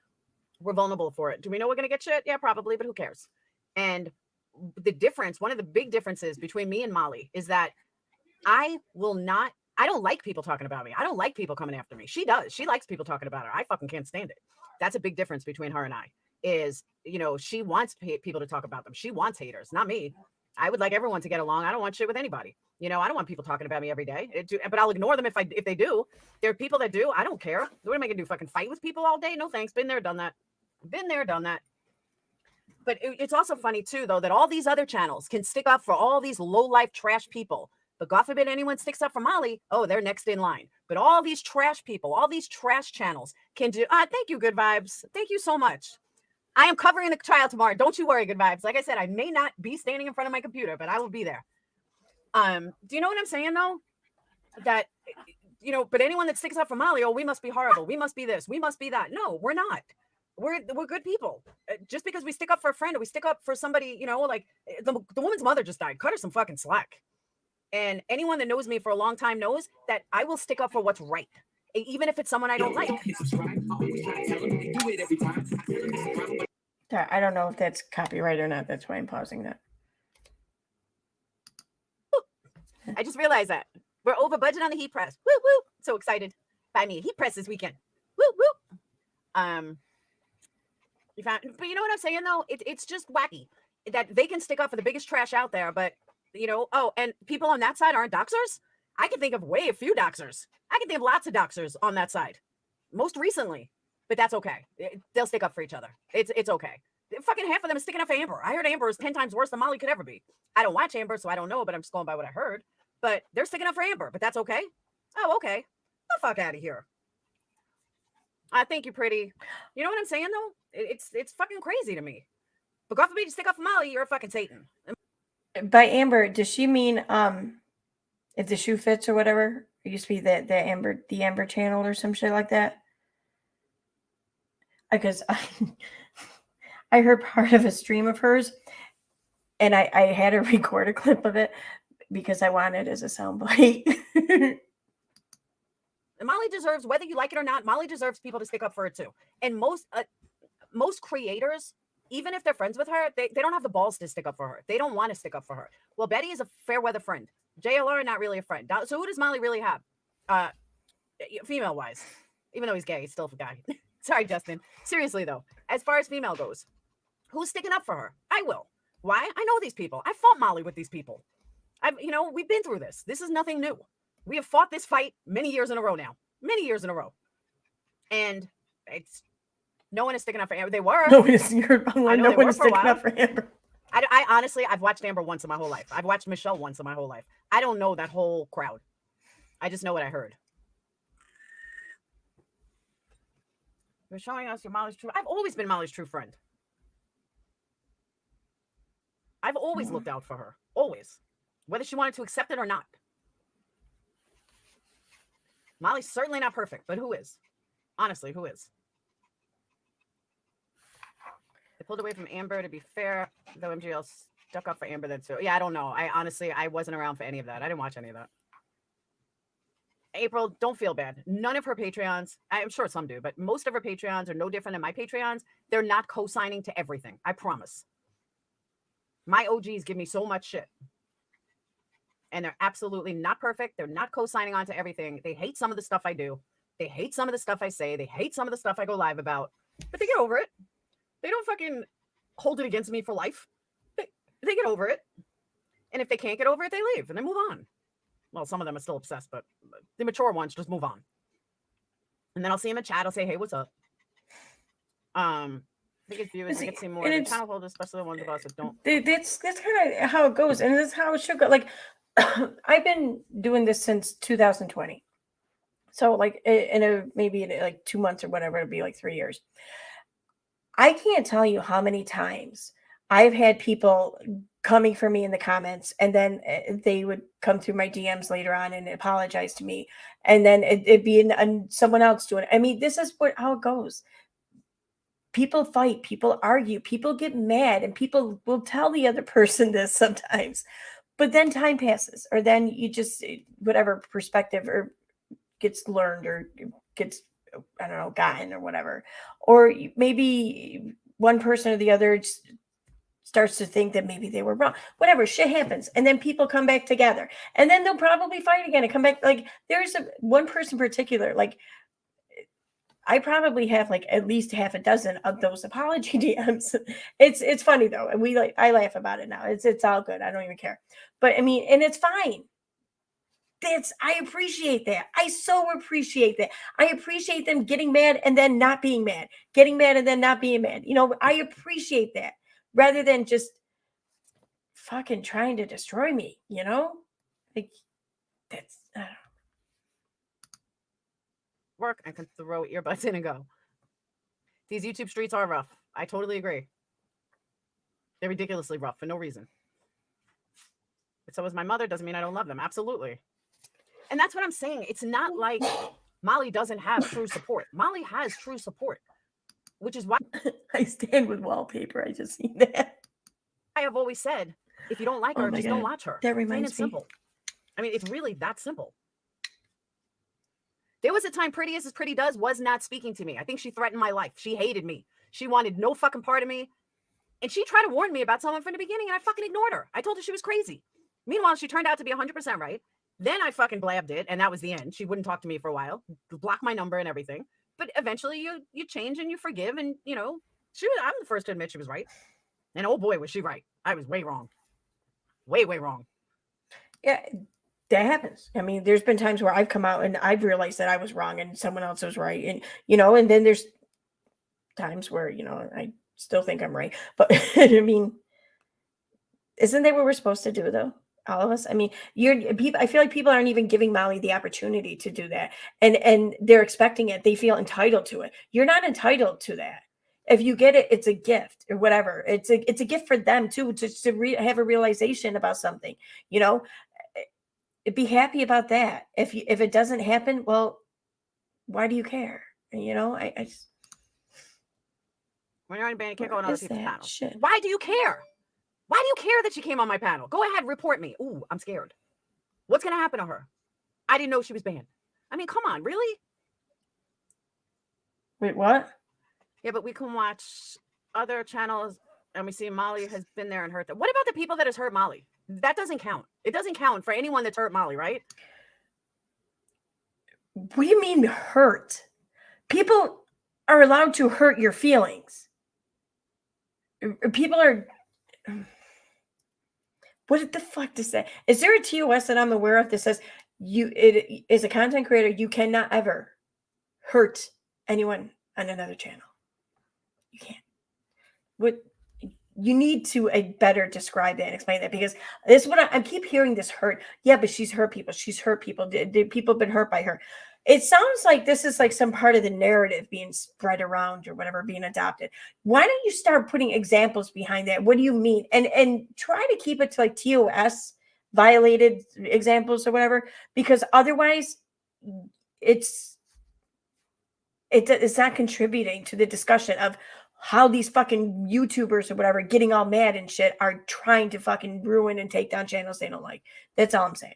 [SPEAKER 3] We're vulnerable for it. Do we know we're going to get shit? Yeah, probably, but who cares? And the difference, one of the big differences between me and Molly is that I don't like people talking about me. I don't like people coming after me. She does. She likes people talking about her. I fucking can't stand it. That's a big difference between her and I is, you know, she wants people to talk about them. She wants haters, not me. I would like everyone to get along. I don't want shit with anybody. You know, I don't want people talking about me every day, but I'll ignore them if they do. There are people that do. I don't care. What am I going to do? Fucking fight with people all day? No, thanks. Been there, done that. Been there, done that. But it's also funny too, though, that all these other channels can stick up for all these low-life trash people. But God forbid anyone sticks up for Molly. Oh, they're next in line. But all these trash people, all these trash channels can do. Thank you, Good Vibes. Thank you so much. I am covering the trial tomorrow. Don't you worry, Good Vibes. Like I said, I may not be standing in front of my computer, but I will be there. Do you know what I'm saying, though? That, you know, but anyone that sticks up for Molly, oh, we must be horrible. We must be this. We must be that. No, we're not. We're good people. Just because we stick up for a friend or we stick up for somebody, you know, like the woman's mother just died. Cut her some fucking slack. And anyone that knows me for a long time knows that I will stick up for what's right, even if it's someone I don't like.
[SPEAKER 1] I don't know if that's copyright or not. That's why I'm pausing that.
[SPEAKER 3] I just realized that we're over budget on the heat press. Woo woo! So excited. Buy me a heat press this weekend. Woo woo! But you know what I'm saying though? It's just wacky that they can stick up for the biggest trash out there, but you know, and people on that side aren't doxers. I can think of way a few doxers. I can think of lots of doxers on that side, most recently. But that's okay. They'll stick up for each other. It's okay. Fucking half of them is sticking up for Amber. I heard Amber is 10 times worse than Molly could ever be. I don't watch Amber, so I don't know, but I'm just going by what I heard. But they're sticking up for Amber, but that's okay. Oh, okay. The fuck out of here. I think you're pretty. You know what I'm saying though? It's fucking crazy to me. But God forbid you stick up for Molly, you're a fucking Satan.
[SPEAKER 1] By Amber, does she mean if the shoe fits or whatever? It used to be the Amber channel or some shit like that. Because I heard part of a stream of hers, And I had to record a clip of it because I wanted it as a soundbite.
[SPEAKER 3] Molly deserves, whether you like it or not, Molly deserves people to stick up for her too. And most creators, even if they're friends with her, they don't have the balls to stick up for her. They don't want to stick up for her. Well, Betty is a fair weather friend. JLR, not really a friend. So who does Molly really have? Female wise, even though he's gay, he's still a guy. Sorry, Justin. Seriously though, as far as female goes, who's sticking up for her? I will. Why? I know these people. I fought Molly with these people. We've been through this. This is nothing new. We have fought this fight many years in a row now. Many years in a row. And no one is sticking up for Amber. They were.
[SPEAKER 1] No one is sticking up for Amber.
[SPEAKER 3] I honestly, I've watched Amber once in my whole life. I've watched Michelle once in my whole life. I don't know that whole crowd. I just know what I heard. You're showing us your Molly's true. I've always been Molly's true friend. I've always looked out for her. Always. Whether she wanted to accept it or not. Molly's certainly not perfect, but who is? Honestly, who is? They pulled away from Amber, to be fair, though MGL stuck up for Amber then too. Yeah, I don't know. I wasn't around for any of that. I didn't watch any of that. April, don't feel bad. None of her Patreons, I'm sure some do, but most of her Patreons are no different than my Patreons. They're not co-signing to everything. I promise. My OGs give me so much shit. And they're absolutely not perfect. They're not co-signing on to everything. They hate some of the stuff I do. They hate some of the stuff I say. They hate some of the stuff I go live about. But they get over it. They don't fucking hold it against me for life. They get over it. And if they can't get over it, they leave and they move on. Well, some of them are still obsessed, but the mature ones just move on. And then I'll see them in chat. I'll say, hey, what's up? I think it's viewers. I get to see more of the channel holders, especially the ones of us that don't.
[SPEAKER 1] That's kind of how it goes. And that's how it should go. Like, I've been doing this since 2020. So like maybe in like 2 months or whatever, it'll be like 3 years. I can't tell you how many times I've had people coming for me in the comments, and then they would come through my DMs later on and apologize to me, and then it'd be someone else doing it. I mean, this is how it goes. People fight, people argue, people get mad, and people will tell the other person this sometimes. But then time passes, or then you just, whatever perspective or gets learned or gets, I don't know, gotten or whatever. Or maybe one person or the other starts to think that maybe they were wrong. Whatever, shit happens. And then people come back together. And then they'll probably fight again and come back. Like, there's one person in particular, like, I probably have like at least half a dozen of those apology DMs. It's funny though. And I laugh about it now. It's all good. I don't even care. But I mean, and it's fine. I appreciate that. I so appreciate that. I appreciate them getting mad and then not being mad. Getting mad and then not being mad. I appreciate that. Rather than just fucking trying to destroy me, Like, that's, I don't know.
[SPEAKER 3] Work, I can throw earbuds in and go. These YouTube streets are rough. I totally agree. They're ridiculously rough for no reason. But so is my mother. Doesn't mean I don't love them. Absolutely. And that's what I'm saying. It's not like Molly doesn't have true support. Molly has true support, which is why
[SPEAKER 1] I stand with wallpaper. I just seen that.
[SPEAKER 3] I have always said, if you don't like her, just don't watch her.
[SPEAKER 1] That reminds me.
[SPEAKER 3] Simple. I mean, it's really that simple. There was a time Pretty as Pretty Does was not speaking to me. I think she threatened my life. She hated me. She wanted no fucking part of me. And she tried to warn me about someone from the beginning, and I fucking ignored her. I told her she was crazy. Meanwhile, she turned out to be 100% right. Then I fucking blabbed it, and that was the end. She wouldn't talk to me for a while, block my number and everything. But eventually you change and you forgive, and I'm the first to admit she was right. And oh boy, was she right. I was way wrong. Way, way wrong.
[SPEAKER 1] Yeah. That happens. I mean, there's been times where I've come out and I've realized that I was wrong and someone else was right. And, and then there's times where, I still think I'm right. But I mean, isn't that what we're supposed to do though? All of us? I mean, I feel like people aren't even giving Molly the opportunity to do that. And they're expecting it. They feel entitled to it. You're not entitled to that. If you get it, it's a gift or whatever. It's a gift for them too, to have a realization about something, Be happy about that. If it doesn't happen, well, why do you care? I just,
[SPEAKER 3] when you're on a band, you can't go on other people's panels.
[SPEAKER 1] Shit.
[SPEAKER 3] Why do you care? Why do you care that she came on my panel? Go ahead, report me. Ooh, I'm scared. What's going to happen to her? I didn't know she was banned. I mean, come on, really?
[SPEAKER 1] Wait, what?
[SPEAKER 3] Yeah, but we can watch other channels and we see Molly has been there and hurt them. What about the people that has hurt Molly? That doesn't count. It doesn't count for anyone that's hurt Molly, right?
[SPEAKER 1] What do you mean hurt? People are allowed to hurt your feelings. People are. What the fuck does that? Is there a TOS that I'm aware of that says it as a content creator, you cannot ever hurt anyone on another channel? You can't. What you need to better describe that and explain that, because this is what I keep hearing, this hurt. Yeah, but she's hurt people. She's hurt people. Did people been hurt by her? It sounds like this is like some part of the narrative being spread around or whatever, being adopted. Why don't you start putting examples behind that? What do you mean? And try to keep it to like TOS violated examples or whatever, because otherwise it's not contributing to the discussion of how these fucking YouTubers or whatever getting all mad and shit are trying to fucking ruin and take down channels they don't like. That's all I'm saying.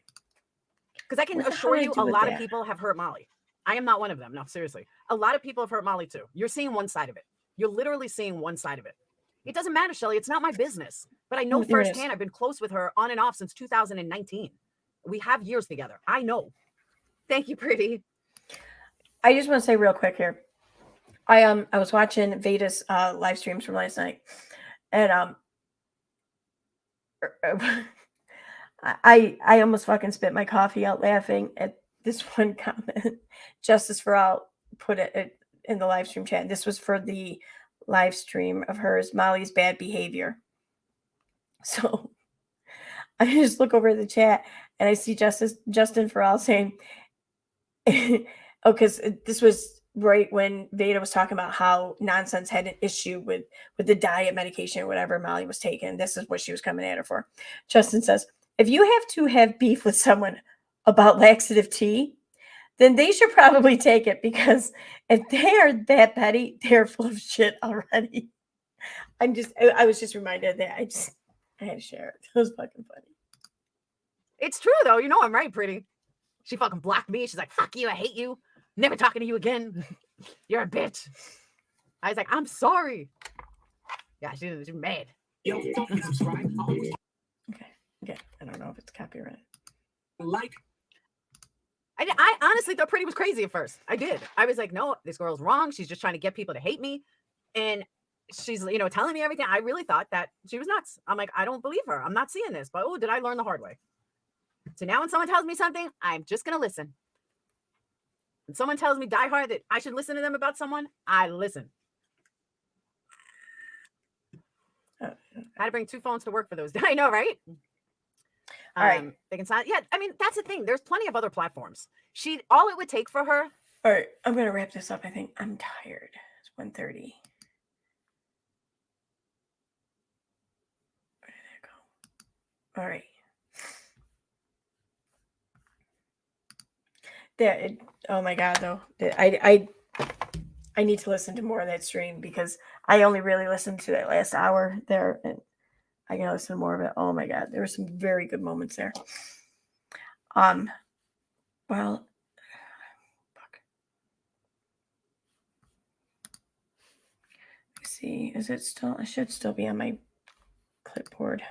[SPEAKER 3] Because I can assure you a lot of people have hurt Molly. I am not one of them. No, seriously. A lot of people have hurt Molly too. You're seeing one side of it. You're literally seeing one side of it. It doesn't matter, Shelly. It's not my business. But I know firsthand, I've been close with her on and off since 2019. We have years together. I know. Thank you, Pretty.
[SPEAKER 1] I just want to say real quick here. I was watching Veda's live streams from last night, and I almost fucking spit my coffee out laughing at this one comment. Justice for All put it in the live stream chat. This was for the live stream of hers, Molly's bad behavior. So I just look over the chat and I see Justin for All saying, oh, because this was right when Veda was talking about how Nonsense had an issue with the diet medication or whatever Molly was taking. This is what she was coming at her for. Justin says, if you have to have beef with someone about laxative tea, then they should probably take it, because if they are that petty, they're full of shit already. I was just reminded of that. I had to share it. It was fucking funny.
[SPEAKER 3] It's true though. You know I'm right, Pretty. She fucking blocked me. She's like, fuck you, I hate you. Never talking to you again. You're a bitch. I was like, I'm sorry. Yeah, she's mad.
[SPEAKER 1] Okay. I don't know if it's copyright.
[SPEAKER 3] I honestly thought Pretty was crazy at first. I did. I was like, no, this girl's wrong. She's just trying to get people to hate me. And she's, telling me everything. I really thought that she was nuts. I'm like, I don't believe her. I'm not seeing this. But, did I learn the hard way? So now when someone tells me something, I'm just going to listen. When someone tells me die hard that I should listen to them about someone, I listen. I had to bring 2 phones to work for those. I know, right?
[SPEAKER 1] All right.
[SPEAKER 3] They can sign. Yeah, I mean, that's the thing. There's plenty of other platforms. All it would take for her.
[SPEAKER 1] All right, I'm going to wrap this up. I think I'm tired. It's 1:30. Where did that go? All right. Oh my God, though. I need to listen to more of that stream, because I only really listened to that last hour there, and I gotta listen to more of it. Oh my God, there were some very good moments there. Well, fuck. Let's see, is it still? I should still be on my clipboard.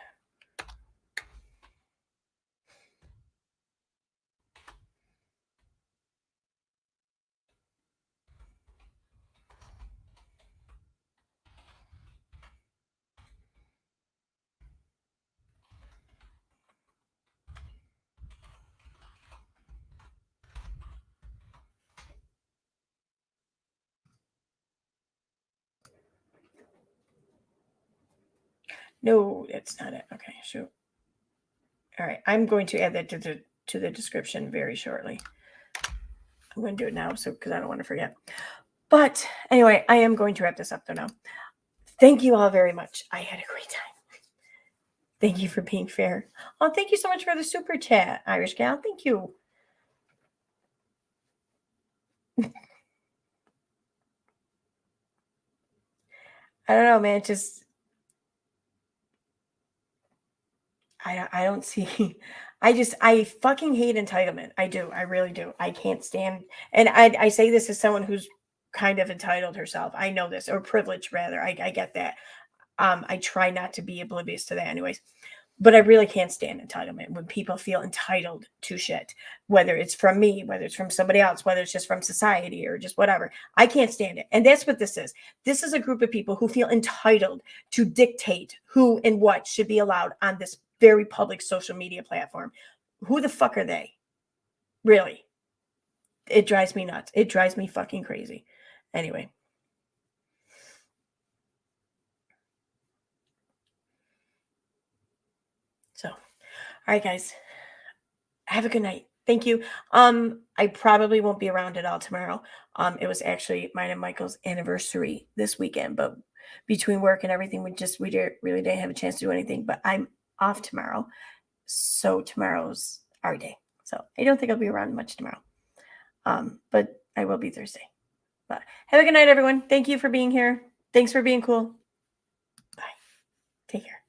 [SPEAKER 1] No, it's not it. Okay, shoot. All right, I'm going to add that to the description very shortly. I'm going to do it now, because I don't want to forget. But anyway, I am going to wrap this up though now. Thank you all very much. I had a great time. Thank you for being fair. Oh, thank you so much for the super chat, Irish Gal. Thank you. I don't know, man. I don't see. I fucking hate entitlement. I do. I really do. I can't stand. And I say this as someone who's kind of entitled herself. I know this, or privileged rather. I get that. I try not to be oblivious to that, anyways. But I really can't stand entitlement when people feel entitled to shit, whether it's from me, whether it's from somebody else, whether it's just from society or just whatever. I can't stand it. And that's what this is. This is a group of people who feel entitled to dictate who and what should be allowed on this very public social media platform. Who the fuck are they? Really? It drives me nuts. It drives me fucking crazy. Anyway. So, all right, guys. Have a good night. Thank you. I probably won't be around at all tomorrow. It was actually mine and Michael's anniversary this weekend, but between work and everything, we really didn't have a chance to do anything. But I'm off tomorrow, so tomorrow's our day. So I don't think I'll be around much tomorrow. But I will be Thursday. But have a good night, everyone. Thank you for being here. Thanks for being cool. Bye. Take care.